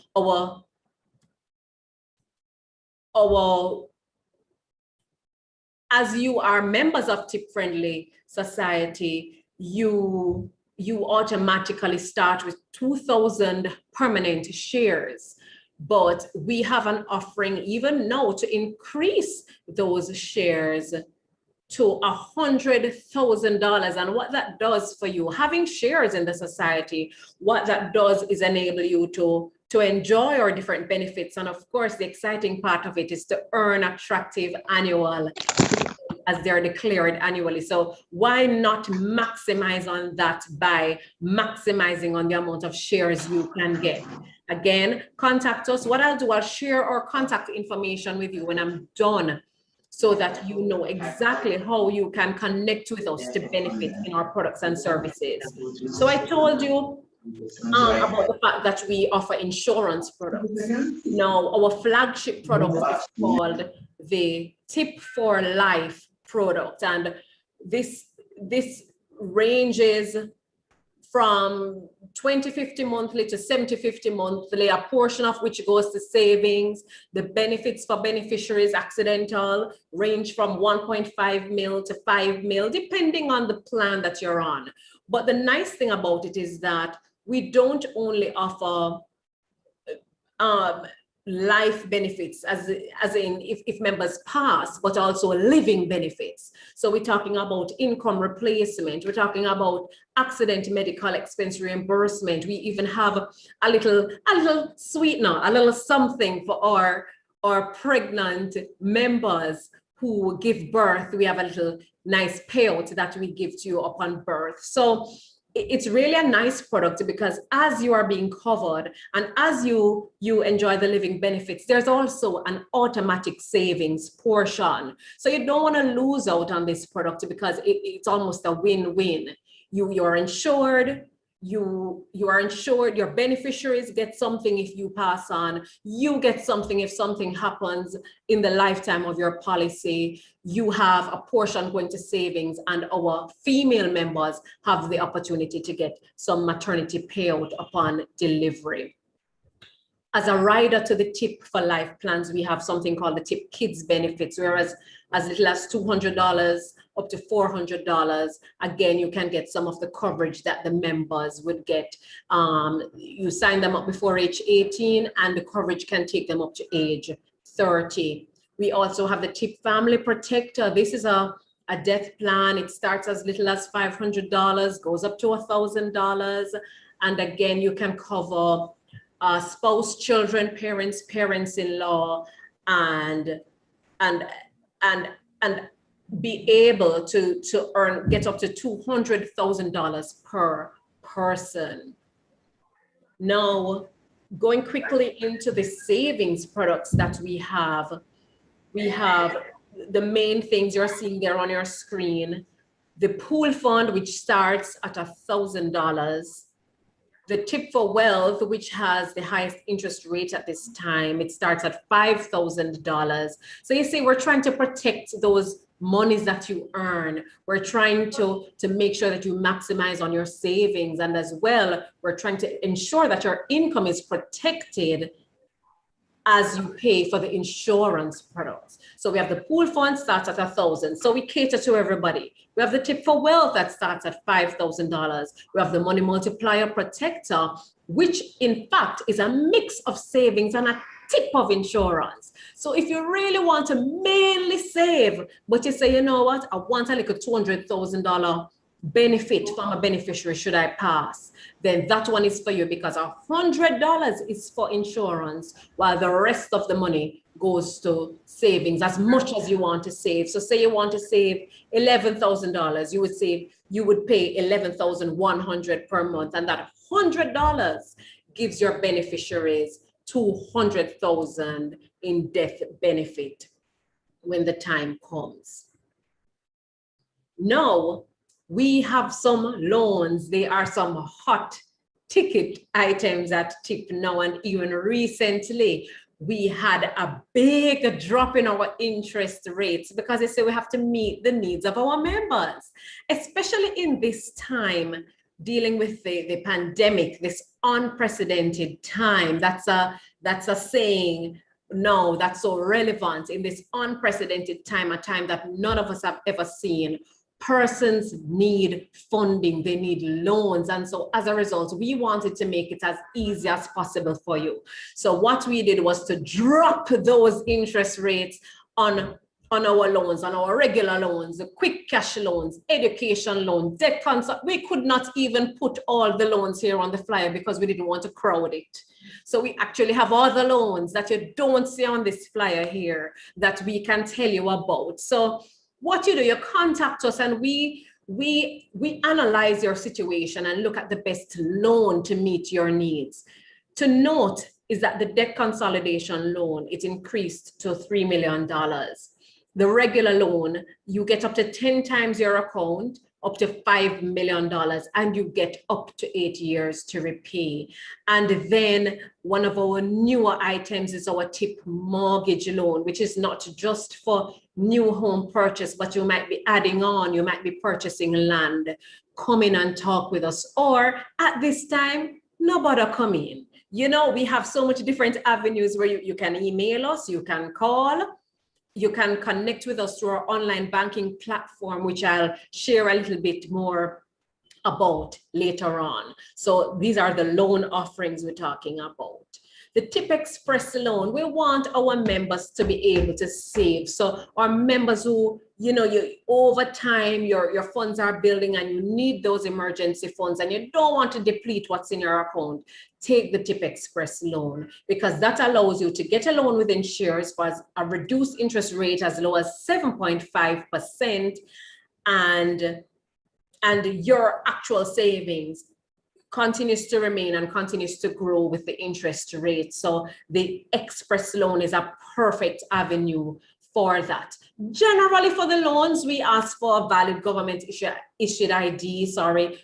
as you are members of Tip Friendly Society, you automatically start with 2,000 permanent shares. But we have an offering even now to increase those shares to $100,000. And what that does for you, having shares in the society, what that does is enable you to enjoy our different benefits. And of course, the exciting part of it is to earn attractive annual, as they're declared annually. So why not maximize on that by maximizing on the amount of shares you can get? Again, contact us. What I'll do, I'll share our contact information with you when I'm done, so that you know exactly how you can connect with us to benefit in our products and services. So I told you about the fact that we offer insurance products. Now, our flagship product is called the Tip for Life product. And this ranges from $20.50 monthly to $70.50 monthly, a portion of which goes to savings. The benefits for beneficiaries accidental range from 1.5 mil to 5 mil, depending on the plan that you're on. But the nice thing about it is that we don't only offer life benefits, as in if members pass, but also living benefits. So we're talking about income replacement, we're talking about accident medical expense reimbursement. We even have a little sweetener, a little something for our pregnant members who give birth. We have a little nice payout that we give to you upon birth. So it's really a nice product, because as you are being covered and as you enjoy the living benefits, there's also an automatic savings portion. So you don't want to lose out on this product, because it's almost a win-win. You're insured, you are insured, your beneficiaries get something if you pass on, you get something if something happens in the lifetime of your policy, you have a portion going to savings, and our female members have the opportunity to get some maternity payout upon delivery. As a rider to the Tip for Life plans, we have something called the Tip Kids benefits, whereas as little as $200 up to $400, again, you can get some of the coverage that the members would get. You sign them up before age 18, and the coverage can take them up to age 30. We also have the TIP Family Protector. This is a death plan. It starts as little as $500, goes up to $1,000. And again, you can cover spouse, children, parents, parents-in-law, and be able to get up to $200,000 per person. Now, going quickly into the savings products that we have the main things you're seeing there on your screen. The pool fund, which starts at $1,000. The Tip for Wealth, which has the highest interest rate at this time, it starts at $5,000. So you see, we're trying to protect those monies that you earn. We're trying to make sure that you maximize on your savings. And as well, we're trying to ensure that your income is protected as you pay for the insurance products. So we have the pool fund starts at $1,000. So we cater to everybody. We have the Tip for Wealth that starts at $5,000. We have the Money Multiplier Protector, which in fact is a mix of savings and a tip of insurance. So if you really want to mainly save, but you say, you know what, I want a little $200,000 benefit from a beneficiary should I pass, then that one is for you, because $100 is for insurance, while the rest of the money goes to savings, as much as you want to save. So say you want to save $11,000, you would pay $11,100 per month, and that $100 gives your beneficiaries $200,000 in death benefit when the time comes. Now, we have some loans. They are some hot ticket items at TIP now, and even recently we had a big drop in our interest rates because they say we have to meet the needs of our members, especially in this time dealing with the pandemic, this unprecedented time. That's a saying now that's so relevant in this unprecedented time, a time that none of us have ever seen. Persons need funding, they need loans. And so as a result, we wanted to make it as easy as possible for you. So what we did was to drop those interest rates on our loans, on our regular loans, the quick cash loans, education loan, debt consult. We could not even put all the loans here on the flyer because we didn't want to crowd it. So we actually have other loans that you don't see on this flyer here that we can tell you about. So what you do, you contact us and we analyze your situation and look at the best loan to meet your needs. To note is that the debt consolidation loan, it increased to $3 million. The regular loan, you get up to 10 times your account, up to $5 million, and you get up to 8 years to repay. And then one of our newer items is our TIP mortgage loan, which is not just for new home purchase, but you might be adding on, you might be purchasing land. Come in and talk with us. Or at this time, no bother come in. You know, we have so much different avenues where you can email us, you can call, you can connect with us through our online banking platform, which I'll share a little bit more about later on. So these are the loan offerings we're talking about. The TIP Express loan, we want our members to be able to save. So our members who, you know, over time, your funds are building and you need those emergency funds and you don't want to deplete what's in your account, take the TIP Express loan, because that allows you to get a loan within shares for a reduced interest rate as low as 7.5%, and your actual savings continues to remain and continues to grow with the interest rate. So the Express loan is a perfect avenue for that. Generally for the loans, we ask for a valid government issued ID,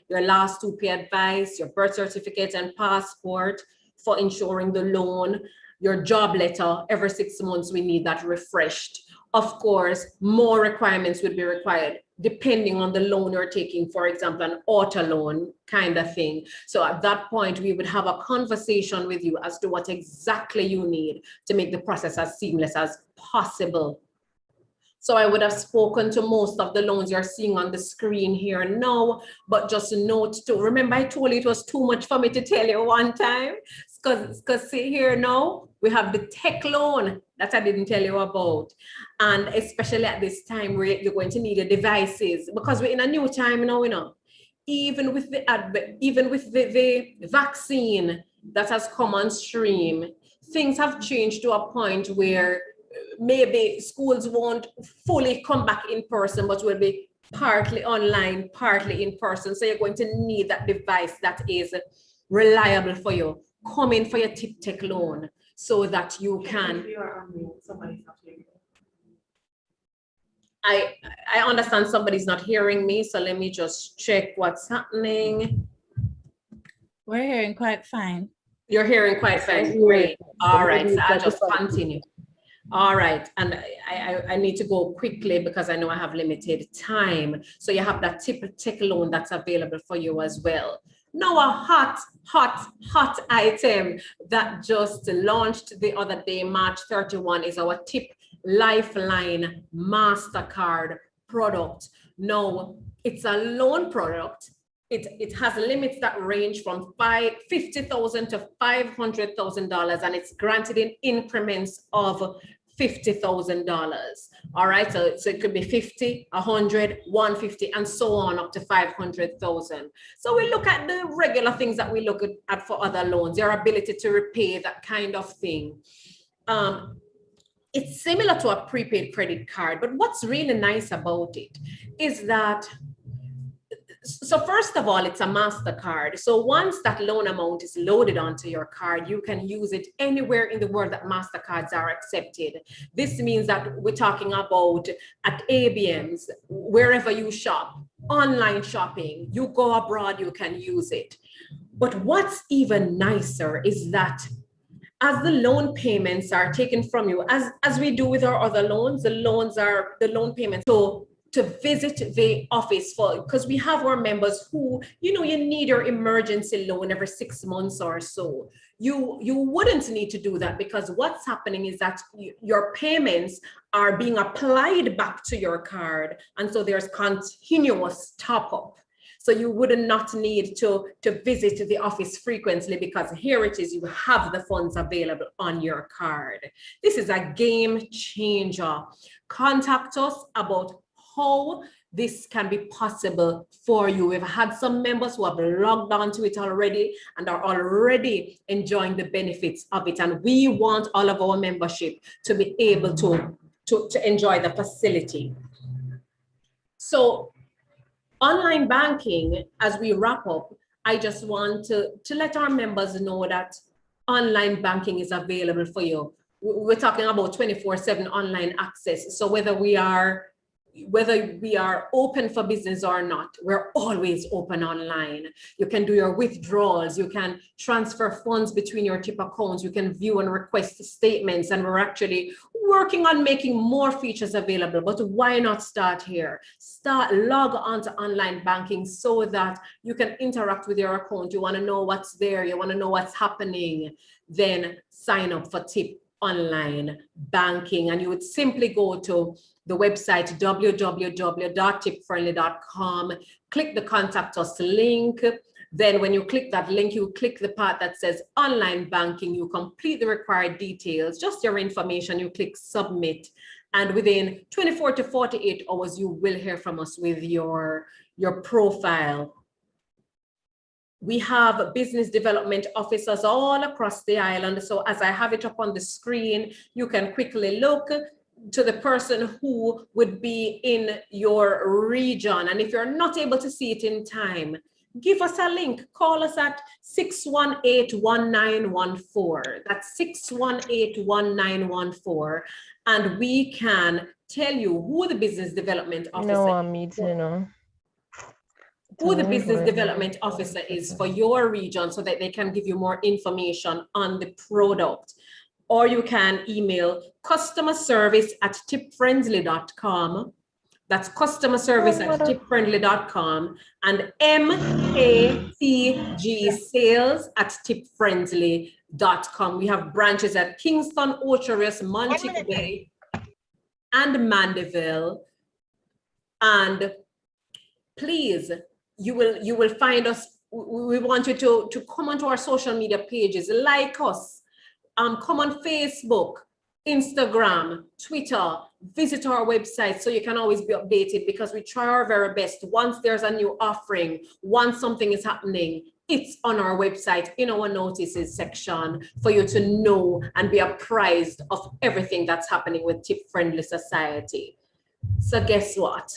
your last 2 pay advice, your birth certificate and passport for ensuring the loan, your job letter. Every 6 months we need that refreshed. Of course, more requirements would be required depending on the loan you're taking, for example, an auto loan kind of thing. So at that point, we would have a conversation with you as to what exactly you need to make the process as seamless as possible. So I would have spoken to most of the loans you're seeing on the screen here now, but just note to remember I told you it was too much for me to tell you one time. Because see here now, we have the tech loan that I didn't tell you about. And especially at this time where you're going to need your devices, because we're in a new time now, you know. Even with the vaccine that has come on stream, things have changed to a point where maybe schools won't fully come back in person, but will be partly online, partly in person. So you're going to need that device that is reliable for you. Come in for your tech loan so that you can. I understand somebody's not hearing me, so let me just check what's happening. We're hearing quite fine. You're hearing quite fine. Great. All right, so I'll just continue. All right, and I need to go quickly because I know I have limited time. So you have that tech loan that's available for you as well. Now a hot item that just launched the other day, March 31, is our Tip Lifeline MasterCard product. Now it's a loan product. It has limits that range from $50,000 to $500,000, and it's granted in increments of $50,000. All right, so it could be 50, 100, 150, and so on up to 500,000. So we look at the regular things that we look at for other loans, your ability to repay, that kind of thing. It's similar to a prepaid credit card, but what's really nice about it is that, so first of all, it's a MasterCard. So once that loan amount is loaded onto your card, you can use it anywhere in the world that MasterCards are accepted. This means that we're talking about at ABMs, wherever you shop, online shopping, you go abroad, you can use it. But what's even nicer is that as the loan payments are taken from you, as we do with our other loans, the loan payments. So to visit the office for, because we have our members who, you know, you need your emergency loan every 6 months or so. You wouldn't need to do that, because what's happening is that your payments are being applied back to your card. And so there's continuous top up. So you would not need to visit the office frequently, because here it is, you have the funds available on your card. This is a game changer. Contact us about how this can be possible for you. We've had some members who have logged on to it already and are already enjoying the benefits of it. And we want all of our membership to be able to enjoy the facility. So online banking, as we wrap up, I just want to let our members know that online banking is available for you. We're talking about 24/7 online access. So whether we are open for business or not, we're always open online. You can do your withdrawals, you can transfer funds between your TIP accounts, you can view and request statements, and we're actually working on making more features available. But why not start here? Log on to online banking so that you can interact with your account. You want to know what's there, you want to know what's happening, then sign up for TIP online banking, and you would simply go to the website www.tipfriendly.com, click the contact us link. Then when you click that link, you click the part that says online banking, you complete the required details, just your information, you click submit, and within 24 to 48 hours, you will hear from us with your profile. We have business development officers all across the island. So as I have it up on the screen, you can quickly look to the person who would be in your region. And if you're not able to see it in time, give us a link. Call us at 618-1914. That's 618-1914. And we can tell you who the business development officer who the business development officer is for your region, so that they can give you more information on the product. Or you can email customerservice@tipfriendly.com. That's customerservice@tipfriendly.com, and matgsales@tipfriendly.com. We have branches at Kingston, Ocherous, Montego Bay, and Mandeville. And please, you will find us we want you to come onto our social media pages, like us, come on Facebook, Instagram, Twitter, visit our website so you can always be updated, because we try our very best. Once there's a new offering, once something is happening, it's on our website in our notices section for you to know and be apprised of everything that's happening with Tip Friendly Society. So guess what?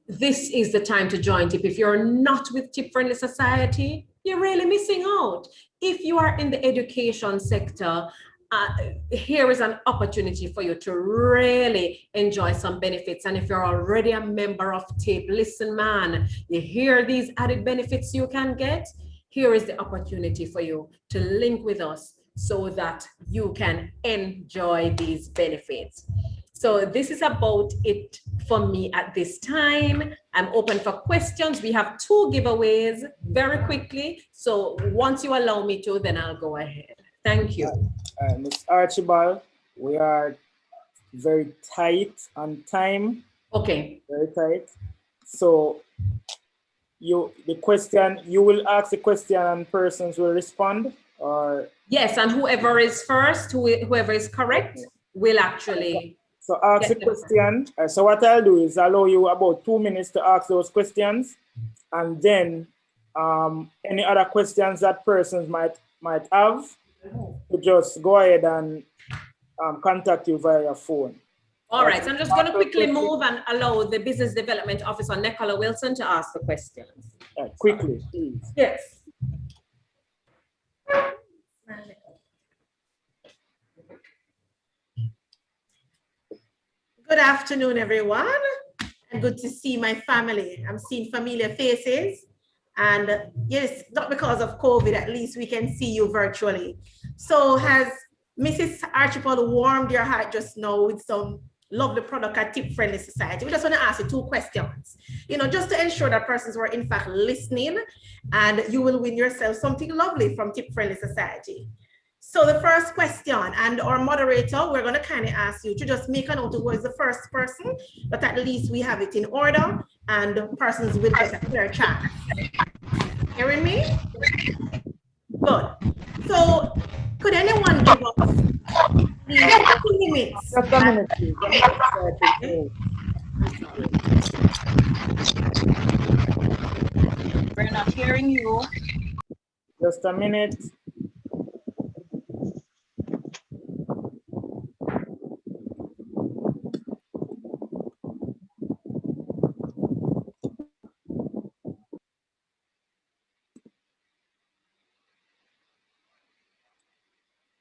This is the time to join TIP. If you're not with Tip Friendly Society, you're really missing out. If you are in the education sector, here is an opportunity for you to really enjoy some benefits. And if you're already a member of TIP, listen, man, you hear these added benefits you can get? Here is the opportunity for you to link with us so that you can enjoy these benefits. So this is about it for me at this time. I'm open for questions. We have 2 giveaways very quickly. So once you allow me to, then I'll go ahead. Thank you. Ms. Archibald, we are very tight on time. Okay. Very tight. So you will ask the question and persons will respond, or? Yes, and whoever is first, whoever is correct, will actually. So ask the question. So what I'll do is allow you about 2 minutes to ask those questions, and then any other questions that persons might have, to just go ahead and contact you via your phone. All right, so I'm just going to quickly move and allow the Business Development Officer, Nicola Wilson, to ask the questions. Quickly, please. Yes. Good afternoon, everyone, and good to see my family. I'm seeing familiar faces, and yes, not because of COVID, at least we can see you virtually. So has Mrs. Archibald warmed your heart just now with some lovely product at Tip Friendly Society? We just want to ask you 2 questions, just to ensure that persons were in fact listening, and you will win yourself something lovely from Tip Friendly Society. So the first question, and our moderator, we're going to kind of ask you to just make a note of who is the first person, but at least we have it in order and persons will get a clear chance. Hearing me? Good. So could anyone give us the limits? Just a minute, please. We're not hearing you. Just a minute.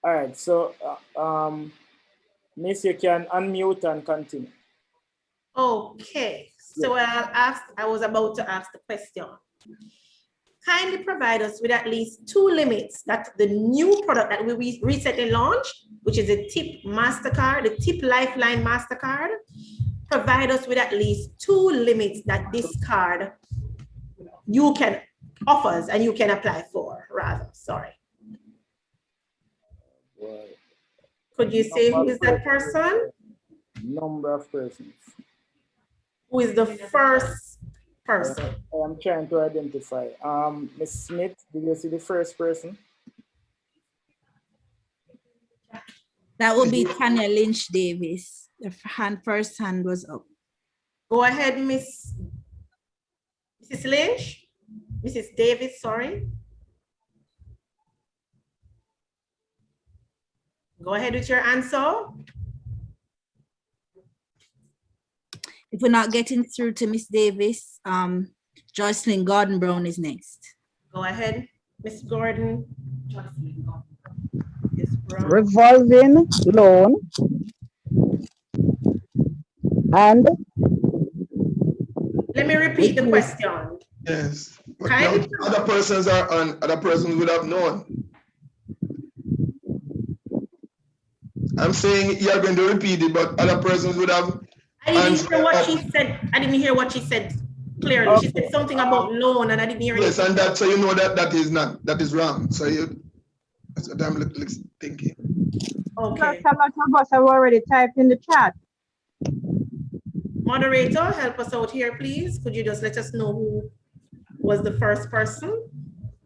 All right, so Miss, you can unmute and continue. Okay, so I was about to ask the question. Kindly provide us with at least 2 limits that the new product that we recently launched, which is a TIP MasterCard, the TIP Lifeline MasterCard. Provide us with at least 2 limits that this card you can offers and you can apply for, rather, sorry. Could you say who is that person? Number of persons. Who is the first person? I'm trying to identify. Ms. Smith, did you see the first person? That would be Tanya Lynch Davis. The first hand was up. Go ahead, Mrs. Lynch. Mrs. Davis, sorry. Go ahead with your answer. If we're not getting through to Miss Davis, Jocelyn Gordon Brown is next. Go ahead, Miss Gordon. Revolving loan and let me repeat the question. Yes. But now other persons are on, other persons would have known. I'm saying you're going to repeat it, but other persons would have. I didn't hear what she said. I didn't hear what she said clearly. Okay. She said something about loan, and I didn't hear it. Yes, and that, so you know that is wrong. So that's what I'm thinking. Okay. A lot of us have already typed in the chat. Moderator, help us out here, please. Could you just let us know who was the first person?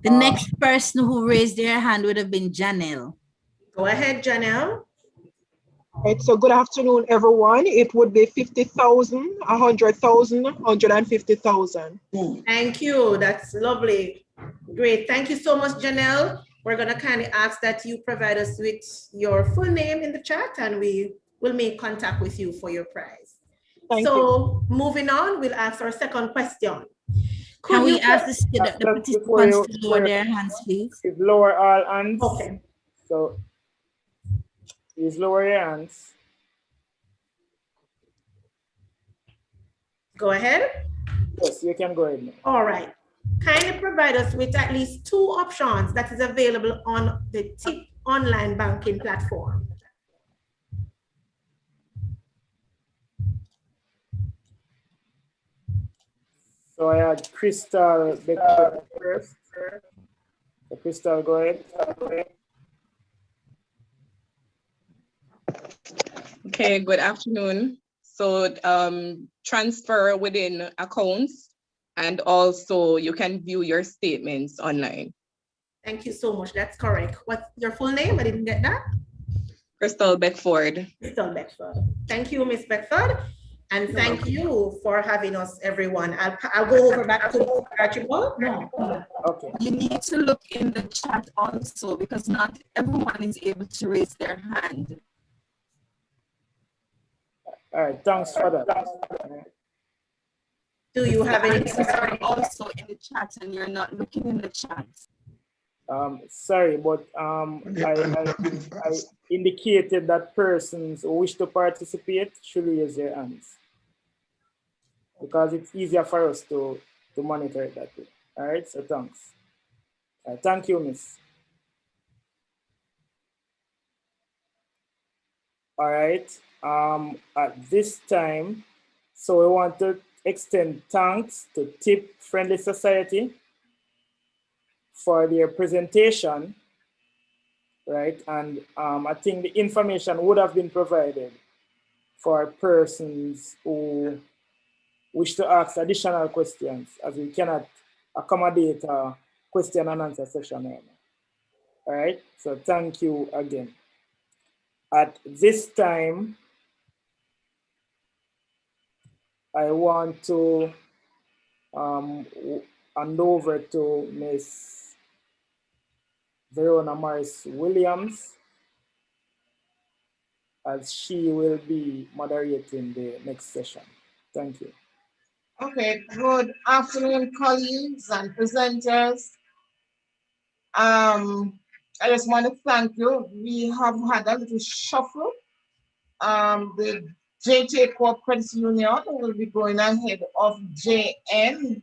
The next person who raised their hand would have been Janelle. Go ahead, Janelle. Right, so good afternoon, everyone. It would be 50,000, 100,000, 150,000. Thank you. That's lovely. Great. Thank you so much, Janelle. We're going to kindly ask that you provide us with your full name in the chat, and we will make contact with you for your prize. Thank you. Moving on, we'll ask our second question. Can we ask the participants to lower their hands, please? Please lower all hands. Okay. So please lower your hands. Go ahead. Yes, you can go ahead now. All right. Kindly provide us with at least 2 options that is available on the TIP online banking platform. So I had Crystal Becker first. So Crystal, go ahead. Okay, good afternoon. So transfer within accounts, and also you can view your statements online. Thank you so much. That's correct. What's your full name? I didn't get that. Crystal Beckford. Crystal Beckford. Thank you, Ms. Beckford. And thank you for having us, everyone. I'll go over back to Archibald. Okay. You need to look in the chat also, because not everyone is able to raise their hand. All right, thanks for that. Do you have any also in the chat and you're not looking in the chat? Sorry, but I indicated that persons who wish to participate should raise their hands, because it's easier for us to monitor it that way. All right, so thanks. Thank you, Miss. All right, at this time, so we want to extend thanks to TIP Friendly Society for their presentation, right? And I think the information would have been provided for persons who wish to ask additional questions, as we cannot accommodate a question and answer session right now. All right, so thank you again. At this time, I want to hand over to Ms. Verona Morris Williams, as she will be moderating the next session. Thank you. Okay, good afternoon, colleagues and presenters. I just want to thank you. We have had a little shuffle. The JTA Corp Credit Union will be going ahead of JN.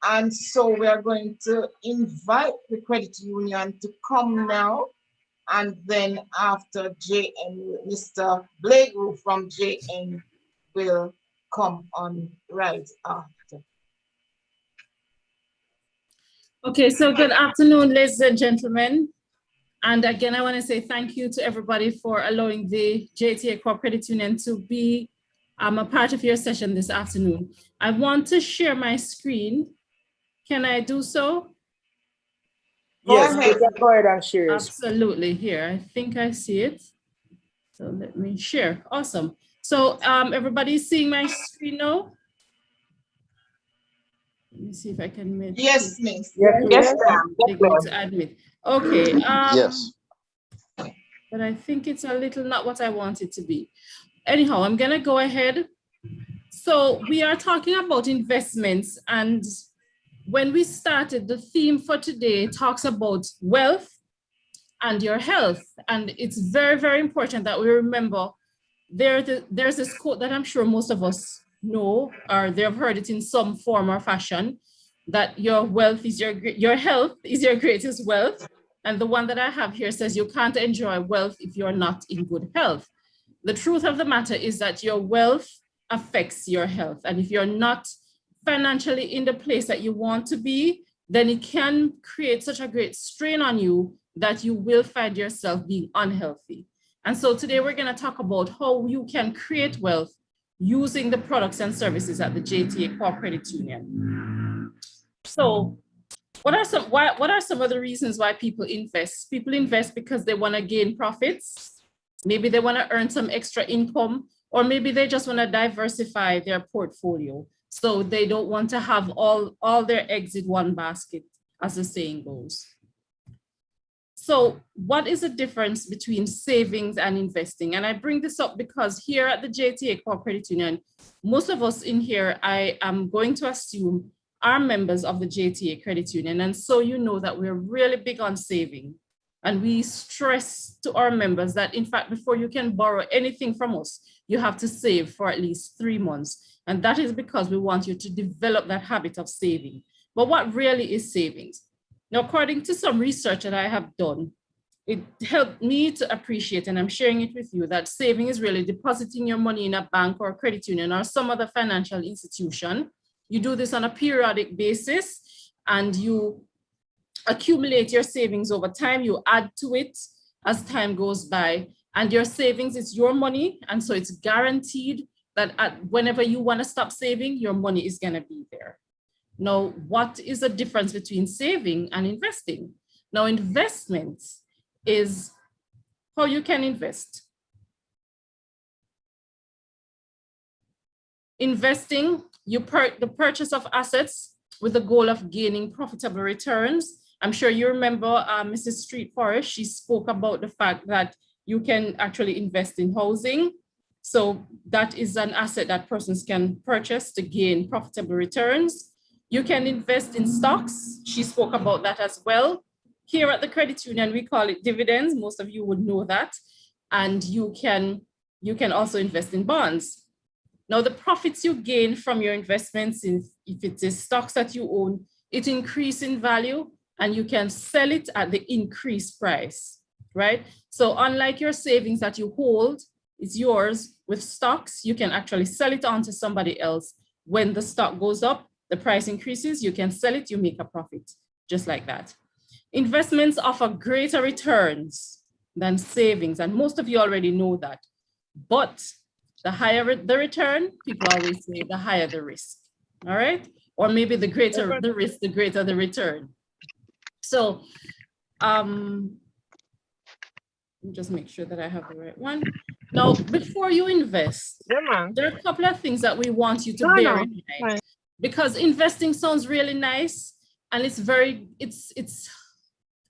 And so we are going to invite the credit union to come now. And then after JN, Mr. Blake from JN will come on right after. Okay, so good afternoon, ladies and gentlemen. And again, I want to say thank you to everybody for allowing the JTA Corp Credit Union to be a part of your session this afternoon. I want to share my screen. Can I do so? Yes, you can go ahead and share. Absolutely, here. I think I see it. So let me share. Awesome. So everybody's seeing my screen now? Let me see if I can make yes, miss. Yes, ma'am. They go to admit. Okay. Yes. But I think it's a little not what I want it to be. Anyhow, I'm gonna go ahead. So we are talking about investments, and when we started, the theme for today talks about wealth and your health. And it's very, very important that we remember there's this quote that I'm sure most of us know, or they've heard it in some form or fashion, that your health is your greatest wealth. And the one that I have here says you can't enjoy wealth if you're not in good health. The truth of the matter is that your wealth affects your health. And if you're not financially in the place that you want to be, then it can create such a great strain on you that you will find yourself being unhealthy. And so today we're going to talk about how you can create wealth using the products and services at the JTA Corp Credit Union. So What are some of the reasons why people invest? People invest because they want to gain profits. Maybe they want to earn some extra income, or maybe they just want to diversify their portfolio. So they don't want to have all their eggs in one basket, as the saying goes. So what is the difference between savings and investing? And I bring this up because here at the JTA Core Credit Union, most of us in here, I am going to assume, are members of the JTA Credit Union. And so you know that we're really big on saving. And we stress to our members that, in fact, before you can borrow anything from us, you have to save for at least 3 months. And that is because we want you to develop that habit of saving. But what really is savings? Now, according to some research that I have done, it helped me to appreciate, and I'm sharing it with you, that saving is really depositing your money in a bank or a credit union or some other financial institution. You do this on a periodic basis and you accumulate your savings over time. You add to it as time goes by, and your savings is your money. And so it's guaranteed that whenever you want to stop saving, your money is going to be there. Now, what is the difference between saving and investing? Now, investment is how you can invest. Investing, the purchase of assets with the goal of gaining profitable returns. I'm sure you remember Mrs. Street Forest, she spoke about the fact that you can actually invest in housing. So that is an asset that persons can purchase to gain profitable returns. You can invest in stocks. She spoke about that as well. Here at the credit union, we call it dividends. Most of you would know that. And you can also invest in bonds. Now, the profits you gain from your investments, if it is stocks that you own, it increases in value and you can sell it at the increased price, right? So unlike your savings that you hold, it's yours. With stocks, you can actually sell it on to somebody else. When the stock goes up, the price increases, you can sell it, you make a profit, just like that. Investments offer greater returns than savings, and most of you already know that. But the higher the return, people always say the higher the risk, all right? Or maybe the greater the risk, the greater the return. So, let me just make sure that I have the right one. Now, before you invest, there are a couple of things that we want you to bear in mind. Because investing sounds really nice, and it's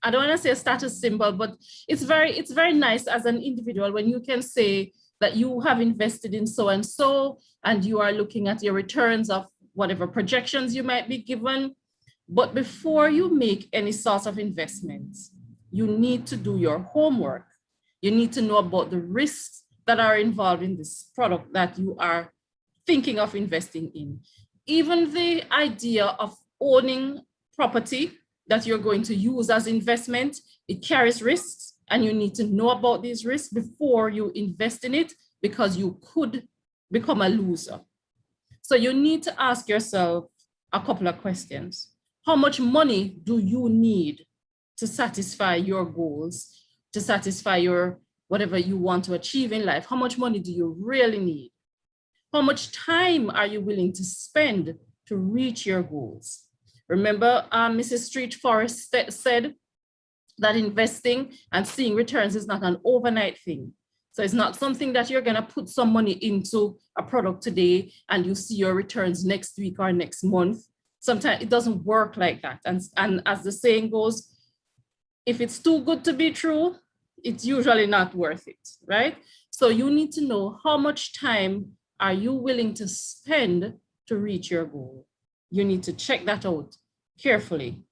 I don't want to say a status symbol, but it's very nice as an individual when you can say that you have invested in so and so, and you are looking at your returns of whatever projections you might be given. But before you make any sort of investments, you need to do your homework. You need to know about the risks that are involved in this product that you are thinking of investing in. Even the idea of owning property that you're going to use as investment, it carries risks, and you need to know about these risks before you invest in it, because you could become a loser. So you need to ask yourself a couple of questions. How much money do you need to satisfy your goals, to satisfy your whatever you want to achieve in life? How much money do you really need? How much time are you willing to spend to reach your goals? Remember, Mrs. Street Forest said that investing and seeing returns is not an overnight thing. So it's not something that you're going to put some money into a product today and you see your returns next week or next month. Sometimes it doesn't work like that. And as the saying goes, if it's too good to be true, it's usually not worth it, right? So you need to know how much time are you willing to spend to reach your goal. You need to check that out carefully.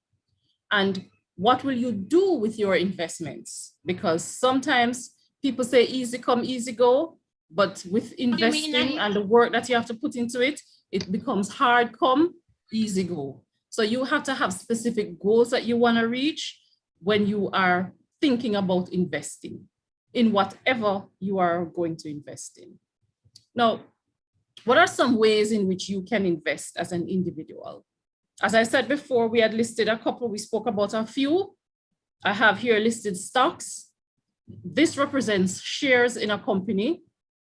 And what will you do with your investments? Because sometimes people say easy come, easy go, but with investing and the work that you have to put into it, it becomes hard come, easy go. So you have to have specific goals that you want to reach when you are thinking about investing in whatever you are going to invest in. Now, what are some ways in which you can invest as an individual? As I said before, we had listed a couple, we spoke about a few. I have here listed stocks. This represents shares in a company.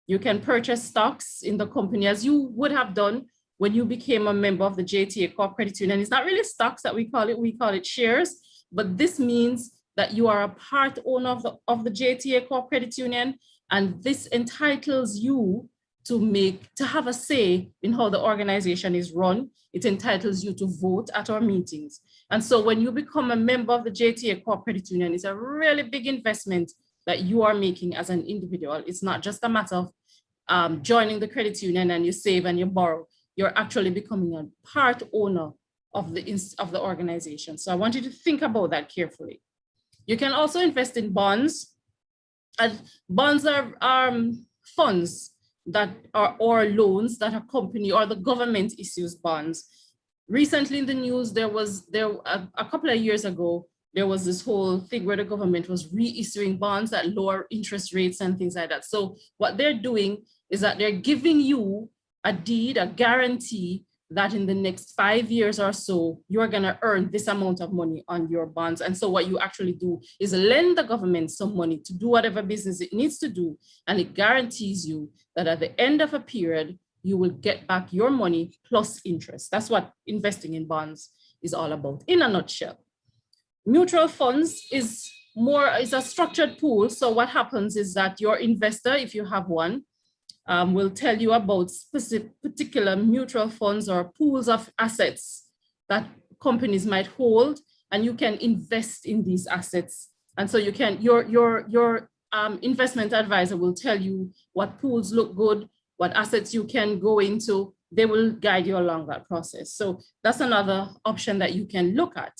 You can purchase stocks in the company as you would have done when you became a member of the JTA Corp Credit Union. It's not really stocks that we call it shares, but this means that you are a part owner of the JTA Corp Credit Union, and this entitles you to have a say in how the organization is run. It entitles you to vote at our meetings. And so when you become a member of the JTA Corp Credit Union, it's a really big investment that you are making as an individual. It's not just a matter of joining the credit union and you save and you borrow. You're actually becoming a part owner of the organization. So I want you to think about that carefully. You can also invest in bonds. And bonds are funds that are, or loans that a company or the government issues bonds. Recently in the news, a couple of years ago, there was this whole thing where the government was reissuing bonds at lower interest rates and things like that. So what they're doing is that they're giving you a deed, a guarantee that in the next 5 years or so, you're gonna earn this amount of money on your bonds. And so what you actually do is lend the government some money to do whatever business it needs to do. And it guarantees you that at the end of a period, you will get back your money plus interest. That's what investing in bonds is all about in a nutshell. Mutual funds is a structured pool. So what happens is that your investor, if you have one, will tell you about particular mutual funds or pools of assets that companies might hold, and you can invest in these assets. And so you can, your investment advisor will tell you what pools look good, what assets you can go into. They will guide you along that process. So that's another option that you can look at.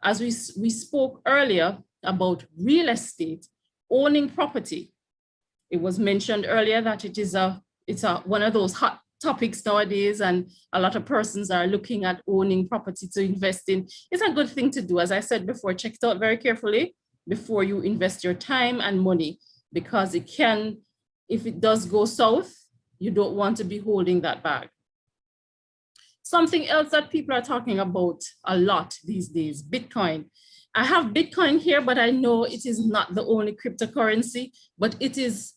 As we spoke earlier about real estate, owning property. It was mentioned earlier that it's one of those hot topics nowadays, and a lot of persons are looking at owning property to invest in. It's a good thing to do. As I said before, check it out very carefully before you invest your time and money, because it can, if it does go south, you don't want to be holding that bag. Something else that people are talking about a lot these days, Bitcoin. I have Bitcoin here, but I know it is not the only cryptocurrency, but it is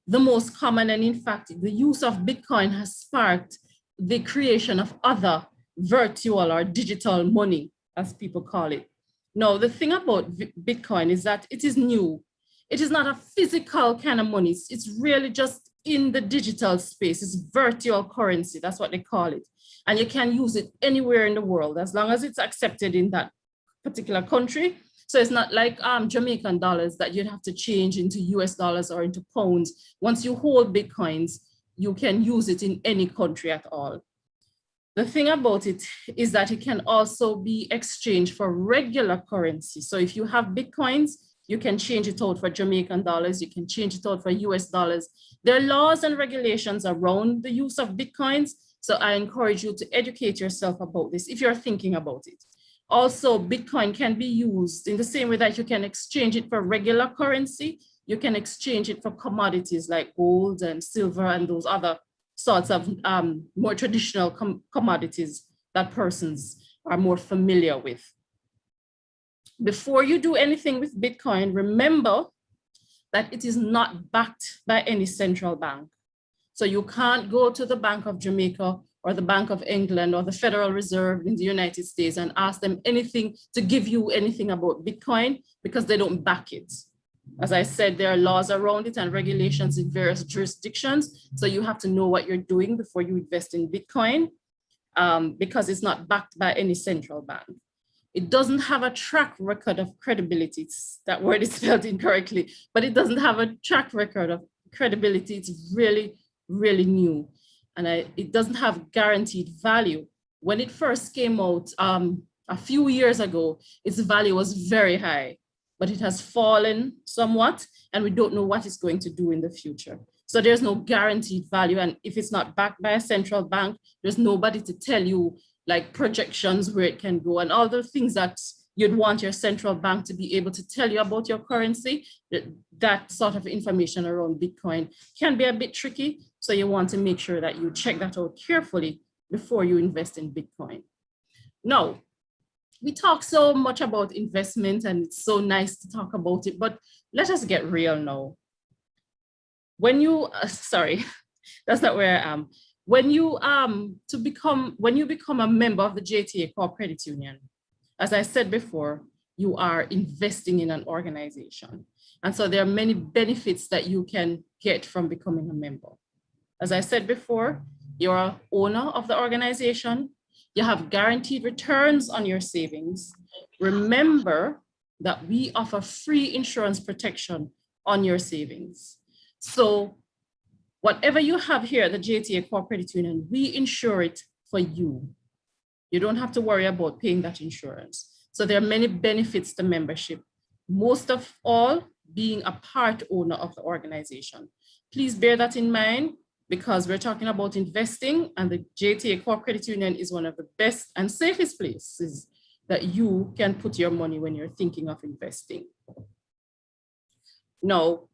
the most common. And in fact, the use of Bitcoin has sparked the creation of other virtual or digital money, as people call it. Now, the thing about Bitcoin is that it is new. It is not a physical kind of money. It's really just in the digital space. It's virtual currency. That's what they call it. And you can use it anywhere in the world as long as it's accepted in that particular country. So it's not like Jamaican dollars that you'd have to change into US dollars or into pounds. Once you hold Bitcoins, you can use it in any country at all. The thing about it is that it can also be exchanged for regular currency. So if you have Bitcoins, you can change it out for Jamaican dollars, you can change it out for US dollars. There are laws and regulations around the use of Bitcoins. So I encourage you to educate yourself about this if you're thinking about it. Also, Bitcoin can be used in the same way that you can exchange it for regular currency. You can exchange it for commodities like gold and silver and those other sorts of more traditional commodities that persons are more familiar with. Before you do anything with Bitcoin, remember that it is not backed by any central bank. So you can't go to the Bank of Jamaica or the Bank of England or the Federal Reserve in the United States and ask them anything to give you anything about Bitcoin, because they don't back it. As I said, there are laws around it and regulations in various jurisdictions. So you have to know what you're doing before you invest in Bitcoin, because it's not backed by any central bank. It doesn't have a track record of credibility. That word is spelled incorrectly, but it doesn't have a track record of credibility. It's really, really new. And it doesn't have guaranteed value. When it first came out a few years ago, its value was very high, but it has fallen somewhat, and we don't know what it's going to do in the future. So there's no guaranteed value. And if it's not backed by a central bank, there's nobody to tell you like projections where it can go and all the things that you'd want your central bank to be able to tell you about your currency. That sort of information around Bitcoin can be a bit tricky. So you want to make sure that you check that out carefully before you invest in Bitcoin. Now, we talk so much about investment and it's so nice to talk about it, but let us get real now. When you, sorry, that's not where I am. when you become a member of the JTA Corp Credit Union, as I said before, you are investing in an organization. And so there are many benefits that you can get from becoming a member. As I said before, you're an owner of the organization. You have guaranteed returns on your savings. Remember that we offer free insurance protection on your savings. So whatever you have here at the JTA Corp Credit Union, we insure it for you. You don't have to worry about paying that insurance. So there are many benefits to membership, most of all being a part owner of the organization. Please bear that in mind because we're talking about investing, and the JTA Corp Credit Union is one of the best and safest places that you can put your money when you're thinking of investing. Now,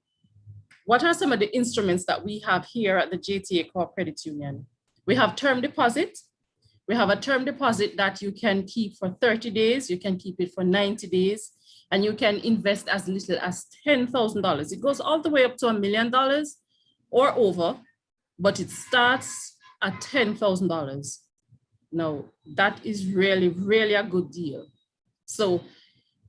what are some of the instruments that we have here at the JTA Corp Credit Union? We have term deposit. We have a term deposit that you can keep for 30 days, you can keep it for 90 days, and you can invest as little as $10,000. It goes all the way up to $1 million or over, but it starts at $10,000. Now, that is really, really a good deal. So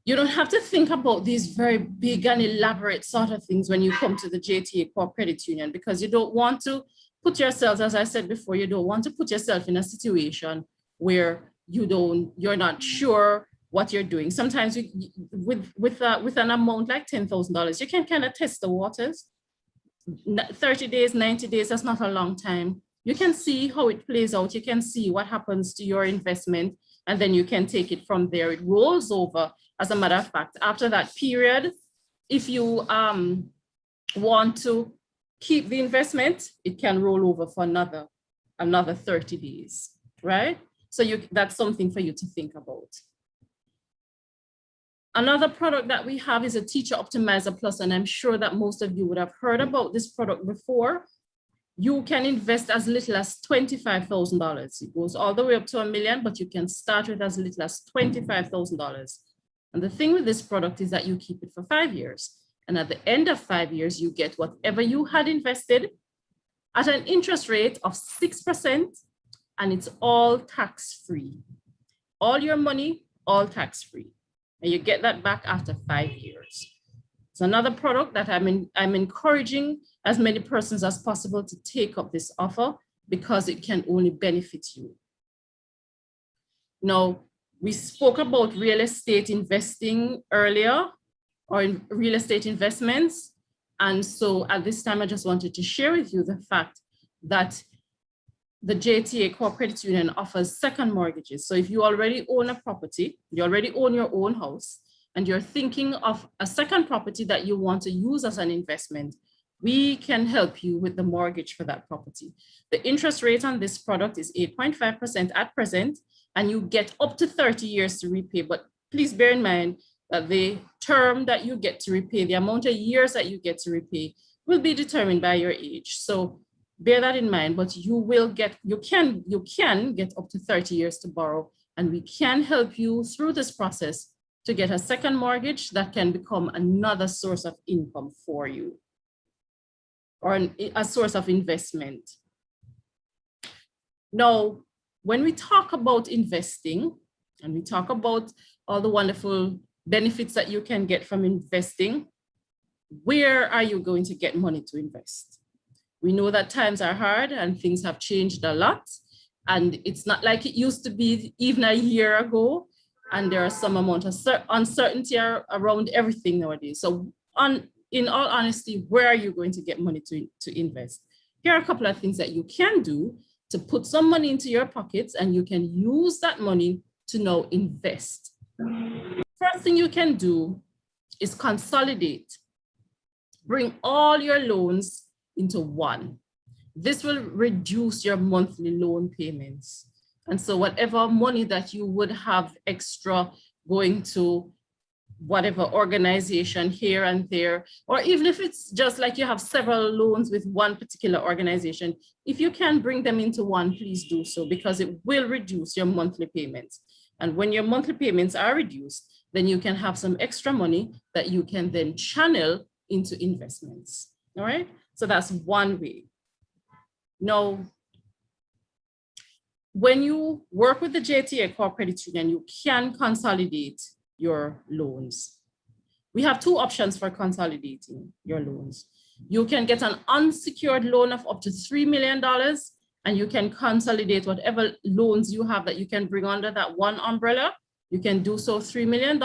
you don't have to think about these very big and elaborate sort of things when you come to the JTA Corp Credit Union, because you don't want to put yourselves, as I said before, you don't want to put yourself in a situation where you're not sure what you're doing. Sometimes with an amount like $10,000, you can kind of test the waters. 30 days, 90 days, that's not a long time. You can see how it plays out. You can see what happens to your investment, and then you can take it from there. It rolls over. As a matter of fact, after that period, if you want to keep the investment, it can roll over for another 30 days, right? So that's something for you to think about. Another product that we have is a Teacher Optimizer Plus, and I'm sure that most of you would have heard about this product before. You can invest as little as $25,000. It goes all the way up to $1 million, but you can start with as little as $25,000. And the thing with this product is that you keep it for 5 years. And at the end of 5 years, you get whatever you had invested at an interest rate of 6%, and it's all tax-free. All your money, all tax-free. And you get that back after 5 years. It's another product that I'm encouraging as many persons as possible to take up this offer because it can only benefit you. Now, we spoke about real estate investing earlier, or in real estate investments. And so at this time, I just wanted to share with you the fact that the JTA Corp Credit Union offers second mortgages. So if you already own a property, you already own your own house, and you're thinking of a second property that you want to use as an investment, we can help you with the mortgage for that property. The interest rate on this product is 8.5% at present, and you get up to 30 years to repay. But please bear in mind that the term that you get to repay, the amount of years that you get to repay, will be determined by your age. So bear that in mind, but you can get up to 30 years to borrow, and we can help you through this process to get a second mortgage that can become another source of income for you, or a source of investment. Now, when we talk about investing, and we talk about all the wonderful benefits that you can get from investing, where are you going to get money to invest? We know that times are hard and things have changed a lot, and it's not like it used to be even a year ago, and there are some amount of uncertainty around everything nowadays. So in all honesty, where are you going to get money to invest? Here are a couple of things that you can do to put some money into your pockets, and you can use that money to now invest. First thing you can do is consolidate. Bring all your loans into one. This will reduce your monthly loan payments. And so whatever money that you would have extra going to whatever organization here and there, or even if it's just like you have several loans with one particular organization, if you can bring them into one, please do so, because it will reduce your monthly payments. And when your monthly payments are reduced, then you can have some extra money that you can then channel into investments. All right, so that's one way. Now, when you work with the JTA Core Credit Union, you can consolidate your loans. We have two options for consolidating your loans. You can get an unsecured loan of up to $3 million, and you can consolidate whatever loans you have that you can bring under that one umbrella. You can do so $3 million.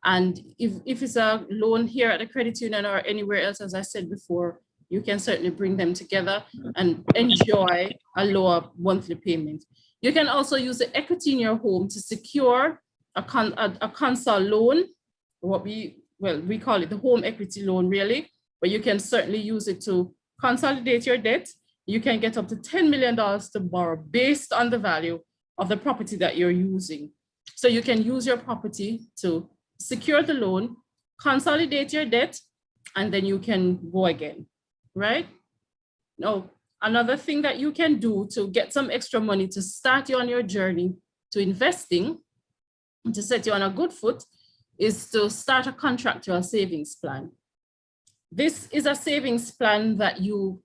And if it's a loan here at the credit union or anywhere else, as I said before, you can certainly bring them together and enjoy a lower monthly payment. You can also use the equity in your home to secure a consol loan, what we call it the home equity loan really, but you can certainly use it to consolidate your debt. You can get up to $10 million to borrow based on the value of the property that you're using. So you can use your property to secure the loan, consolidate your debt, and then you can go again, right? Now, another thing that you can do to get some extra money to start you on your journey to investing, to set you on a good foot, is to start a contractual savings plan. This is a savings plan that you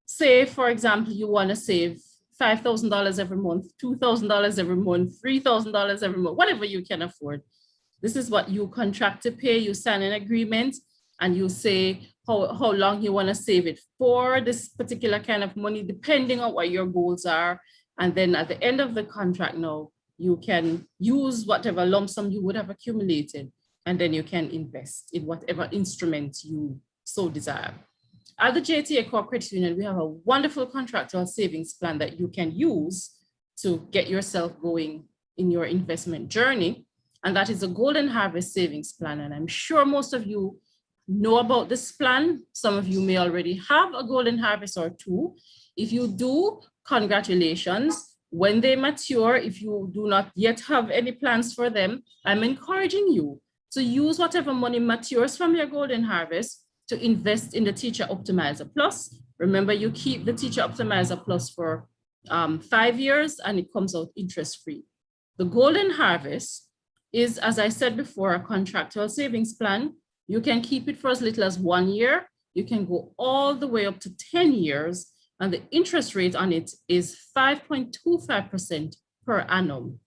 say, for example, you want to save $5,000 every month, $2,000 every month, $3,000 every month, whatever you can afford. This is what you contract to pay. You sign an agreement and you say how long you want to save it for, this particular kind of money, depending on what your goals are. And then at the end of the contract now, you can use whatever lump sum you would have accumulated, and then you can invest in whatever instrument you so desire. At the JTA Core Credit Union, we have a wonderful contractual savings plan that you can use to get yourself going in your investment journey. And that is a Golden Harvest Savings Plan. And I'm sure most of you know about this plan. Some of you may already have a Golden Harvest or two. If you do, congratulations. When they mature, if you do not yet have any plans for them, I'm encouraging you to use whatever money matures from your Golden Harvest to invest in the Teacher Optimizer Plus. Remember, you keep the Teacher Optimizer Plus for 5 years and it comes out interest-free. The Golden Harvest is, as I said before, a contractual savings plan. You can keep it for as little as 1 year. You can go all the way up to 10 years, and the interest rate on it is 5.25% per annum,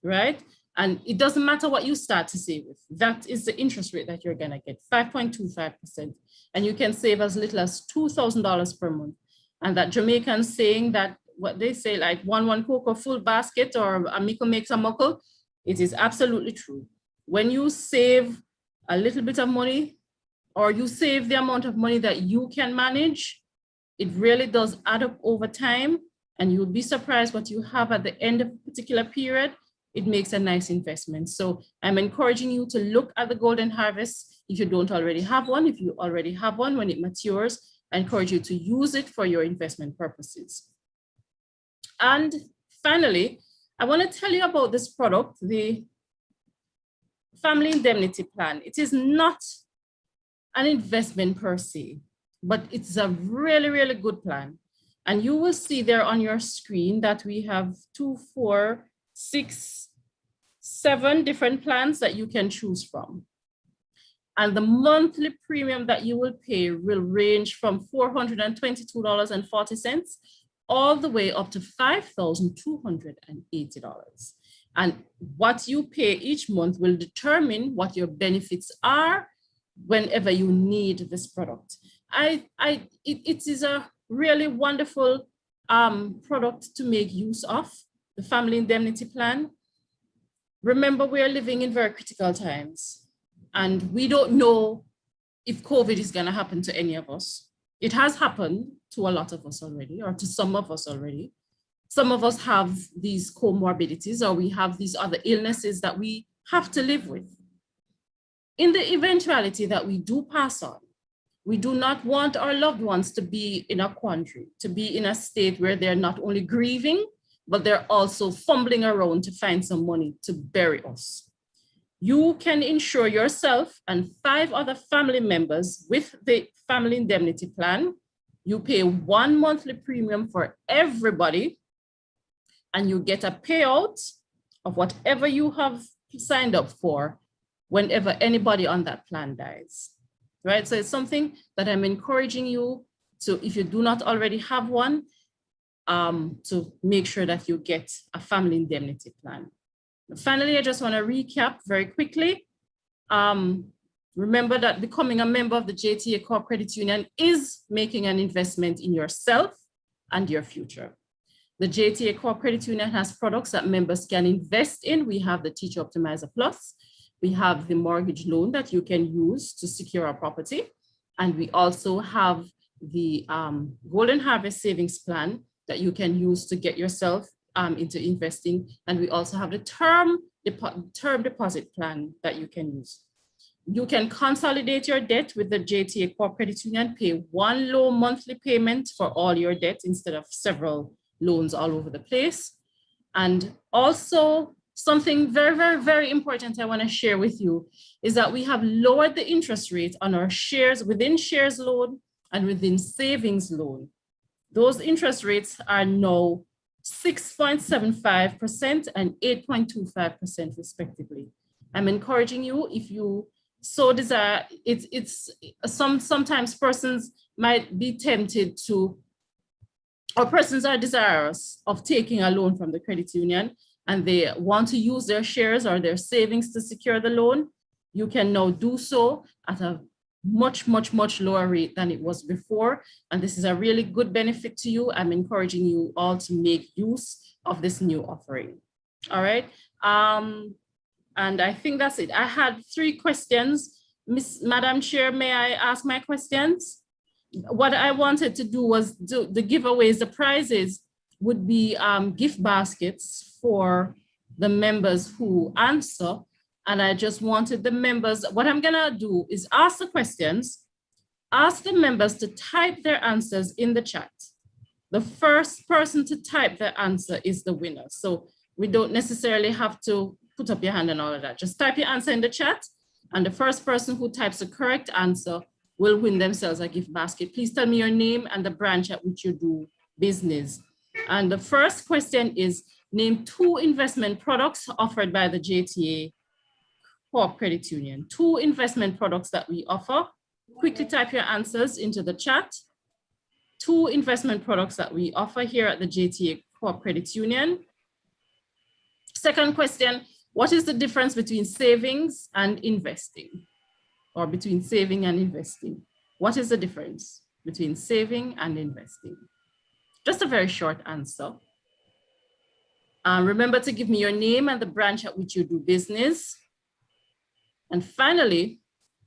right? And it doesn't matter what you start to save with. That is the interest rate that you're gonna get, 5.25%. And you can save as little as $2,000 per month. And that Jamaican saying that, what they say, like one cocoa full basket or a mickle makes a muckle, it is absolutely true. When you save a little bit of money, or you save the amount of money that you can manage, it really does add up over time, and you'll be surprised what you have at the end of a particular period. It makes a nice investment. So I'm encouraging you to look at the Golden Harvest if you don't already have one. If you already have one, when it matures, I encourage you to use it for your investment purposes. And finally, I want to tell you about this product, the Family Indemnity Plan. It is not an investment per se, but it's a really, really good plan. And you will see there on your screen that we have 2, 4, 6, 7 different plans that you can choose from. And the monthly premium that you will pay will range from $422.40 all the way up to $5,280. And what you pay each month will determine what your benefits are whenever you need this product. It is a really wonderful product to make use of, the Family Indemnity Plan. Remember, we are living in very critical times, and we don't know if COVID is going to happen to any of us. It has happened to a lot of us already, or to some of us already. Some of us have these comorbidities, or we have these other illnesses that we have to live with. In the eventuality that we do pass on, we do not want our loved ones to be in a quandary, to be in a state where they're not only grieving, but they're also fumbling around to find some money to bury us. You can insure yourself and 5 other family members with the Family Indemnity Plan. You pay 1 monthly premium for everybody, and you get a payout of whatever you have signed up for whenever anybody on that plan dies, right? So it's something that I'm encouraging you to, if you do not already have one, to make sure that you get a family indemnity plan. Finally, I just want to recap very quickly. Remember that becoming a member of the JTA Co-op Credit Union is making an investment in yourself and your future. The JTA Co-op Credit Union has products that members can invest in. We have the Teacher Optimizer Plus. We have the mortgage loan that you can use to secure a property. And we also have the Golden Harvest Savings Plan that you can use to get yourself into investing. And we also have the term deposit plan that you can use. You can consolidate your debt with the JTA Co-op Credit Union, pay one low monthly payment for all your debt instead of several loans all over the place. And also something very, very, very important I want to share with you is that we have lowered the interest rate on our shares, within shares loan and within savings loan. Those interest rates are now 6.75% and 8.25% respectively. I'm encouraging you, if you so desire, sometimes persons might be tempted to, or persons are desirous of taking a loan from the credit union and they want to use their shares or their savings to secure the loan. You can now do so at a much, much, much lower rate than it was before. And this is a really good benefit to you. I'm encouraging you all to make use of this new offering. All right. And I think that's it. I had 3 questions. Madam Chair, may I ask my questions? What I wanted to do was do the giveaways, the prizes would be gift baskets for the members who answer. And I just wanted the members, what I'm gonna do is ask the questions, ask the members to type their answers in the chat. The first person to type their answer is the winner. So we don't necessarily have to put up your hand and all of that. Just type your answer in the chat, and the first person who types the correct answer will win themselves a gift basket. Please tell me your name and the branch at which you do business. And the first question is, name 2 investment products offered by the JTA Co-op Credit Union. 2 investment products that we offer. Quickly type your answers into the chat. 2 investment products that we offer here at the JTA Co-op Credit Union. Second question, what is the difference between savings and investing? Or between saving and investing? What is the difference between saving and investing? Just a very short answer. Remember to give me your name and the branch at which you do business. And finally,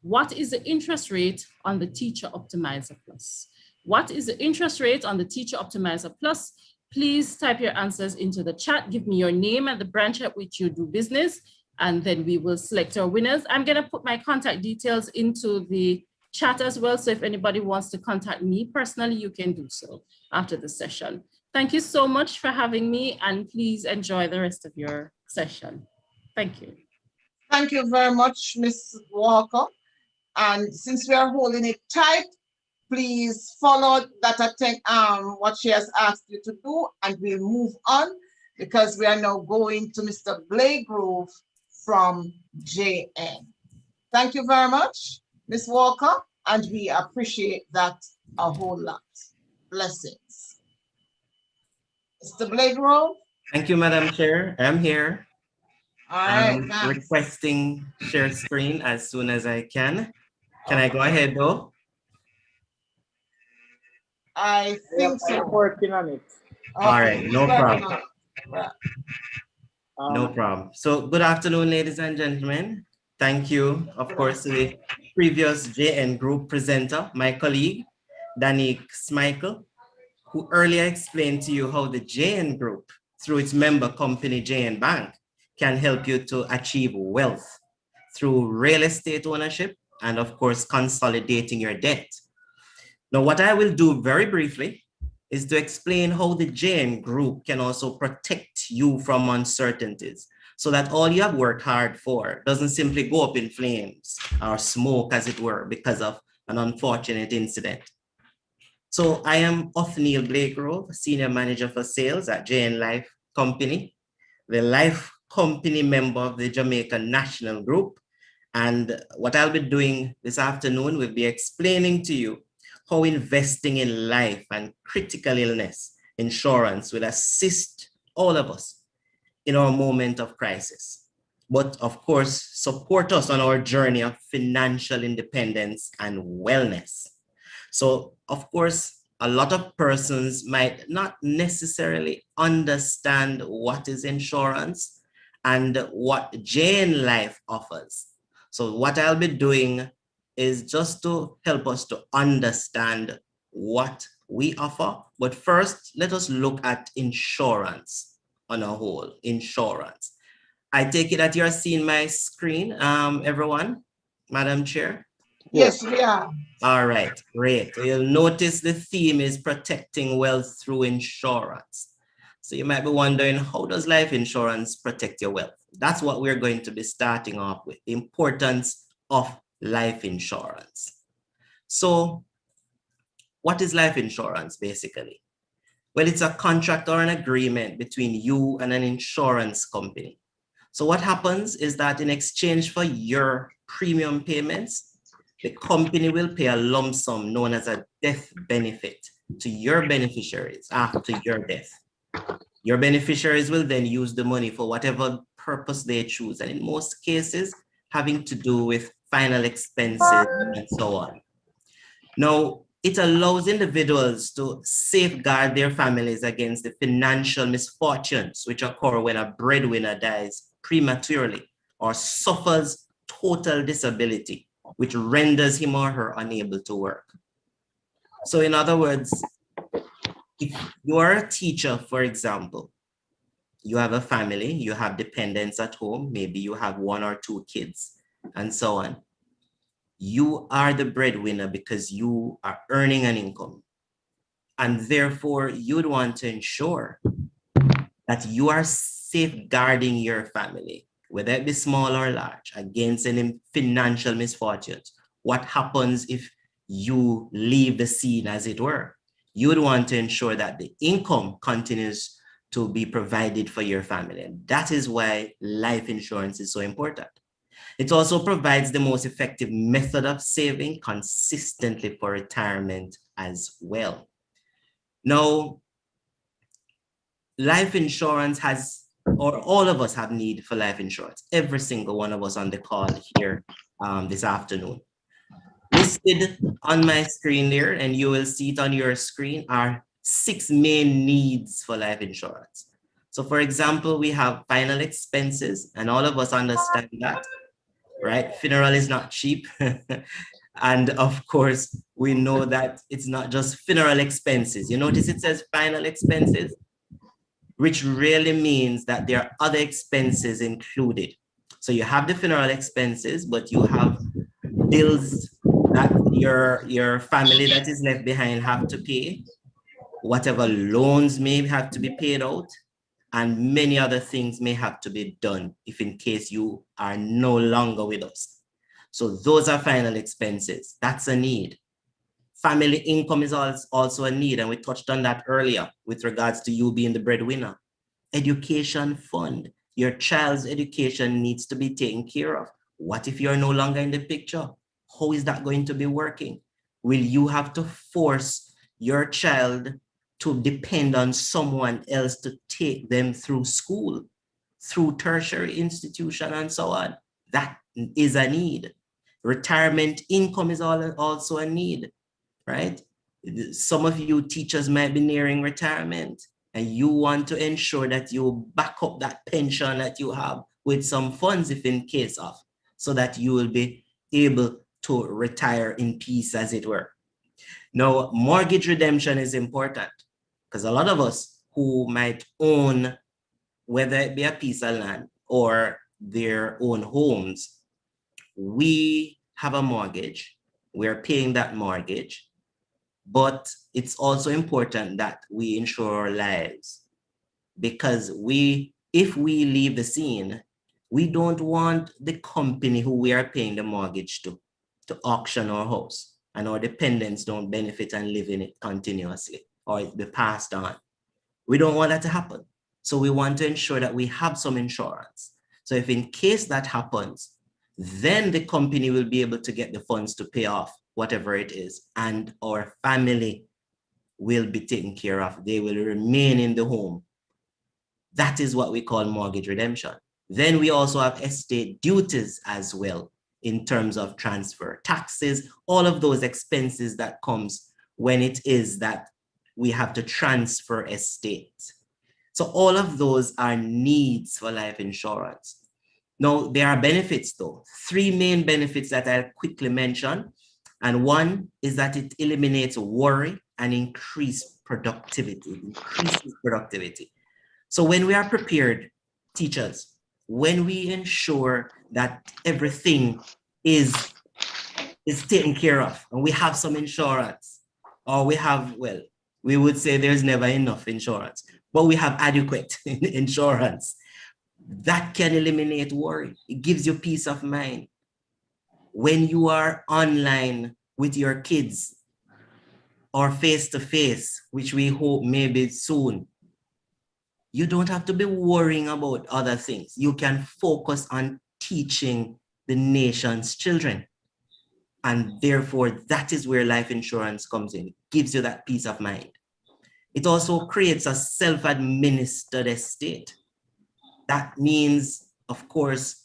what is the interest rate on the Teacher Optimizer Plus? What is the interest rate on the Teacher Optimizer Plus? Please type your answers into the chat. Give me your name and the branch at which you do business, and then we will select our winners. I'm gonna put my contact details into the chat as well. So if anybody wants to contact me personally, you can do so after the session. Thank you so much for having me, and please enjoy the rest of your session. Thank you. Thank you very much, Ms. Walker. And since we are holding it tight, please follow that what she has asked you to do, and we'll move on because we are now going to Mr. Blagrove from JN. Thank you very much, Ms. Walker, and we appreciate that a whole lot. Blessings. Mr. Blagrove. Thank you, Madam Chair. I'm here. All right, I'm requesting share screen as soon as I can. Can I go ahead though? I think so. I'm working on it. All right, no problem. Right. No problem. So good afternoon, ladies and gentlemen. Thank you, of course, to the previous JN Group presenter, my colleague, Danique Smichael, who earlier explained to you how the JN Group, through its member company, JN Bank, can help you to achieve wealth through real estate ownership and, of course, consolidating your debt. Now, what I will do very briefly is to explain how the JN Group can also protect you from uncertainties so that all you have worked hard for doesn't simply go up in flames or smoke, as it were, because of an unfortunate incident. So I am Othniel Blagrove, Senior Manager for Sales at JN Life Company, the Life Company member of the Jamaican National Group. And what I'll be doing this afternoon will be explaining to you how investing in life and critical illness insurance will assist all of us in our moment of crisis, but of course, support us on our journey of financial independence and wellness. So, of course, a lot of persons might not necessarily understand what is insurance and what JN Life offers. So what I'll be doing is just to help us to understand what we offer. But first, let us look at insurance on a whole, insurance. I take it that you're seeing my screen, everyone, Madam Chair? Yes, we are. All right, great. So you'll notice the theme is protecting wealth through insurance. So you might be wondering, how does life insurance protect your wealth? That's what we're going to be starting off with, the importance of life insurance. So what is life insurance basically? Well, it's a contract or an agreement between you and an insurance company. So what happens is that in exchange for your premium payments, the company will pay a lump sum known as a death benefit to your beneficiaries after your death. Your beneficiaries will then use the money for whatever purpose they choose, and in most cases, having to do with final expenses and so on. Now, it allows individuals to safeguard their families against the financial misfortunes which occur when a breadwinner dies prematurely or suffers total disability, which renders him or her unable to work. So in other words, if you are a teacher, for example, you have a family, you have dependents at home, maybe you have 1 or 2 kids, and so on. You are the breadwinner because you are earning an income. And therefore, you'd want to ensure that you are safeguarding your family, whether it be small or large, against any financial misfortunes. What happens if you leave the scene, as it were? You would want to ensure that the income continues to be provided for your family. And that is why life insurance is so important. It also provides the most effective method of saving consistently for retirement as well. Now, life insurance has, or all of us have need for life insurance. Every single one of us on the call here this afternoon. Listed on my screen there, and you will see it on your screen, are 6 main needs for life insurance. So for example, we have final expenses, and all of us understand that, right? Funeral is not cheap. And of course, we know that it's not just funeral expenses. You notice it says final expenses, which really means that there are other expenses included. So you have the funeral expenses, but you have bills that your family that is left behind have to pay, whatever loans may have to be paid out, and many other things may have to be done if in case you are no longer with us. So those are final expenses. That's a need. Family income is also a need, and we touched on that earlier with regards to you being the breadwinner. Education fund. Your child's education needs to be taken care of. What if you're no longer in the picture? How is that going to be working? Will you have to force your child to depend on someone else to take them through school, through tertiary institution, and so on? That is a need. Retirement income is also a need, right? Some of you teachers might be nearing retirement, and you want to ensure that you back up that pension that you have with some funds if in case of, so that you will be able to retire in peace, as it were. Now, mortgage redemption is important because a lot of us who might own, whether it be a piece of land or their own homes, we have a mortgage, we're paying that mortgage, but it's also important that we insure our lives, because if we leave the scene, we don't want the company who we are paying the mortgage to auction our house, and our dependents don't benefit and live in it continuously, or it be passed on. We don't want that to happen. So we want to ensure that we have some insurance. So if in case that happens, then the company will be able to get the funds to pay off whatever it is, and our family will be taken care of. They will remain in the home. That is what we call mortgage redemption. Then we also have estate duties as well in terms of transfer, taxes, all of those expenses that comes when it is that we have to transfer estate. So all of those are needs for life insurance. Now, there are benefits though. 3 main benefits that I'll quickly mention. And one is that it eliminates worry and increases productivity. So when we are prepared, teachers, when we ensure that everything is taken care of and we have some insurance, or we have, well, we would say there's never enough insurance, but we have adequate insurance, that can eliminate worry. It gives you peace of mind. When you are online with your kids or face-to-face, which we hope maybe soon, you don't have to be worrying about other things. You can focus on teaching the nation's children. And therefore, that is where life insurance comes in. It gives you that peace of mind. It also creates a self-administered estate. That means, of course,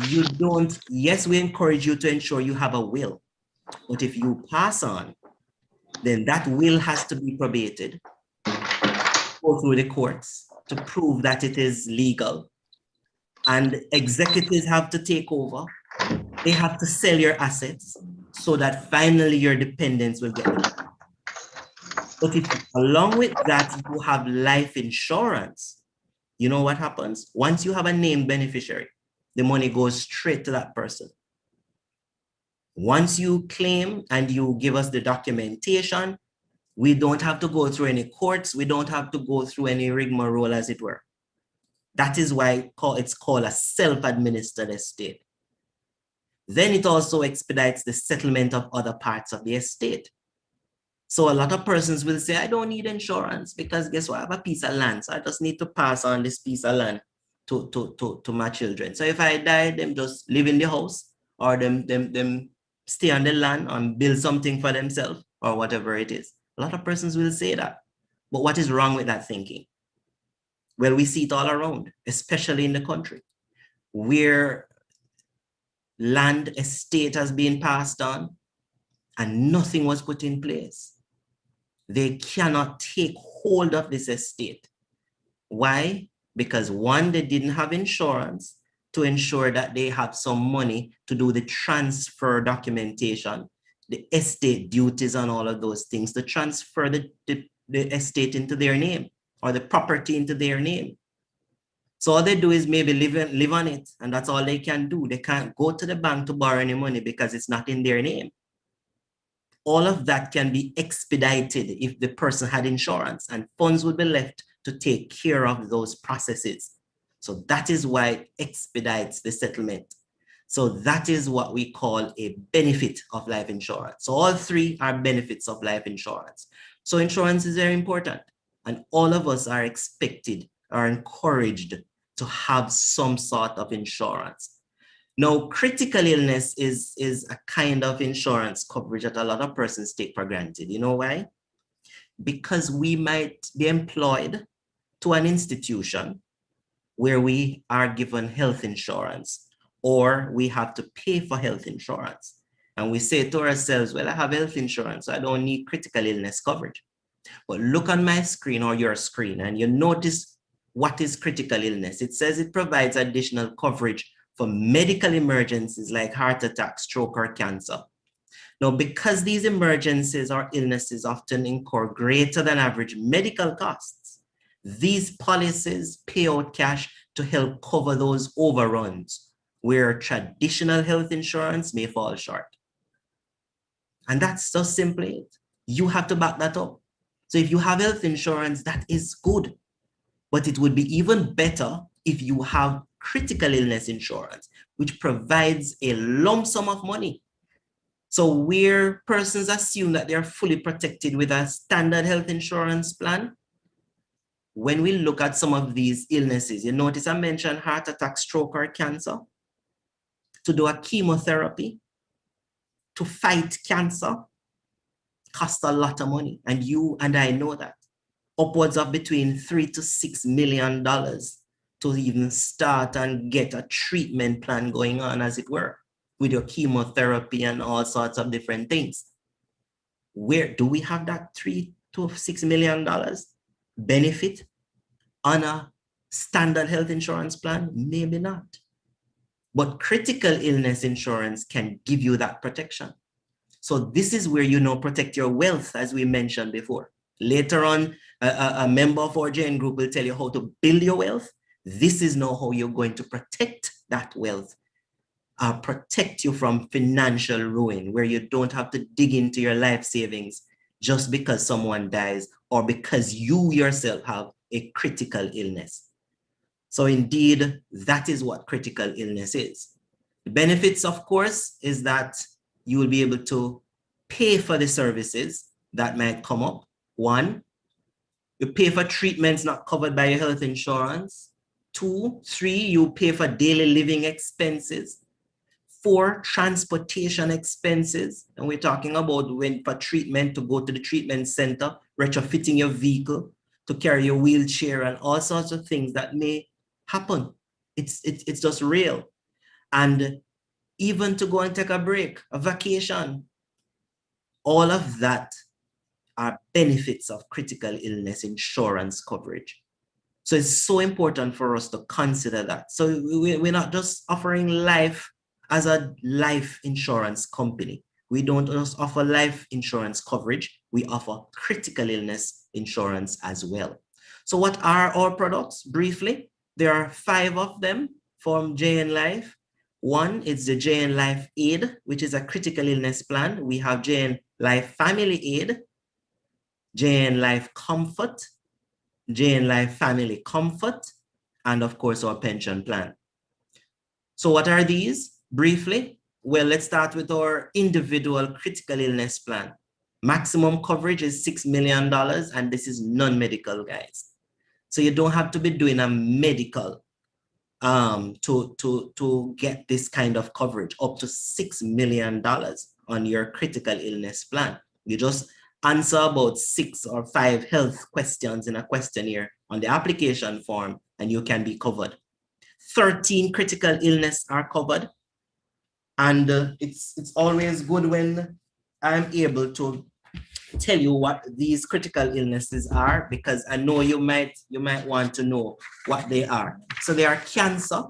you don't, yes, we encourage you to ensure you have a will. But if you pass on, then that will has to be probated, go through the courts to prove that it is legal. And executives have to take over. They have to sell your assets so that finally your dependents will get it. But if along with that, you have life insurance, you know what happens? Once you have a named beneficiary, the money goes straight to that person. Once you claim and you give us the documentation, we don't have to go through any courts. We don't have to go through any rigmarole, as it were. That is why it's called a self-administered estate. Then it also expedites the settlement of other parts of the estate. So a lot of persons will say, I don't need insurance because guess what? I have a piece of land. So I just need to pass on this piece of land to my children. So if I die, them just live in the house, or them stay on the land and build something for themselves, or whatever it is. A lot of persons will say that. But what is wrong with that thinking? Well, we see it all around, especially in the country, where land estate has been passed on and nothing was put in place. They cannot take hold of this estate. Why? Because one, they didn't have insurance to ensure that they have some money to do the transfer documentation, the estate duties and all of those things, to transfer the estate into their name or the property into their name. So all they do is maybe live on it, and that's all they can do. They can't go to the bank to borrow any money because it's not in their name. All of that can be expedited if the person had insurance, and funds would be left to take care of those processes. So that is why it expedites the settlement. So that is what we call a benefit of life insurance. So all three are benefits of life insurance. So insurance is very important, and all of us are expected, are encouraged to have some sort of insurance. Now, critical illness is a kind of insurance coverage that a lot of persons take for granted. You know why? Because we might be employed to an institution where we are given health insurance, or we have to pay for health insurance. And we say to ourselves, well, I have health insurance, so I don't need critical illness coverage. But look on my screen or your screen and you notice what is critical illness. It says it provides additional coverage for medical emergencies like heart attack, stroke, or cancer. Now, because these emergencies or illnesses often incur greater than average medical costs, these policies pay out cash to help cover those overruns where traditional health insurance may fall short. And that's just simply it. You have to back that up. So if you have health insurance, that is good. But it would be even better if you have critical illness insurance, which provides a lump sum of money. So where persons assume that they're fully protected with a standard health insurance plan, when we look at some of these illnesses, you notice I mentioned heart attack, stroke, or cancer, to do a chemotherapy, to fight cancer, costs a lot of money, and you and I know that. Upwards of between $3 to $6 million to even start and get a treatment plan going on, as it were, with your chemotherapy and all sorts of different things. Where do we have that $3 to $6 million benefit on a standard health insurance plan? Maybe not. But critical illness insurance can give you that protection. So this is where you know protect your wealth, as we mentioned before. Later on, a member of our JN group will tell you how to build your wealth. This is now how you're going to protect that wealth, protect you from financial ruin, where you don't have to dig into your life savings just because someone dies or because you yourself have a critical illness. So indeed, that is what critical illness is. The benefits, of course, is that you will be able to pay for the services that might come up. One, you pay for treatments not covered by your health insurance. 2, 3, you pay for daily living expenses. 4, transportation expenses. And we're talking about when for treatment, to go to the treatment center, retrofitting your vehicle, to carry your wheelchair, and all sorts of things that may happen. It's just real. And even to go and take a break, a vacation, all of that are benefits of critical illness insurance coverage. So it's so important for us to consider that. So we're not just offering life as a life insurance company. We don't just offer life insurance coverage, we offer critical illness insurance as well. So what are our products? Briefly, there are 5 of them from JN Life. One is the JN Life Aid, which is a critical illness plan. We have JN Life Family Aid, JN Life Comfort, JN Life Family Comfort, and of course our pension plan. So what are these? Briefly, well, let's start with our individual critical illness plan. Maximum coverage is $6 million, and this is non-medical, guys. So you don't have to be doing a medical to get this kind of coverage, up to $6 million on your critical illness plan. You just answer about 6 or 5 health questions in a questionnaire on the application form, and you can be covered. 13 critical illness are covered. And it's always good when I'm able to tell you what these critical illnesses are, because I know you might want to know what they are. So they are cancer,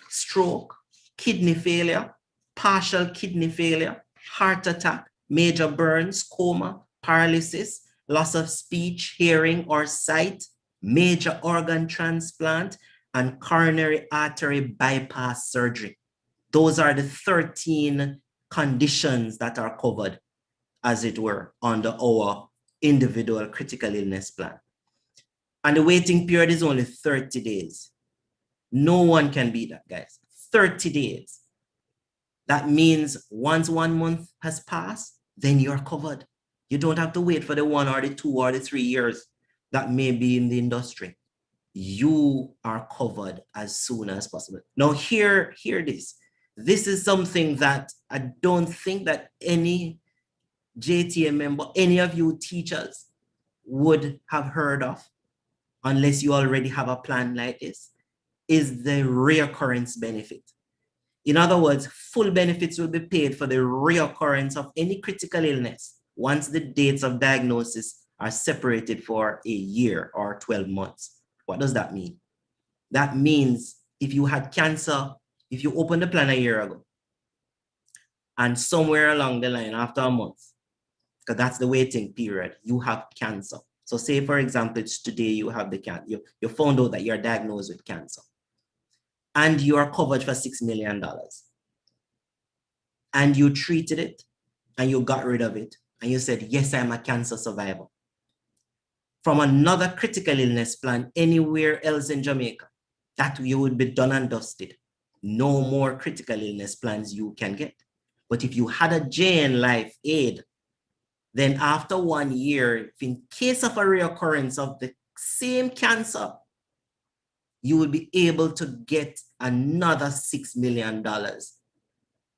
stroke, kidney failure, partial kidney failure, heart attack, major burns, coma, paralysis, loss of speech, hearing, or sight, major organ transplant, and coronary artery bypass surgery. Those are the 13 conditions that are covered, as it were, under our individual critical illness plan. And the waiting period is only 30 days. No one can beat that, guys. 30 days. That means once 1 month has passed, then you're covered. You don't have to wait for the 1 or the 2 or the 3 years that may be in the industry. You are covered as soon as possible. Now, hear this. This is something that I don't think that any JTA member, any of you teachers would have heard of, unless you already have a plan like this, is the reoccurrence benefit. In other words, full benefits will be paid for the reoccurrence of any critical illness once the dates of diagnosis are separated for a year or 12 months. What does that mean? That means if you had cancer, if you opened the plan a year ago, and somewhere along the line after a month, because that's the waiting period, you have cancer. So say, for example, it's today you have the cancer, you found out that you're diagnosed with cancer, and you are covered for $6 million. And you treated it, and you got rid of it, and you said, yes, I'm a cancer survivor. From another critical illness plan anywhere else in Jamaica, that you would be done and dusted. No more critical illness plans you can get. But if you had a JN Life Aid, then after 1 year, if in case of a reoccurrence of the same cancer, you will be able to get another $6 million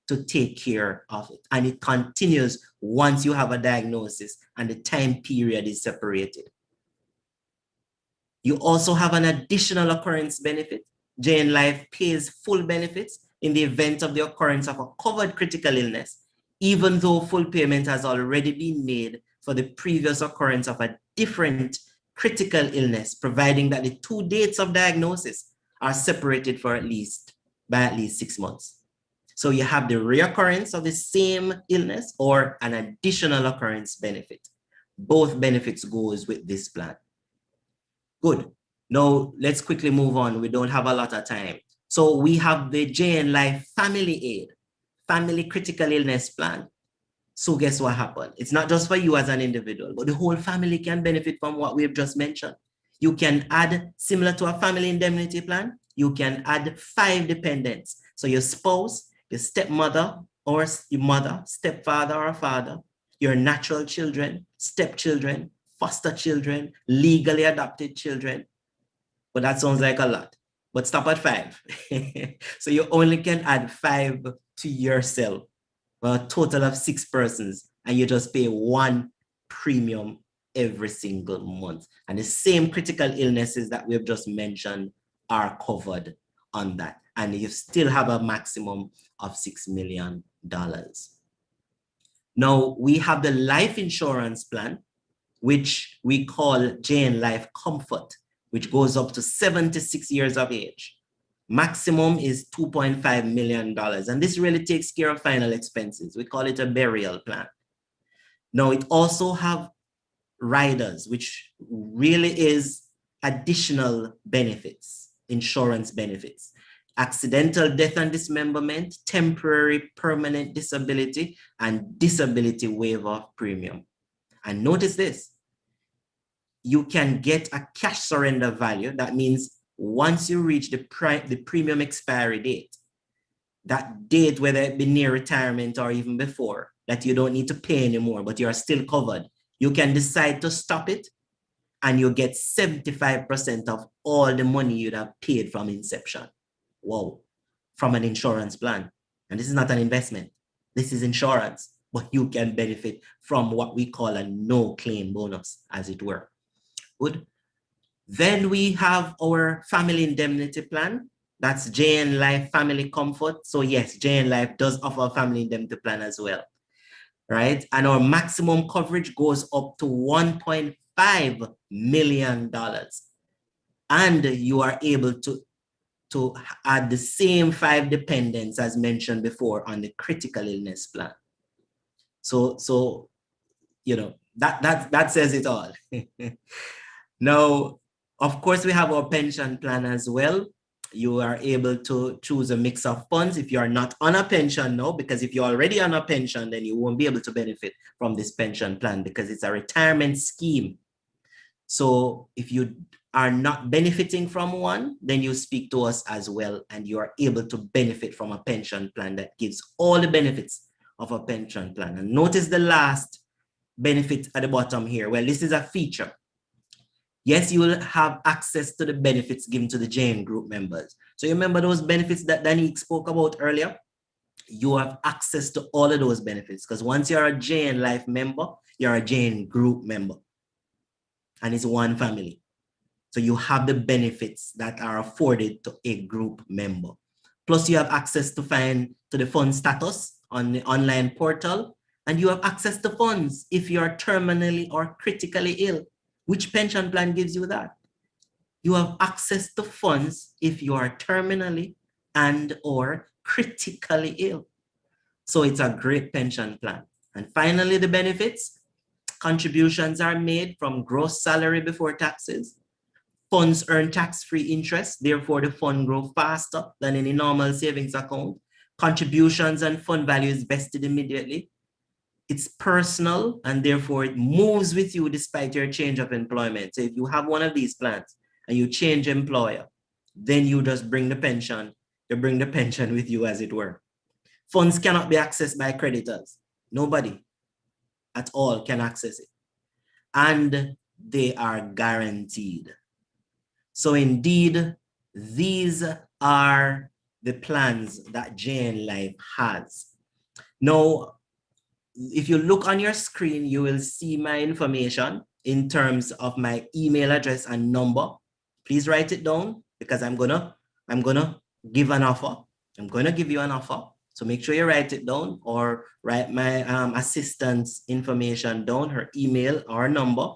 to take care of it. And it continues once you have a diagnosis and the time period is separated. You also have an additional occurrence benefit. JN Life pays full benefits in the event of the occurrence of a covered critical illness, even though full payment has already been made for the previous occurrence of a different critical illness, providing that the two dates of diagnosis are separated by at least 6 months. So you have the reoccurrence of the same illness or an additional occurrence benefit. Both benefits goes with this plan. Good. Now let's quickly move on. We don't have a lot of time. So we have the JN Life Family Aid, Family Critical Illness Plan. So guess what happened? It's not just for you as an individual, but the whole family can benefit from what we've just mentioned. You can add, similar to a family indemnity plan, you can add 5 dependents. So your spouse, your stepmother or your mother, stepfather or father, your natural children, stepchildren, foster children, legally adopted children. But that sounds like a lot. But stop at 5. So you only can add 5 to yourself. Well, a total of 6 persons, and you just pay 1 premium every single month. And the same critical illnesses that we've just mentioned are covered on that. And you still have a maximum of $6 million. Now, we have the life insurance plan, which we call JN Life Comfort, which goes up to 76 years of age. Maximum is $2.5 million. And this really takes care of final expenses. We call it a burial plan. Now, it also have riders, which really is additional benefits, insurance benefits. Accidental death and dismemberment, temporary permanent disability, and disability waiver of premium. And notice this, you can get a cash surrender value. That means once you reach the premium expiry date, that date, whether it be near retirement or even before, that you don't need to pay anymore, but you are still covered, you can decide to stop it and you get 75% of all the money you'd have paid from inception. Wow, from an insurance plan. And this is not an investment. This is insurance, but you can benefit from what we call a no claim bonus, as it were. Good. Then we have our family indemnity plan. That's JN Life Family Comfort. So yes, JN Life does offer a family indemnity plan as well, right? And our maximum coverage goes up to $1.5 million. And you are able to add the same 5 dependents as mentioned before on the critical illness plan. So you know, that says it all. Now, of course, we have our pension plan as well. You are able to choose a mix of funds if you are not on a pension now, because if you're already on a pension, then you won't be able to benefit from this pension plan because it's a retirement scheme. So if you are not benefiting from one, then you speak to us as well, and you are able to benefit from a pension plan that gives all the benefits of a pension plan. And notice the last benefit at the bottom here. Well, this is a feature. Yes, you will have access to the benefits given to the JN group members. So you remember those benefits that Danny spoke about earlier? You have access to all of those benefits because once you're a JN Life member, you're a JN group member. And it's one family. So you have the benefits that are afforded to a group member. Plus you have access to the fund status on the online portal, and you have access to funds if you are terminally or critically ill. Which pension plan gives you that? You have access to funds if you are terminally and or critically ill. So it's a great pension plan. And finally, the benefits. Contributions are made from gross salary before taxes. Funds earn tax-free interest, therefore the fund grows faster than any normal savings account. Contributions and fund value is vested immediately. It's personal and therefore it moves with you despite your change of employment. So if you have one of these plans and you change employer, then you just bring the pension, with you as it were. Funds cannot be accessed by creditors. Nobody at all can access it. And they are guaranteed. So indeed, these are the plans that JN Life has. Now, if you look on your screen, you will see my information in terms of my email address and number. Please write it down because I'm gonna give an offer. I'm gonna give you an offer. So make sure you write it down or write my assistant's information down, her email or number.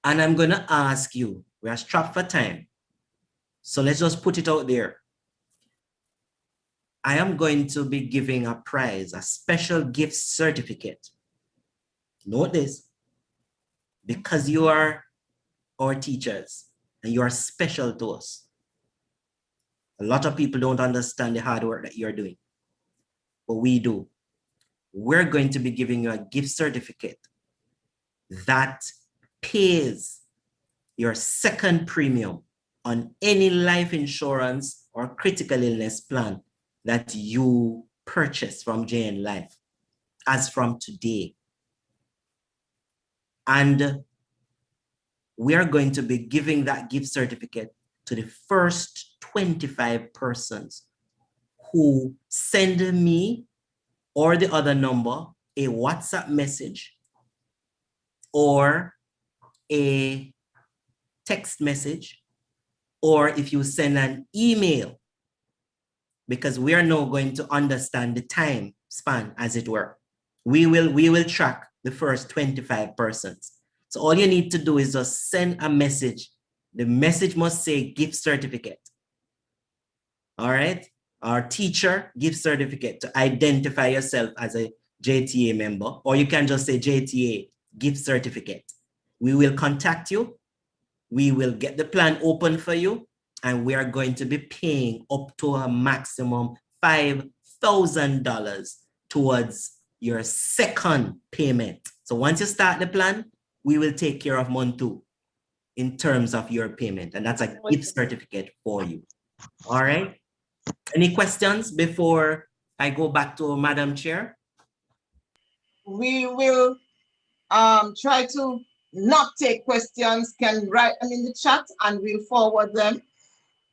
And I'm gonna ask you, we are strapped for time. So let's just put it out there. I am going to be giving a prize, a special gift certificate. Note this, because you are our teachers and you are special to us. A lot of people don't understand the hard work that you're doing, but we do. We're going to be giving you a gift certificate that pays your second premium on any life insurance or critical illness plan that you purchase from JN Life as from today. And we are going to be giving that gift certificate to the first 25 persons who send me or the other number a WhatsApp message or a text message, or if you send an email, because we are now going to understand the time span, as it were. We will track the first 25 persons. So all you need to do is just send a message. The message must say gift certificate. All right? Our teacher gift certificate to identify yourself as a JTA member, or you can just say JTA gift certificate. We will contact you. We will get the plan open for you, and we are going to be paying up to a maximum $5,000 towards your second payment. So once you start the plan, we will take care of month 2 in terms of your payment, and that's a gift certificate for you. All right? Any questions before I go back to Madam Chair? We will try to not take questions, can write them in the chat and we'll forward them.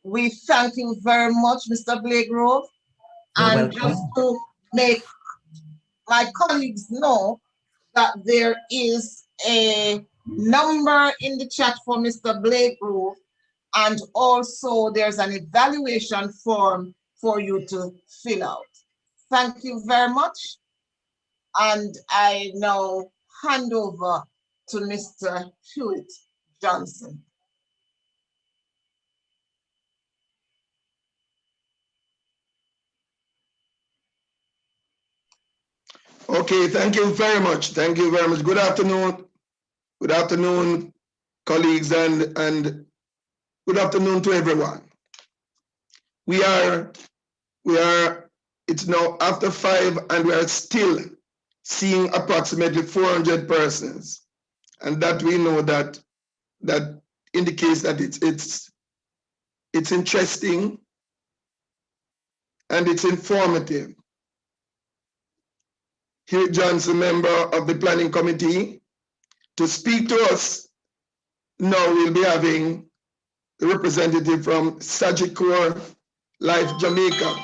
We thank you very much, Mr. Blagrove. And just to make my colleagues know that there is a number in the chat for Mr. Blagrove, and also there's an evaluation form for you to fill out. Thank you very much. And I now hand over to Mr. Hewitt Johnson. Okay, thank you very much. Thank you very much. Good afternoon. Good afternoon, colleagues, and good afternoon to everyone. We are, it's now after 5 and we are still seeing approximately 400 persons. And that we know that indicates that it's interesting and it's informative. Hewitt Johnson, member of the planning committee, to speak to us. Now we'll be having the representative from Sagicor Life Jamaica.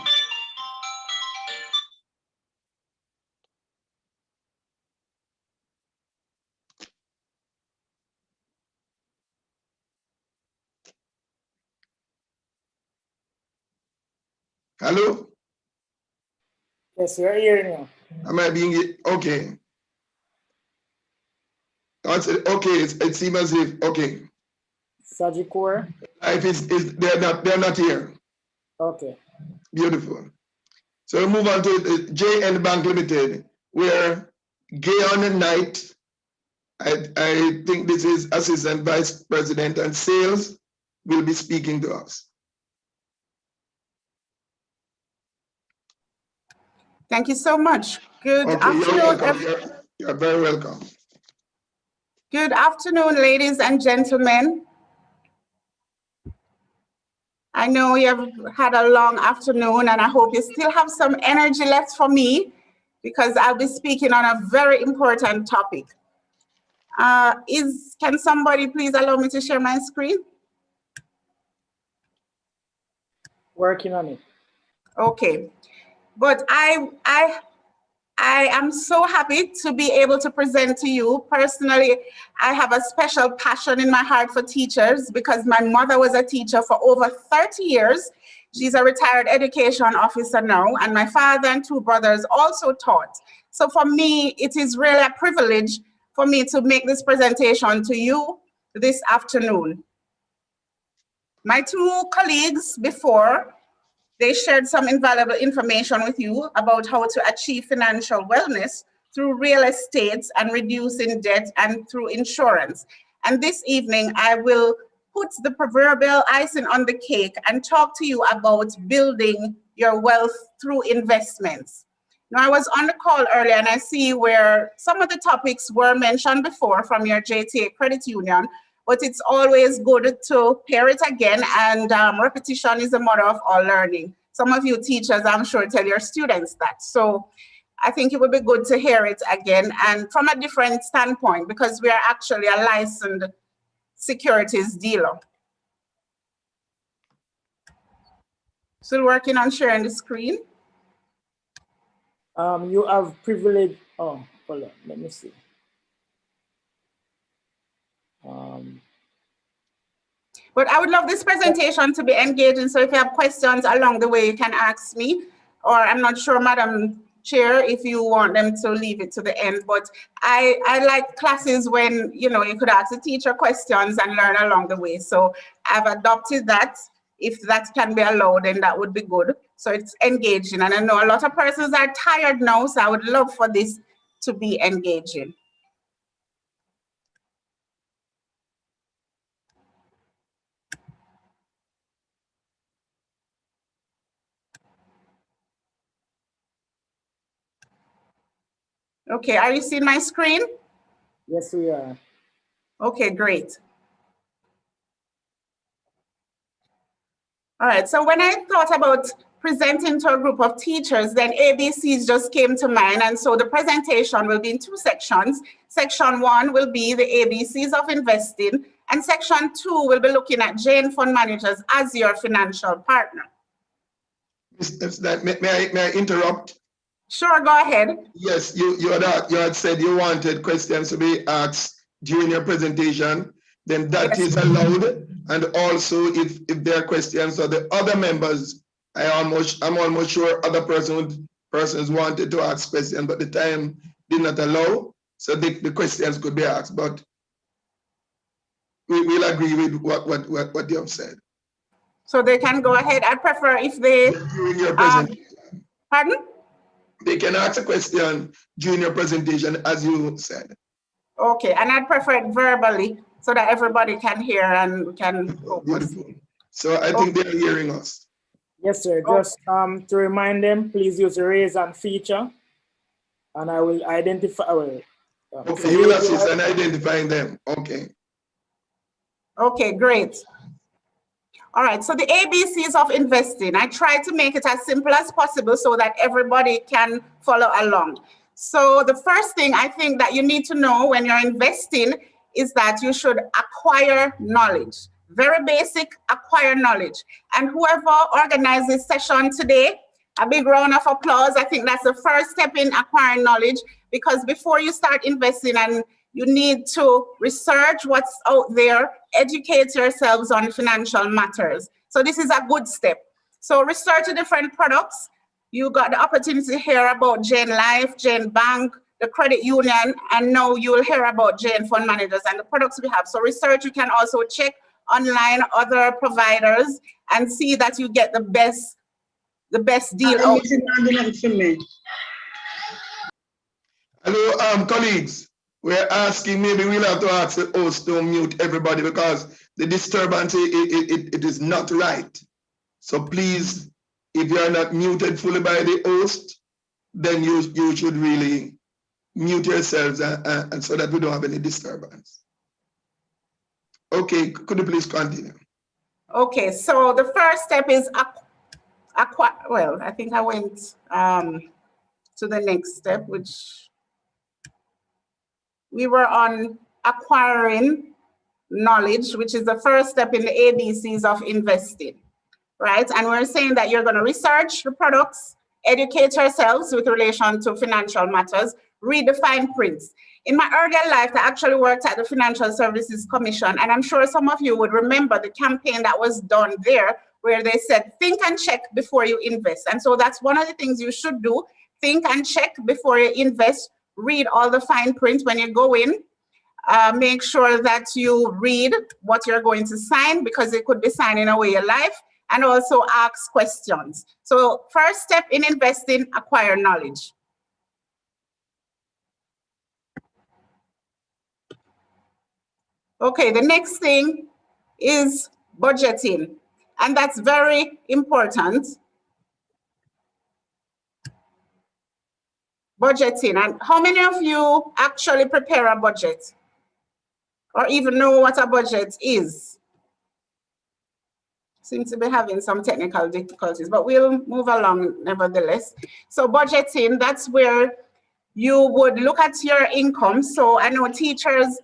Hello? Yes, we're hearing you. Am I being, okay. Okay, it seems as if, okay. Sagicor? Life is they're not here. Okay. Beautiful. So we move on to the JN Bank Limited, where Gayon Knight, I think this is Assistant Vice President and Sales, will be speaking to us. Thank you so much. Good afternoon. You're very welcome. Good afternoon, ladies and gentlemen. I know you have had a long afternoon and I hope you still have some energy left for me because I'll be speaking on a very important topic. Can somebody please allow me to share my screen? Working on it. Okay. but I am so happy to be able to present to you. Personally, I have a special passion in my heart for teachers because my mother was a teacher for over 30 years. She's a retired education officer now, and my father and two brothers also taught. So for me, it is really a privilege for me to make this presentation to you this afternoon. My two colleagues before, they shared some invaluable information with you about how to achieve financial wellness through real estate and reducing debt and through insurance. And this evening, I will put the proverbial icing on the cake and talk to you about building your wealth through investments. Now, I was on the call earlier and I see where some of the topics were mentioned before from your JTA Credit Union, but it's always good to hear it again, and repetition is the mother of all learning. Some of you teachers, I'm sure, tell your students that. So I think it would be good to hear it again and from a different standpoint, because we are actually a licensed securities dealer. Still working on sharing the screen. You have privilege. Oh, hold on, let me see. But I would love this presentation to be engaging. So if you have questions along the way, you can ask me, or I'm not sure, Madam Chair, if you want them to leave it to the end. But I like classes when, you know, you could ask the teacher questions and learn along the way. So I've adopted that. If that can be allowed, then that would be good. So it's engaging. And I know a lot of persons are tired now, so I would love for this to be engaging. Okay, are you seeing my screen? Yes, we are. Okay, great. All right, so when I thought about presenting to a group of teachers, then ABCs just came to mind. And so the presentation will be in two sections. Section 1 will be the ABCs of investing, and section 2 will be looking at Jane Fund Managers as your financial partner. May I interrupt? Sure, go ahead. Yes, you had said you wanted questions to be asked during your presentation. Then that is allowed. And also, if there are questions of the other members, I'm almost sure other persons wanted to ask questions, but the time did not allow, so the questions could be asked. But we will agree with what you have said. So they can go ahead. I prefer if they during your presentation. Pardon? They can ask a question during your presentation, as you said. Okay, and I'd prefer it verbally so that everybody can hear and we can focus. Beautiful. So I think they're hearing us. Yes, sir. Just to remind them, please use the raise hand feature, and I will identify. Okay, you will assist in identifying them. Okay. Okay, great. All right, so the ABCs of investing, I try to make it as simple as possible so that everybody can follow along. So the first thing I think that you need to know when you're investing is that you should acquire knowledge. Very basic, acquire knowledge. And whoever organized this session today, a big round of applause. I think that's the first step in acquiring knowledge, because before you start investing, and you need to research what's out there, educate yourselves on financial matters. So this is a good step. So research the different products. You got the opportunity to hear about Jane Life, Jane Bank, the credit union, and now you will hear about Jane Fund Managers and the products we have. So research, you can also check online other providers and see that you get the best deal out. Hello, colleagues. We're asking, maybe we'll have to ask the host to mute everybody because the disturbance, it is not right. So please, if you are not muted fully by the host, then you should really mute yourselves and so that we don't have any disturbance. Okay, could you please continue? Okay, so the first step is well, I think I went to the next step, which we were on acquiring knowledge, which is the first step in the ABCs of investing, right? And we're saying that you're going to research the products, educate yourselves with relation to financial matters, read the fine prints. In my earlier life, I actually worked at the Financial Services Commission, and I'm sure some of you would remember the campaign that was done there where they said, think and check before you invest. And so that's one of the things you should do. Think and check before you invest. Read all the fine print when you go in. Make sure that you read what you're going to sign, because it could be signing away your life, and also ask questions. So first step in investing, acquire knowledge. Okay, the next thing is budgeting, and that's very important. Budgeting, and how many of you actually prepare a budget or even know what a budget is? Seem to be having some technical difficulties, but we'll move along nevertheless. So budgeting, that's where you would look at your income. So I know teachers,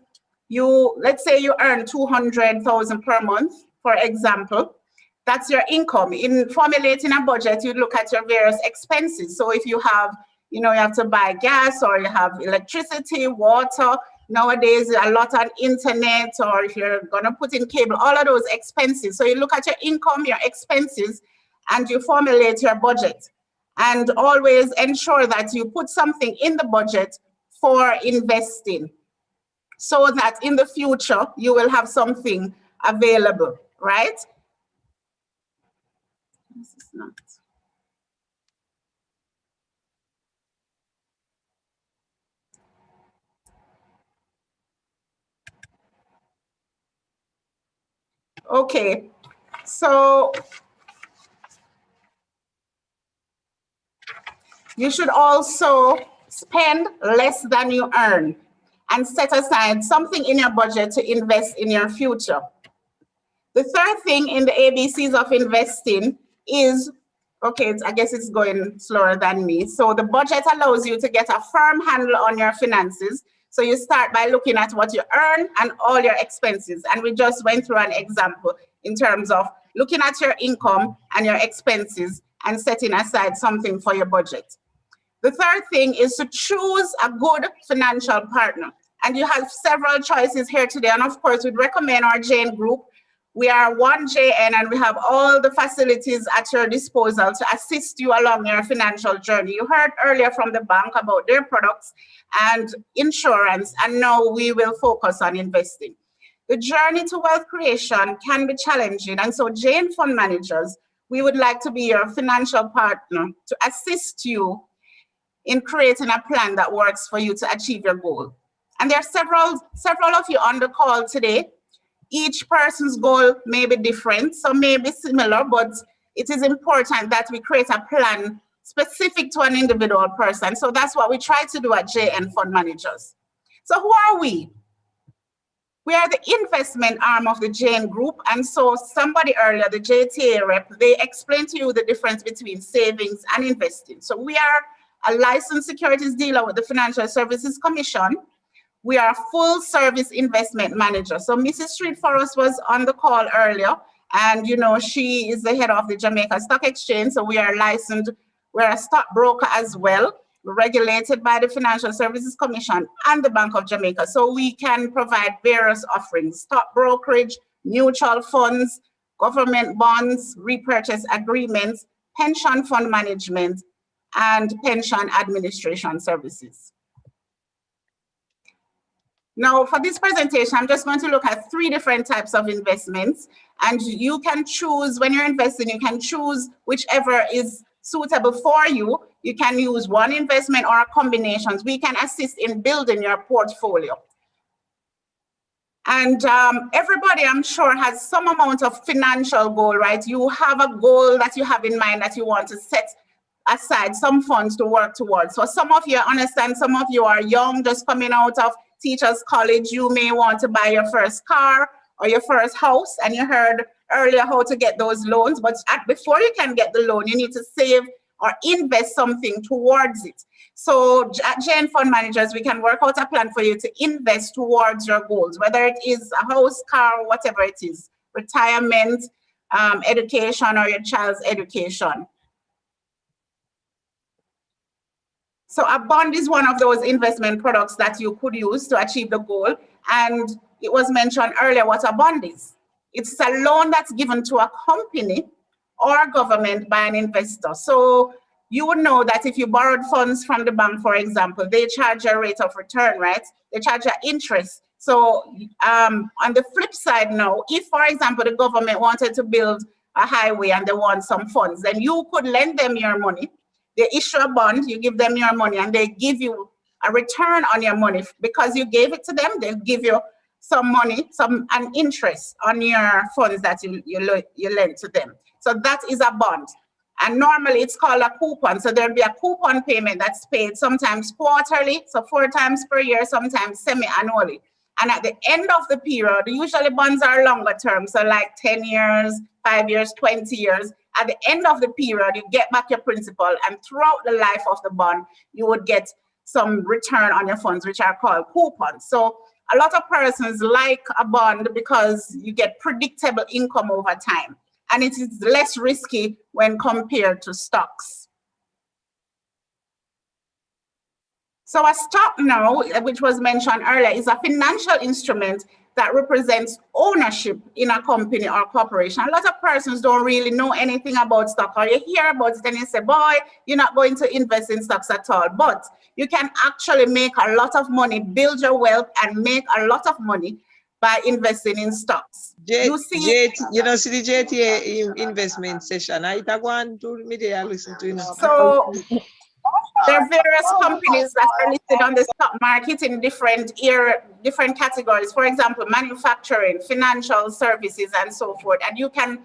let's say you earn 200,000 per month, for example. That's your income. In formulating a budget, you look at your various expenses. So if you have, you have to buy gas, or you have electricity, water, nowadays a lot on internet, or if you're gonna put in cable, all of those expenses. So you look at your income, your expenses, and you formulate your budget. And always ensure that you put something in the budget for investing, so that in the future you will have something available, right? This is not. Okay, so you should also spend less than you earn and set aside something in your budget to invest in your future. The third thing in the ABCs of investing is, okay, I guess it's going slower than me. So the budget allows you to get a firm handle on your finances. So you start by looking at what you earn and all your expenses. And we just went through an example in terms of looking at your income and your expenses and setting aside something for your budget. The third thing is to choose a good financial partner. And you have several choices here today. And of course, we'd recommend our JN group. We are one JN, and we have all the facilities at your disposal to assist you along your financial journey. You heard earlier from the bank about their products and insurance, and now we will focus on investing. The journey to wealth creation can be challenging, and so JN Fund Managers, we would like to be your financial partner to assist you in creating a plan that works for you to achieve your goal. And there are several of you on the call today. Each person's goal may be different, some may be similar, but it is important that we create a plan specific to an individual person. So that's what we try to do at JN Fund Managers. So who are we? We are the investment arm of the JN Group. And so somebody earlier, the JTA rep, they explained to you the difference between savings and investing. So we are a licensed securities dealer with the Financial Services Commission. We are a full service investment manager. So Mrs. Street Forest was on the call earlier, and she is the head of the Jamaica Stock Exchange. So we are licensed, we're a stockbroker as well. We're regulated by the Financial Services Commission and the Bank of Jamaica. So we can provide various offerings: stock brokerage, mutual funds, government bonds, repurchase agreements, pension fund management, and pension administration services. Now, for this presentation, I'm just going to look at 3 different types of investments, and you can choose, when you're investing, you can choose whichever is suitable for you. You can use one investment or a combination. We can assist in building your portfolio. And everybody, I'm sure, has some amount of financial goal, right? You have a goal that you have in mind that you want to set aside some funds to work towards. So some of you, I understand, some of you are young, just coming out of Teachers College. You may want to buy your first car or your first house, and you heard earlier how to get those loans, but before you can get the loan, you need to save or invest something towards it. So at JN Fund Managers, we can work out a plan for you to invest towards your goals, whether it is a house, car, whatever it is, retirement, education, or your child's education. So a bond is one of those investment products that you could use to achieve the goal. And it was mentioned earlier what a bond is. It's a loan that's given to a company or government by an investor. So you would know that if you borrowed funds from the bank, for example, they charge a rate of return, right? They charge an interest. So on the flip side now, if, for example, the government wanted to build a highway and they want some funds, then you could lend them your money. They issue a bond, you give them your money, and they give you a return on your money. Because you gave it to them, they'll give you some money, an interest on your funds that you lend to them. So that is a bond. And normally it's called a coupon. So there'll be a coupon payment that's paid sometimes quarterly, so 4 times per year, sometimes semi-annually. And at the end of the period, usually bonds are longer term, so like 10 years, 5 years, 20 years. At the end of the period, you get back your principal, and throughout the life of the bond, you would get some return on your funds, which are called coupons. So a lot of persons like a bond because you get predictable income over time, and it is less risky when compared to stocks. So a stock now, which was mentioned earlier, is a financial instrument that represents ownership in a company or corporation. A lot of persons don't really know anything about stock, or you hear about it and you say, boy, you're not going to invest in stocks at all. But you can actually make a lot of money, build your wealth, and make a lot of money by investing in stocks. You see the JTA investment session. I go on to media listen to it. So there are various companies that are listed on the stock market in different categories. For example, manufacturing, financial services, and so forth. And you can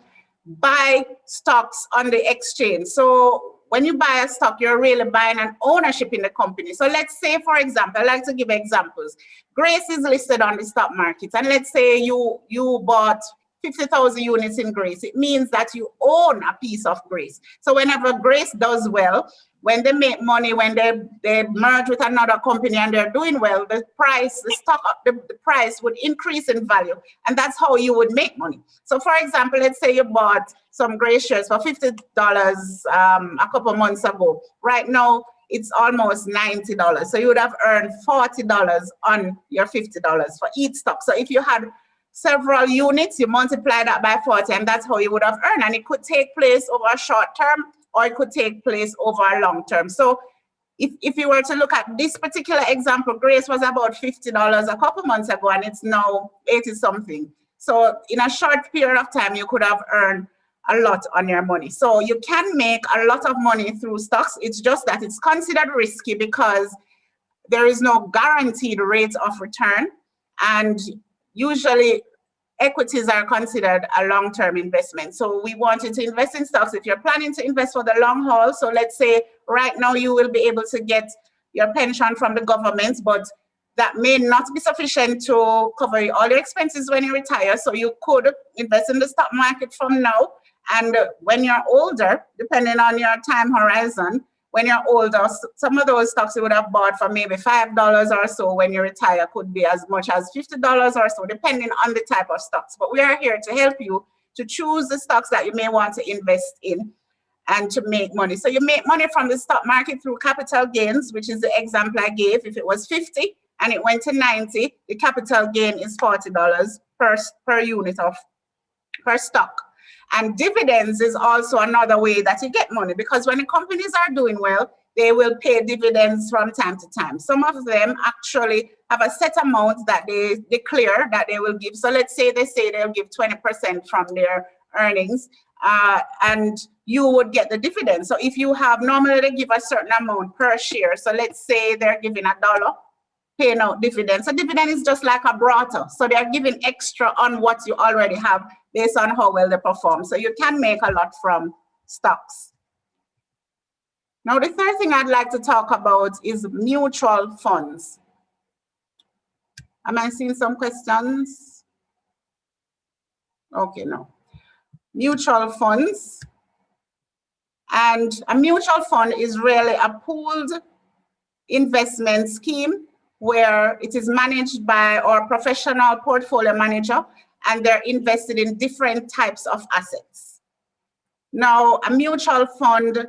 buy stocks on the exchange. So when you buy a stock, you're really buying an ownership in the company. So let's say, for example, I like to give examples. Grace is listed on the stock market. And let's say you bought 50,000 units in Grace. It means that you own a piece of Grace. So whenever Grace does well, when they make money, when they merge with another company and they're doing well, the price would increase in value. And that's how you would make money. So for example, let's say you bought some Grace shares for $50 a couple months ago. Right now, it's almost $90. So you would have earned $40 on your $50 for each stock. So if you had several units, you multiply that by 40, and that's how you would have earned. And it could take place over a short term, or it could take place over a long term. So if you were to look at this particular example, Grace was about $50 a couple months ago, and it's now 80 something. So in a short period of time, you could have earned a lot on your money. So you can make a lot of money through stocks. It's just that it's considered risky because there is no guaranteed rate of return. And usually equities are considered a long-term investment. So we want you to invest in stocks if you're planning to invest for the long haul. So let's say right now you will be able to get your pension from the government, but that may not be sufficient to cover all your expenses when you retire. So you could invest in the stock market from now. And when you're older, depending on your time horizon, when you're older, some of those stocks you would have bought for maybe $5 or so when you retire could be as much as $50 or so, depending on the type of stocks. But we are here to help you to choose the stocks that you may want to invest in and to make money. So you make money from the stock market through capital gains, which is the example I gave. If it was 50 and it went to 90, the capital gain is $40 per unit per stock. And dividends is also another way that you get money, because when the companies are doing well, they will pay dividends from time to time. Some of them actually have a set amount that they declare that they will give. So let's say they say they'll give 20% from their earnings, and you would get the dividend. So if you have, normally they give a certain amount per share. So let's say they're giving $1, paying out dividends. So dividend is just like a barter. So they're giving extra on what you already have based on how well they perform. So you can make a lot from stocks. Now, the third thing I'd like to talk about is mutual funds. Am I seeing some questions? Okay, no. Mutual funds. And a mutual fund is really a pooled investment scheme where it is managed by our professional portfolio manager, and they're invested in different types of assets. Now, a mutual fund,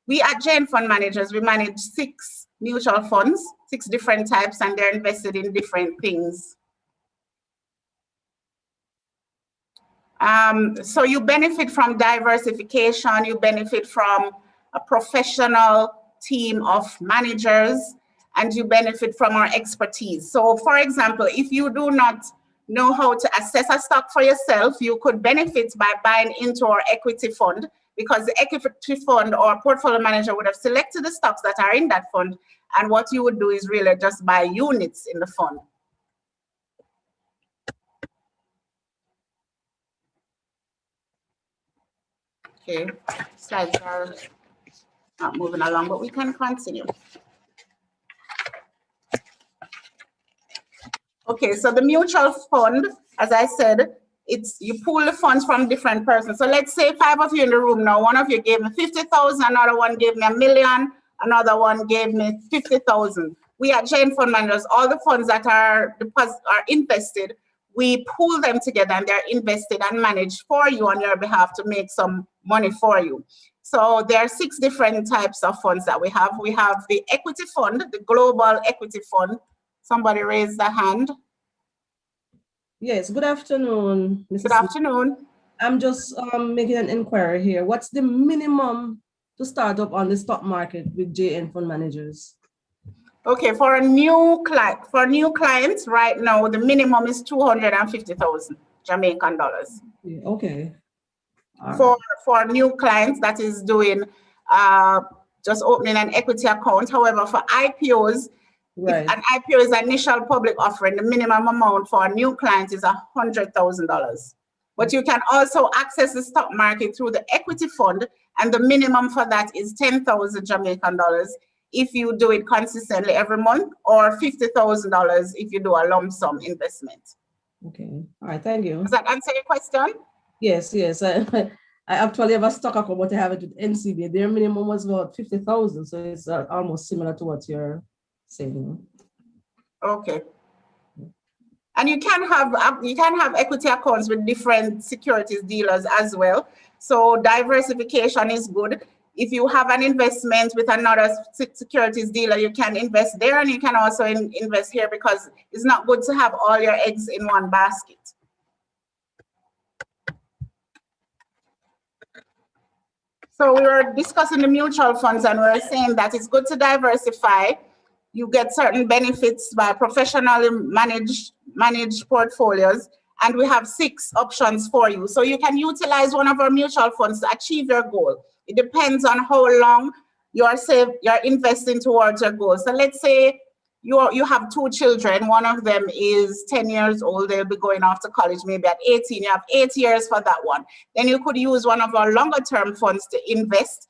we at Jane Fund Managers, we manage 6 mutual funds, 6 different types, and they're invested in different things. So you benefit from diversification, you benefit from a professional team of managers, and you benefit from our expertise. So for example, if you do not know how to assess a stock for yourself, you could benefit by buying into our equity fund, because the equity fund or portfolio manager would have selected the stocks that are in that fund, and what you would do is really just buy units in the fund. Okay, slides are not moving along, but we can continue. Okay, so the mutual fund, as I said, it's you pool the funds from different persons. So let's say 5 of you in the room now. One of you gave me 50,000, another one gave me $1 million, another one gave me 50,000. We are joint fund managers. All the funds that are invested, we pool them together and they're invested and managed for you on your behalf to make some money for you. So there are 6 different types of funds that we have. We have the equity fund, the global equity fund. Somebody raised their hand. Yes, good afternoon, Mrs. Good afternoon. I'm just making an inquiry here. What's the minimum to start up on the stock market with JN Fund Managers? Okay, for new clients right now, the minimum is 250,000 Jamaican dollars. Okay. For new clients that is doing just opening an equity account. However, for IPOs, right. If an IPO is initial public offering, the minimum amount for a new client is $100,000. But you can also access the stock market through the equity fund, and the minimum for that is 10,000 Jamaican dollars if you do it consistently every month, or $50,000 if you do a lump sum investment. Okay, all right, thank you. Does that answer your question? Yes, yes. I actually have a stock account, but I have it with NCB. Their minimum was about 50,000, so it's almost similar to what you're saying. Okay. And you can have equity accounts with different securities dealers as well. So diversification is good. If you have an investment with another securities dealer, you can invest there, and you can also invest here, because it's not good to have all your eggs in one basket. So we were discussing the mutual funds, and we were saying that it's good to diversify. You get certain benefits by professionally managed portfolios, and we have 6 options for you. So you can utilize one of our mutual funds to achieve your goal. It depends on how long you're investing towards your goal. So let's say you have 2 children. One of them is 10 years old. They'll be going off to college maybe at 18. You have 8 years for that one. Then you could use one of our longer term funds to invest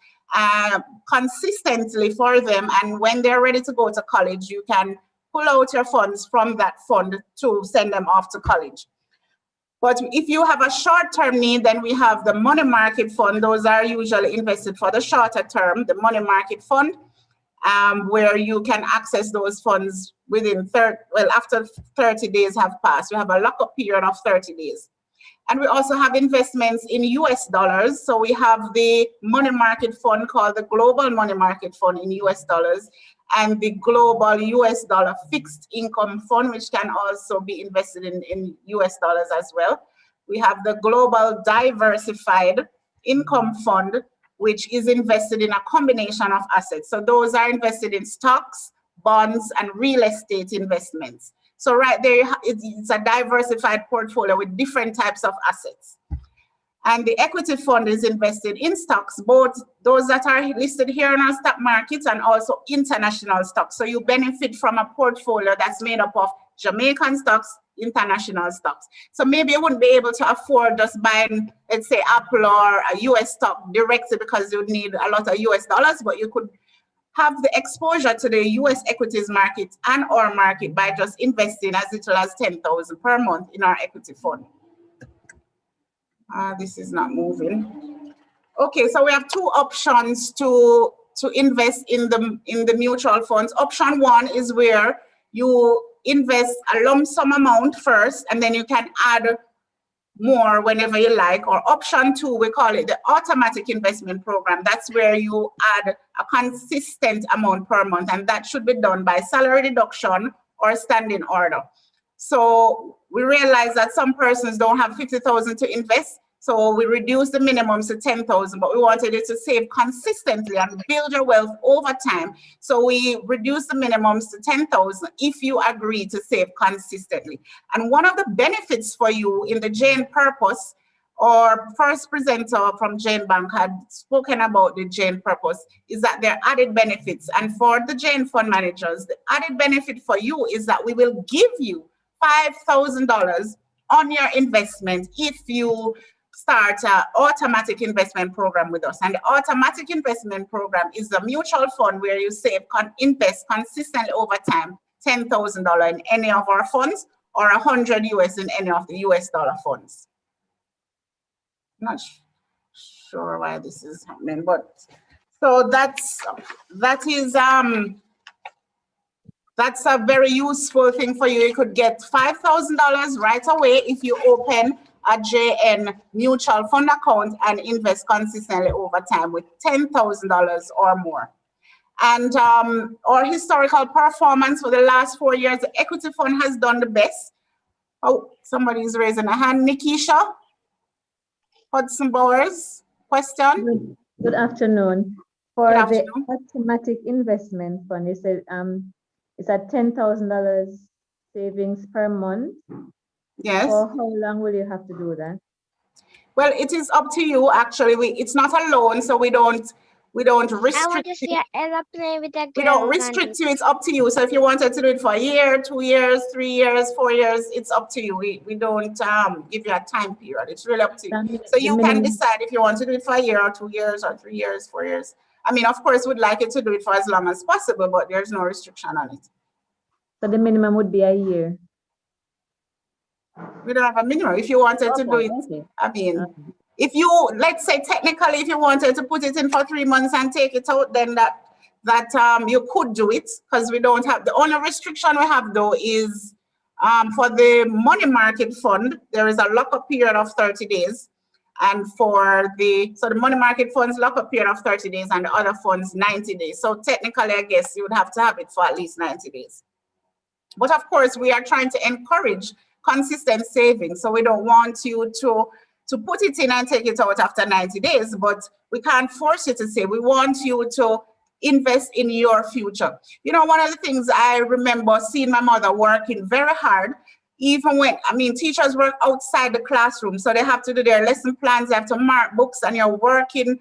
consistently for them, and when they're ready to go to college, you can pull out your funds from that fund to send them off to college. But if you have a short-term need, then we have the money market fund. Those are usually invested for the shorter term, the money market fund, where you can access those funds within after 30 days have passed. You have a lockup period of 30 days. And we also have investments in US dollars. So we have the money market fund called the Global Money Market Fund in US dollars, and the Global US Dollar Fixed Income Fund, which can also be invested in US dollars as well. We have the Global Diversified Income Fund, which is invested in a combination of assets. So those are invested in stocks, bonds, and real estate investments. So right there, it's a diversified portfolio with different types of assets. And the equity fund is invested in stocks, both those that are listed here in our stock markets and also international stocks. So you benefit from a portfolio that's made up of Jamaican stocks, international stocks. So maybe you wouldn't be able to afford just buying, let's say, Apple or a US stock directly, because you need a lot of US dollars, but you could have the exposure to the US equities market and our market by just investing as little as 10,000 per month in our equity fund. This is not moving. Okay, so we have 2 options to invest in the mutual funds. Option 1 is where you invest a lump sum amount first, and then you can add more whenever you like. Or option 2, we call it the automatic investment program. That's where you add a consistent amount per month, and that should be done by salary deduction or standing order. So we realize that some persons don't have 50,000 to invest, so we reduced the minimums to 10,000, but we wanted you to save consistently and build your wealth over time. So we reduced the minimums to 10,000 if you agree to save consistently. And one of the benefits for you in the Jane Purpose, or first presenter from Jane Bank had spoken about the Jane Purpose, is that there are added benefits. And for the Jane Fund managers, the added benefit for you is that we will give you $5,000 on your investment if you start an automatic investment program with us. And the automatic investment program is a mutual fund where you invest consistently over time, $10,000 in any of our funds or 100 US in any of the US dollar funds. Not sure why this is happening, but so that's a very useful thing for you. You could get $5,000 right away if you open a JN mutual fund account and invest consistently over time with $10,000 or more. And our historical performance for the last 4 years, the equity fund has done the best. Oh, somebody's raising a hand. Nikisha Hudson Bowers, question? Good afternoon. For the automatic investment fund, you said it's at $10,000 savings per month. Yes. For how long will you have to do that? Well, it is up to you. Actually, it's not a loan, so we don't restrict. I want to see an airplane with a girl. We don't restrict you. It's up to you. So if you wanted to do it for a year, 2 years, 3 years, 4 years, it's up to you. We don't give you a time period. It's really up to you. So you can decide if you want to do it for a year or 2 years or 3 years, 4 years. I mean, of course, we'd like you to do it for as long as possible, but there's no restriction on it. So the minimum would be a year? We don't have a minimum. If you wanted to do it, I mean, if you, let's say technically, if you wanted to put it in for 3 months and take it out, then that you could do it, because we don't have, the only restriction we have though is for the money market fund, there is a lockup period of 30 days. And for the money market funds lockup period of 30 days and the other funds 90 days. So technically, I guess you would have to have it for at least 90 days. But of course, we are trying to encourage consistent savings. So we don't want you to put it in and take it out after 90 days, but we can't force you to save. We want you to invest in your future. You know, one of the things I remember seeing my mother working very hard, even when, I mean, teachers work outside the classroom, so they have to do their lesson plans, they have to mark books, and you're working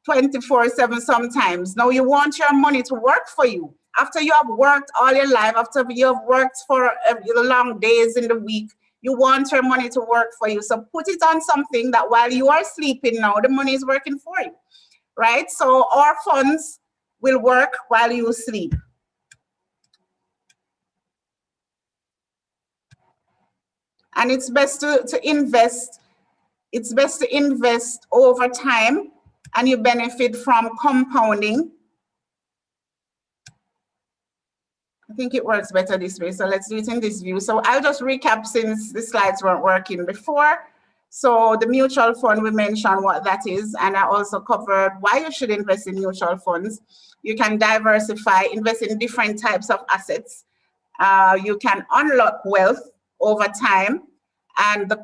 24/7 sometimes. Now you want your money to work for you. After you have worked all your life, after you have worked for long days in the week, you want your money to work for you. So put it on something that while you are sleeping now, the money is working for you, right? So our funds will work while you sleep. And it's best to invest. It's best to invest over time, and you benefit from compounding. I think it works better this way. So let's do it in this view. So I'll just recap since the slides weren't working before. So the mutual fund, we mentioned what that is, and I also covered why you should invest in mutual funds. You can diversify, invest in different types of assets. You can unlock wealth over time, and the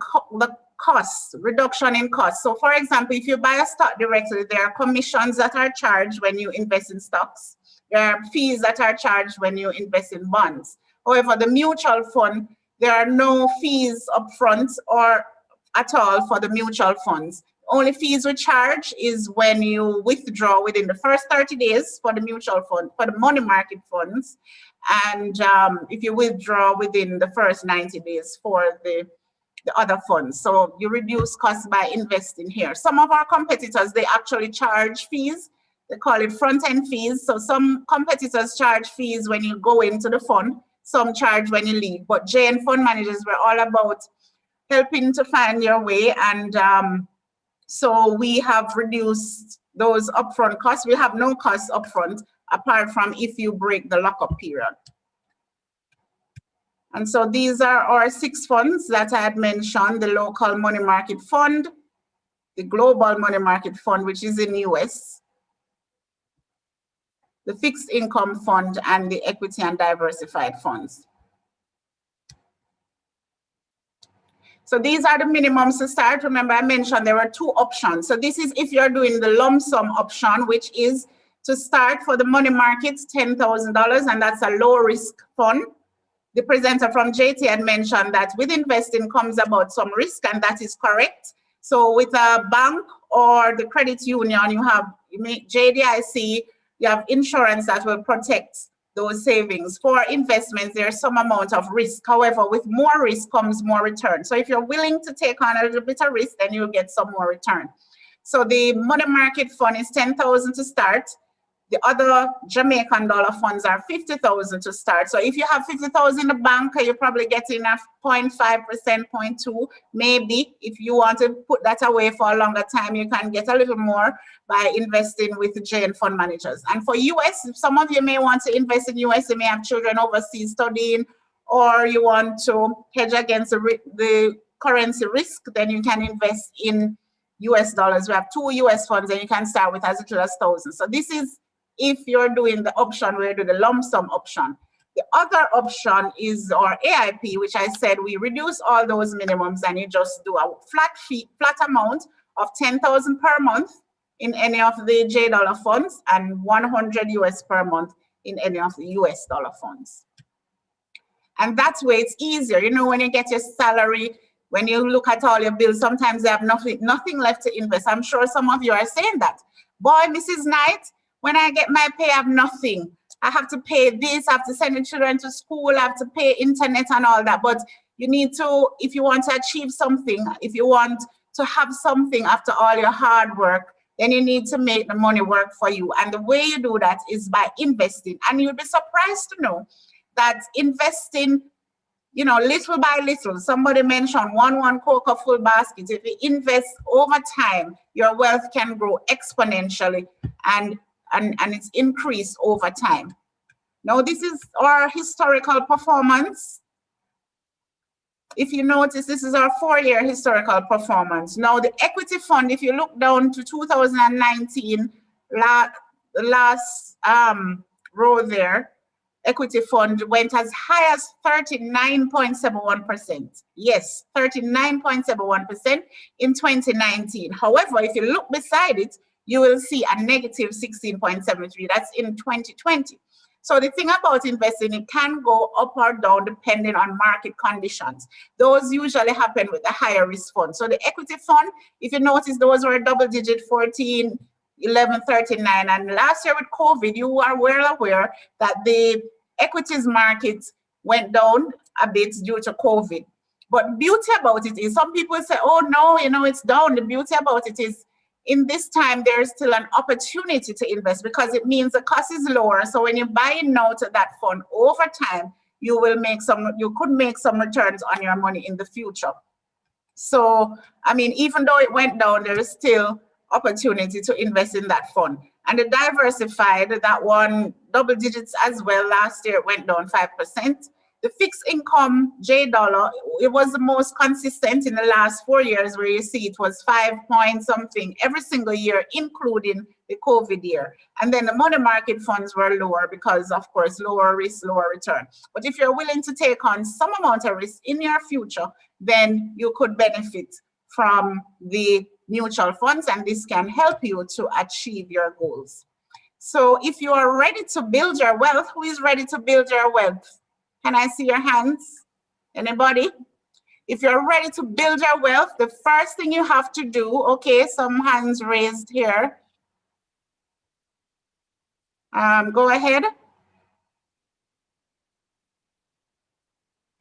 cost, reduction in cost. So for example, if you buy a stock directly, there are commissions that are charged when you invest in stocks. There are fees that are charged when you invest in bonds. However, the mutual fund, there are no fees upfront or at all for the mutual funds. Only fees we charge is when you withdraw within the first 30 days for the mutual fund, for the money market funds, and if you withdraw within the first 90 days for the other funds. So you reduce costs by investing here. Some of our competitors, they actually charge fees. They call it front-end fees. So some competitors charge fees when you go into the fund, some charge when you leave. But JN Fund Managers, we're all about helping to find your way. And so we have reduced those upfront costs. We have no costs upfront, apart from if you break the lockup period. And so these are our 6 funds that I had mentioned: the local money market fund, the global money market fund, which is in US, the fixed income fund, and the equity and diversified funds. So these are the minimums to start. Remember, I mentioned there were 2 options. So this is if you're doing the lump sum option, which is to start for the money markets, $10,000, and that's a low risk fund. The presenter from JT had mentioned that with investing comes about some risk, and that is correct. So with a bank or the credit union, you have JDIC, you have insurance that will protect those savings. For investments, there's some amount of risk. However, with more risk comes more return. So if you're willing to take on a little bit of risk, then you'll get some more return. So the money market fund is $10,000 to start. The other Jamaican dollar funds are $50,000 to start. So if you have $50,000 in the bank, you're probably getting a 0.5%, 0.2%. Maybe if you want to put that away for a longer time, you can get a little more by investing with the JN fund managers. And for US, some of you may want to invest in US, you may have children overseas studying, or you want to hedge against the currency risk, then you can invest in US dollars. We have 2 US funds, and you can start with as little as 1,000. So this is if you're doing the option where you do the lump sum option. The other option is our AIP, which I said we reduce all those minimums and you just do a flat amount of $10,000 per month in any of the J dollar funds and 100 US per month in any of the US dollar funds. And that's where it's easier. You know, when you get your salary, when you look at all your bills, sometimes they have nothing left to invest. I'm sure some of you are saying that. Boy, Mrs. Knight, when I get my pay, I have nothing. I have to pay this, I have to send the children to school, I have to pay internet and all that. But you need to, if you want to achieve something, if you want to have something after all your hard work, then you need to make the money work for you. And the way you do that is by investing. And you'll be surprised to know that investing, you know, little by little, somebody mentioned one cocoa full basket. If you invest over time, your wealth can grow exponentially and it's increased over time. Now, this is our historical performance. If you notice, this is our 4-year historical performance. Now, the equity fund, if you look down to 2019, the last row there, equity fund went as high as 39.71%. Yes, 39.71% in 2019. However, if you look beside it, you will see a negative 16.73. That's in 2020. So the thing about investing, it can go up or down depending on market conditions. Those usually happen with the higher risk fund. So the equity fund, if you notice, those were double digit 14, 11, 39. And last year with COVID, you are well aware that the equities market went down a bit due to COVID. But beauty about it is some people say, oh no, you know, it's down. The beauty about it is in this time, there is still an opportunity to invest because it means the cost is lower. So when you buy now to that fund over time, you could make some returns on your money in the future. So, I mean, even though it went down, there is still opportunity to invest in that fund. And the diversified, that one double digits as well. Last year it went down 5%. The fixed income J dollar, it was the most consistent in the last 4 years, where you see it was 5 point something every single year, including the COVID year. And then the money market funds were lower because, of course, lower risk, lower return. But if you're willing to take on some amount of risk in your future, then you could benefit from the mutual funds, and this can help you to achieve your goals. So if you are ready to build your wealth, who is ready to build your wealth? Can I see your hands? Anybody? If you're ready to build your wealth, the first thing you have to do, okay, some hands raised here. Go ahead.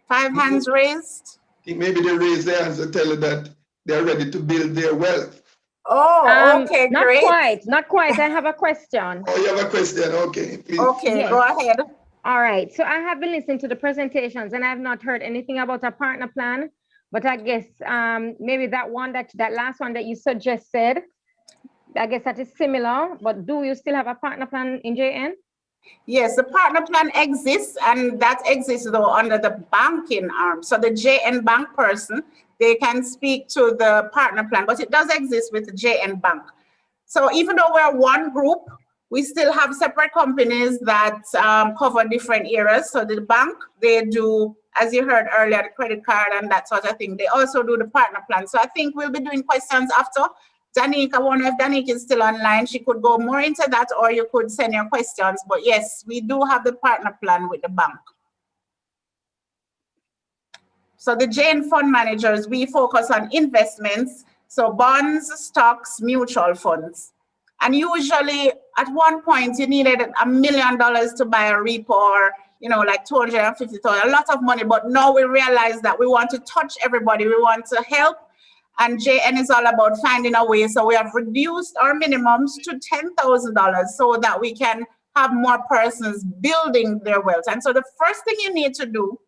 5 hands raised. I think maybe they raise their hands to tell you that they're ready to build their wealth. Oh, okay, not great. Not quite. I have a question. Oh, you have a question? Okay, please. Okay, yes. Go ahead. All right. So I have been listening to the presentations and I have not heard anything about a partner plan, but I guess maybe that last one that you suggested, I guess that is similar, but do you still have a partner plan in JN? Yes, the partner plan exists, and that exists though under the banking arm. So the JN Bank person, they can speak to the partner plan, but it does exist with the JN Bank. So even though we're one group, we still have separate companies that cover different areas. So the bank, they do, as you heard earlier, the credit card and that sort of thing. They also do the partner plan. So I think we'll be doing questions after. Danique, I wonder if Danique is still online. She could go more into that, or you could send your questions. But yes, we do have the partner plan with the bank. So the Jane Fund Managers, we focus on investments. So bonds, stocks, mutual funds. And usually at one point you needed $1 million to buy a repo, or like 250,000, a lot of money. But now we realize that we want to touch everybody. We want to help. And JN is all about finding a way. So we have reduced our minimums to $10,000 so that we can have more persons building their wealth. And so the first thing you need to do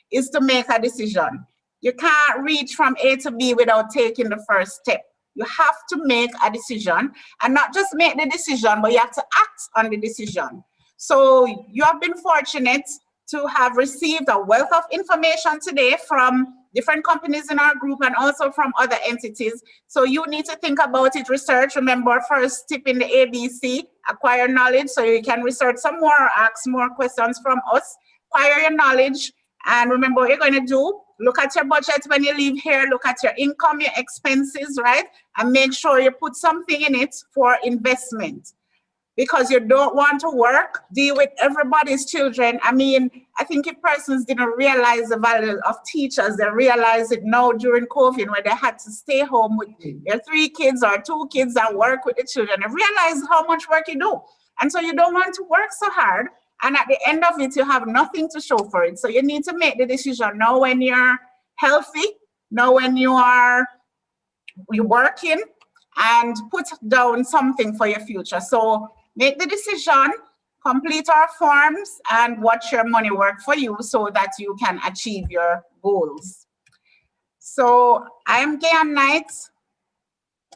is to make a decision. You can't reach from A to B without taking the first step. You have to make a decision, and not just make the decision, but you have to act on the decision. So you have been fortunate to have received a wealth of information today from different companies in our group and also from other entities. So you need to think about it, research. Remember, first tip in the ABC, acquire knowledge, so you can research some more, ask more questions from us, acquire your knowledge, and remember what you're going to do. Look at your budget when you leave here, look at your income, your expenses, right? And make sure you put something in it for investment, because you don't want to work, deal with everybody's children. I mean, I think if persons didn't realize the value of teachers, they realize it now during COVID, when they had to stay home with their 3 kids or 2 kids and work with the children. They realize how much work you do. And so you don't want to work so hard. And at the end of it, you have nothing to show for it. So you need to make the decision now when you're healthy, now when you're working, and put down something for your future. So make the decision, complete our forms, and watch your money work for you so that you can achieve your goals. So I am Gayan Knight,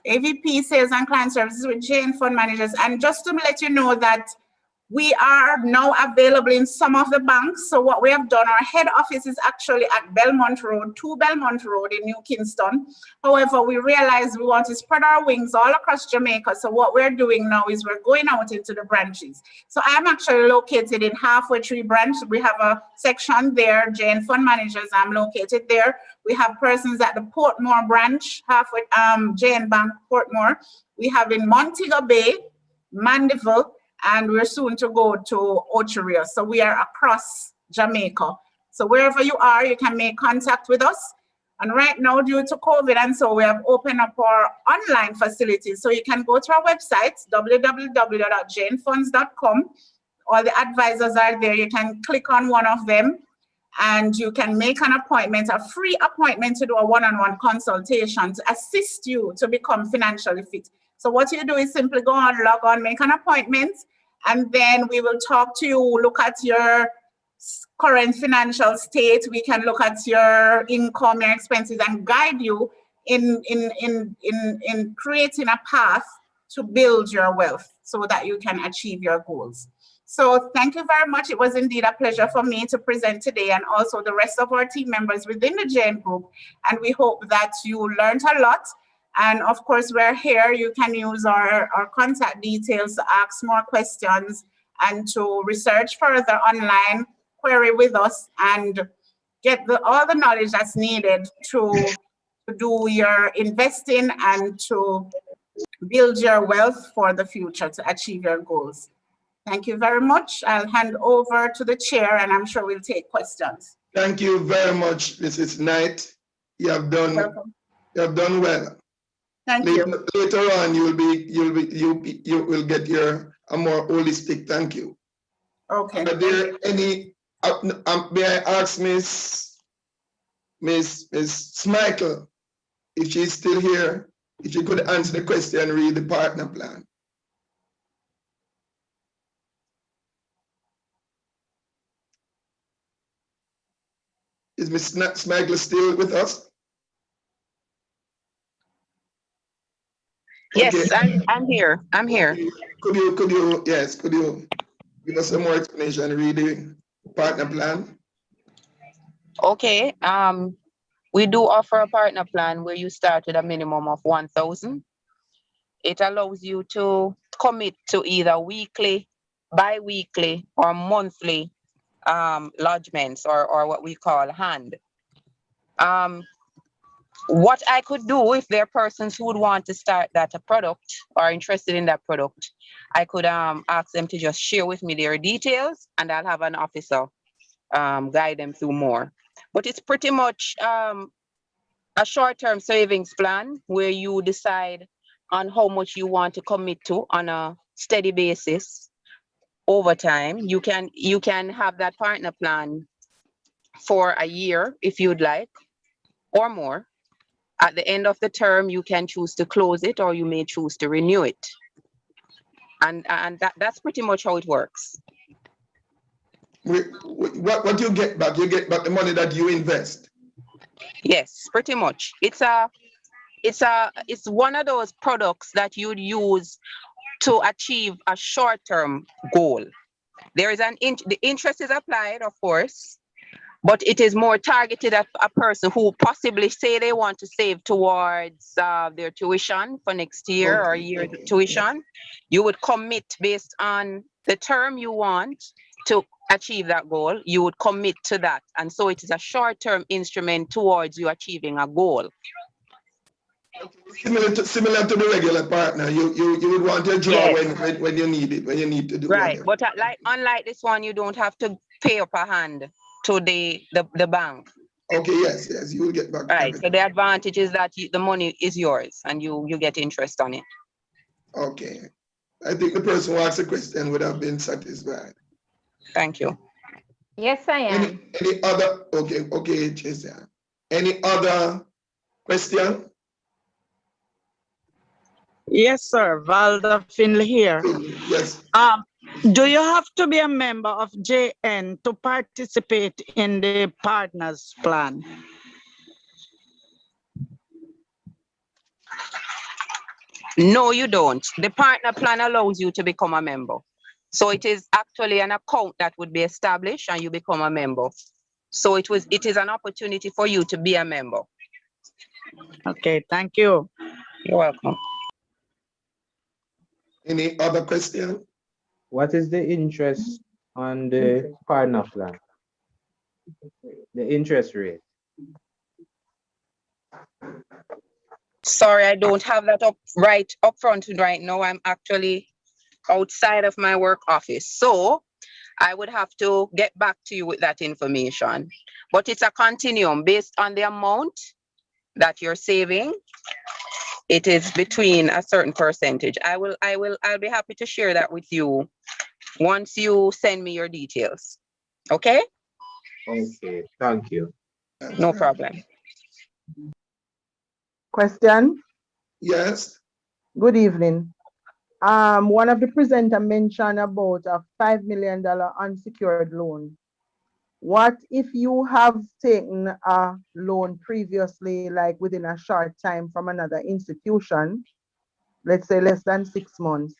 AVP Sales and Client Services with Jane Fund Managers. And just to let you know that we are now available in some of the banks. So what we have done, our head office is actually at Belmont Road, 2 Belmont Road in New Kingston. However, we realized we want to spread our wings all across Jamaica. So what we're doing now is we're going out into the branches. So I'm actually located in Halfway Tree branch. We have a section there, Jane Fund Managers, I'm located there. We have persons at the Portmore branch, Halfway, Jane Bank, Portmore. We have in Montego Bay, Mandeville, and we're soon to go to Ocho. So we are across Jamaica. So wherever you are, you can make contact with us. And right now, due to COVID, and so we have opened up our online facilities. So you can go to our website, www.janefunds.com. All the advisors are there. You can click on one of them, and you can make an appointment, a free appointment, to do a one-on-one consultation to assist you to become financially fit. So what you do is simply go on, log on, make an appointment, and then we will talk to you, look at your current financial state. We can look at your income, your expenses, and guide you in creating a path to build your wealth so that you can achieve your goals. So thank you very much. It was indeed a pleasure for me to present today, and also the rest of our team members within the JN group. And we hope that you learned a lot. And of course, we're here. You can use our contact details to ask more questions and to research further online, query with us, and get all the knowledge that's needed to do your investing and to build your wealth for the future to achieve your goals. Thank you very much. I'll hand over to the chair, and I'm sure we'll take questions. Thank you very much, Mrs. Knight. You have done well. Thank you. Later on, you will get a more holistic thank you. Okay. Are there any? May I ask Miss Smichael if she's still here? If you could answer the question and read the partner plan. Is Miss Smichael still with us? Yes, Okay. I'm here. I'm here. Could you? give us some more explanation, read the partner plan. Okay, we do offer a partner plan where you start with a minimum of 1,000. It allows you to commit to either weekly, bi-weekly, or monthly lodgements, or what we call hand. What I could do, if there are persons who would want to start that product or interested in that product, I could ask them to just share with me their details, and I'll have an officer guide them through more. But it's pretty much a short-term savings plan where you decide on how much you want to commit to on a steady basis over time. You can have that partner plan for a year if you'd like, or more. At the end of the term, you can choose to close it, or you may choose to renew it. And that's pretty much how it works. What you get back? You get back the money that you invest. Yes, pretty much. It's one of those products that you'd use to achieve a short-term goal. There is the interest is applied, of course, but it is more targeted at a person who possibly say they want to save towards their tuition for next year, or year tuition. You would commit based on the term you want to achieve that goal. You would commit to that. And so it is a short-term instrument towards you achieving a goal. Similar to the regular partner, you would want to draw when you need it, when you need to do right. whatever. But unlike this one, you don't have to pay up a hand to the bank. Okay, yes, you will get back. Right. So the advantage is that the money is yours and you get interest on it. Okay. I think the person who asked the question would have been satisfied. Thank you. Yes, I am. Any other? Okay, Jason. Any other question? Yes, sir. Valda Finley here. Yes. Do you have to be a member of JN to participate in the partners plan? No, you don't. The partner plan allows you to become a member. So it is actually an account that would be established and you become a member. So it is an opportunity for you to be a member. Okay, thank you. You're welcome. Any other question? What is the interest on the partner plan? The interest rate? Sorry, I don't have that up front right now. I'm actually outside of my work office. So I would have to get back to you with that information. But it's a continuum based on the amount that you're saving. It is between a certain percentage. I'll be happy to share that with you once you send me your details. Okay? Okay, thank you. No problem. Question? Yes. Good evening. One of the presenter mentioned about a $5 million unsecured loan. What if you have taken a loan previously, like within a short time from another institution, let's say less than 6 months,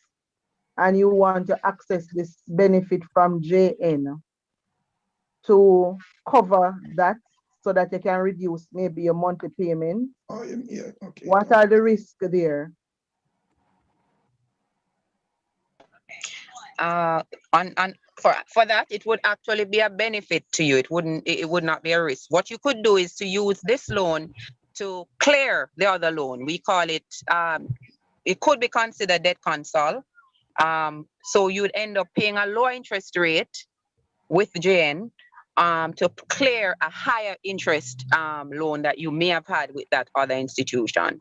and you want to access this benefit from JN to cover that so that you can reduce maybe your monthly payment? Oh, yeah, okay. What are the risks there? For that, it would actually be a benefit to you. It would not be a risk. What you could do is to use this loan to clear the other loan. We call it, it could be considered debt consol. So you'd end up paying a lower interest rate with JN to clear a higher interest loan that you may have had with that other institution.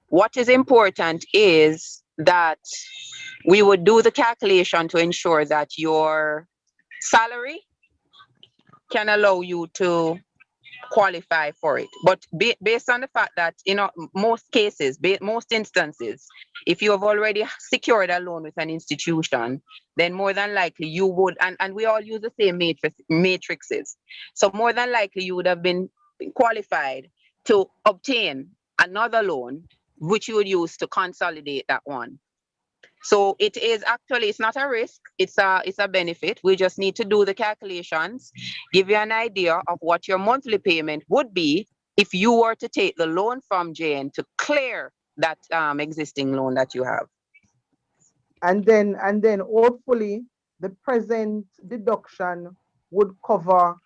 What is important is that we would do the calculation to ensure that your salary can allow you to qualify for it. But based on the fact that, most cases, most instances, if you have already secured a loan with an institution, then more than likely you would, and we all use the same matrices. So more than likely you would have been qualified to obtain another loan, which you would use to consolidate that one. So it is actually, it's not a risk, it's a benefit. We just need to do the calculations, give you an idea of what your monthly payment would be if you were to take the loan from JN to clear that existing loan that you have. And then hopefully the present deduction would cover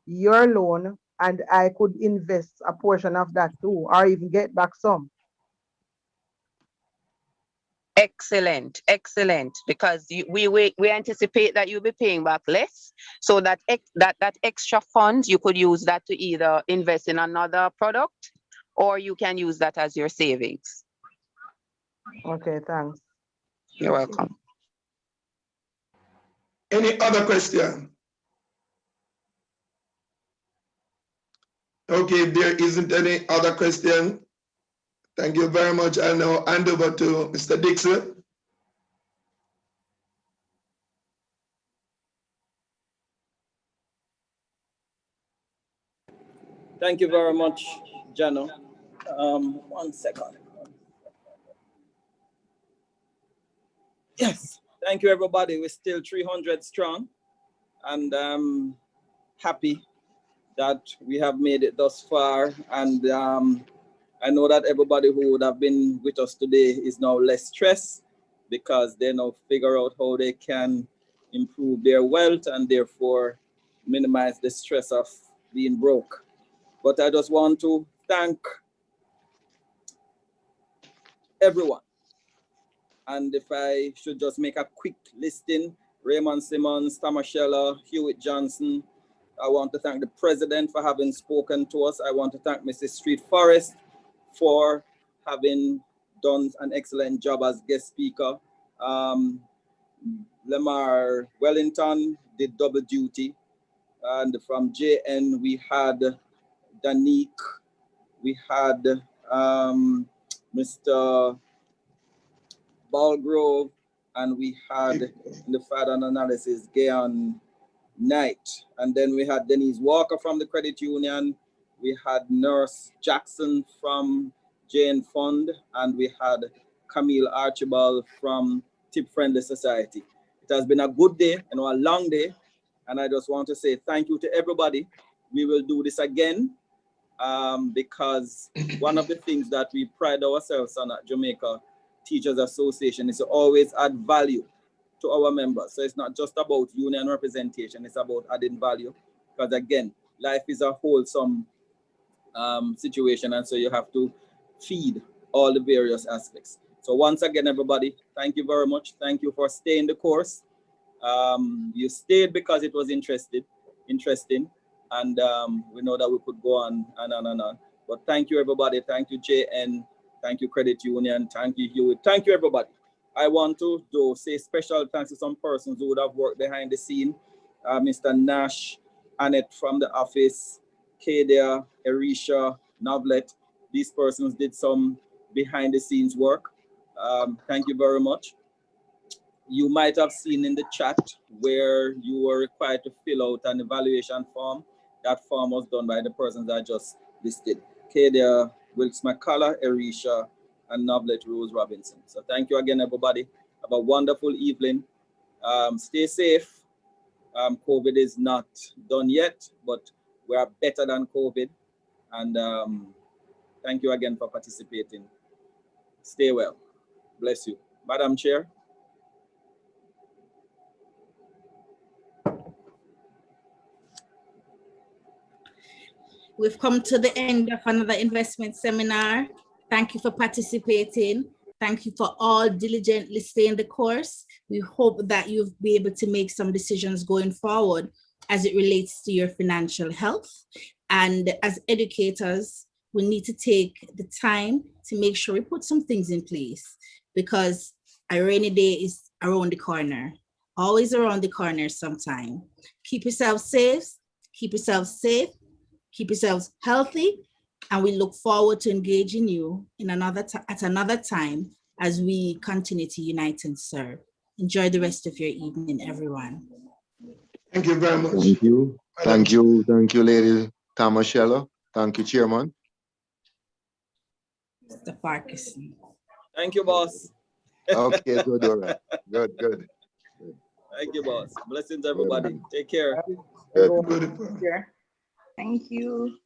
your loan, and I could invest a portion of that too, or even get back some. Excellent, excellent. Because we anticipate that you'll be paying back less, so that that extra funds, you could use that to either invest in another product, or you can use that as your savings. Okay, thanks. You're welcome. Any other question? Okay, if there isn't any other question, thank you very much. I'll now hand over to Mr. Dixon. Thank you very much, Jano. 1 second. Yes, thank you, everybody. We're still 300 strong, and I'm happy that we have made it thus far. And I know that everybody who would have been with us today is now less stressed, because they now figure out how they can improve their wealth and therefore minimize the stress of being broke. But I just want to thank everyone. And if I should just make a quick listing, Raymond Simmons, Tamashella, Hewitt Johnson. I want to thank the president for having spoken to us. I want to thank Mrs. Street Forest for having done an excellent job as guest speaker. Lamar Wellington did double duty. And from JN, we had Danique, we had Mr. Balgrove, and we had in the further analysis, Gayon Knight. And then we had Denise Walker from the credit union. We had Nurse Jackson from Jane Fund, and we had Camille Archibald from Tip Friendly Society. It has been a good day, a long day. And I just want to say thank you to everybody. We will do this again, because one of the things that we pride ourselves on at Jamaica Teachers Association is to always add value to our members. So it's not just about union representation, it's about adding value. Because again, life is a wholesome situation, and so you have to feed all the various aspects. So once again, everybody, thank you very much. Thank you for staying the course. You stayed because it was interesting, and we know that we could go on and on and on. But thank you, everybody. Thank you, JN. Thank you, Credit Union. Thank you, Hewitt. Thank you, everybody. I want to say special thanks to some persons who would have worked behind the scene. Mr. Nash, Annette from the office, Kadia, Erisha, Novlet. These persons did some behind the scenes work. Thank you very much. You might have seen in the chat where you were required to fill out an evaluation form. That form was done by the persons I just listed. Kadia, Wilkes McCullough, Erisha, and Novlet Rose Robinson. So thank you again, everybody. Have a wonderful evening. Stay safe. COVID is not done yet, but we are better than COVID. And thank you again for participating. Stay well. Bless you. Madam Chair. We've come to the end of another investment seminar. Thank you for participating. Thank you for all diligently staying the course. We hope that you'll be able to make some decisions going forward as it relates to your financial health. And as educators, we need to take the time to make sure we put some things in place, because a rainy day is around the corner, always around the corner sometime. Keep yourself safe, keep yourselves healthy, and we look forward to engaging you in at another time as we continue to unite and serve. Enjoy the rest of your evening, everyone. Thank you very much. Thank you. Thank you. Thank you, Lady Tamashella. Thank you, Chairman. Mr. Parkinson. Thank you, boss. Okay, good, all right. Good, good. Thank you, boss. Blessings, everybody. Take care. Good. Thank you.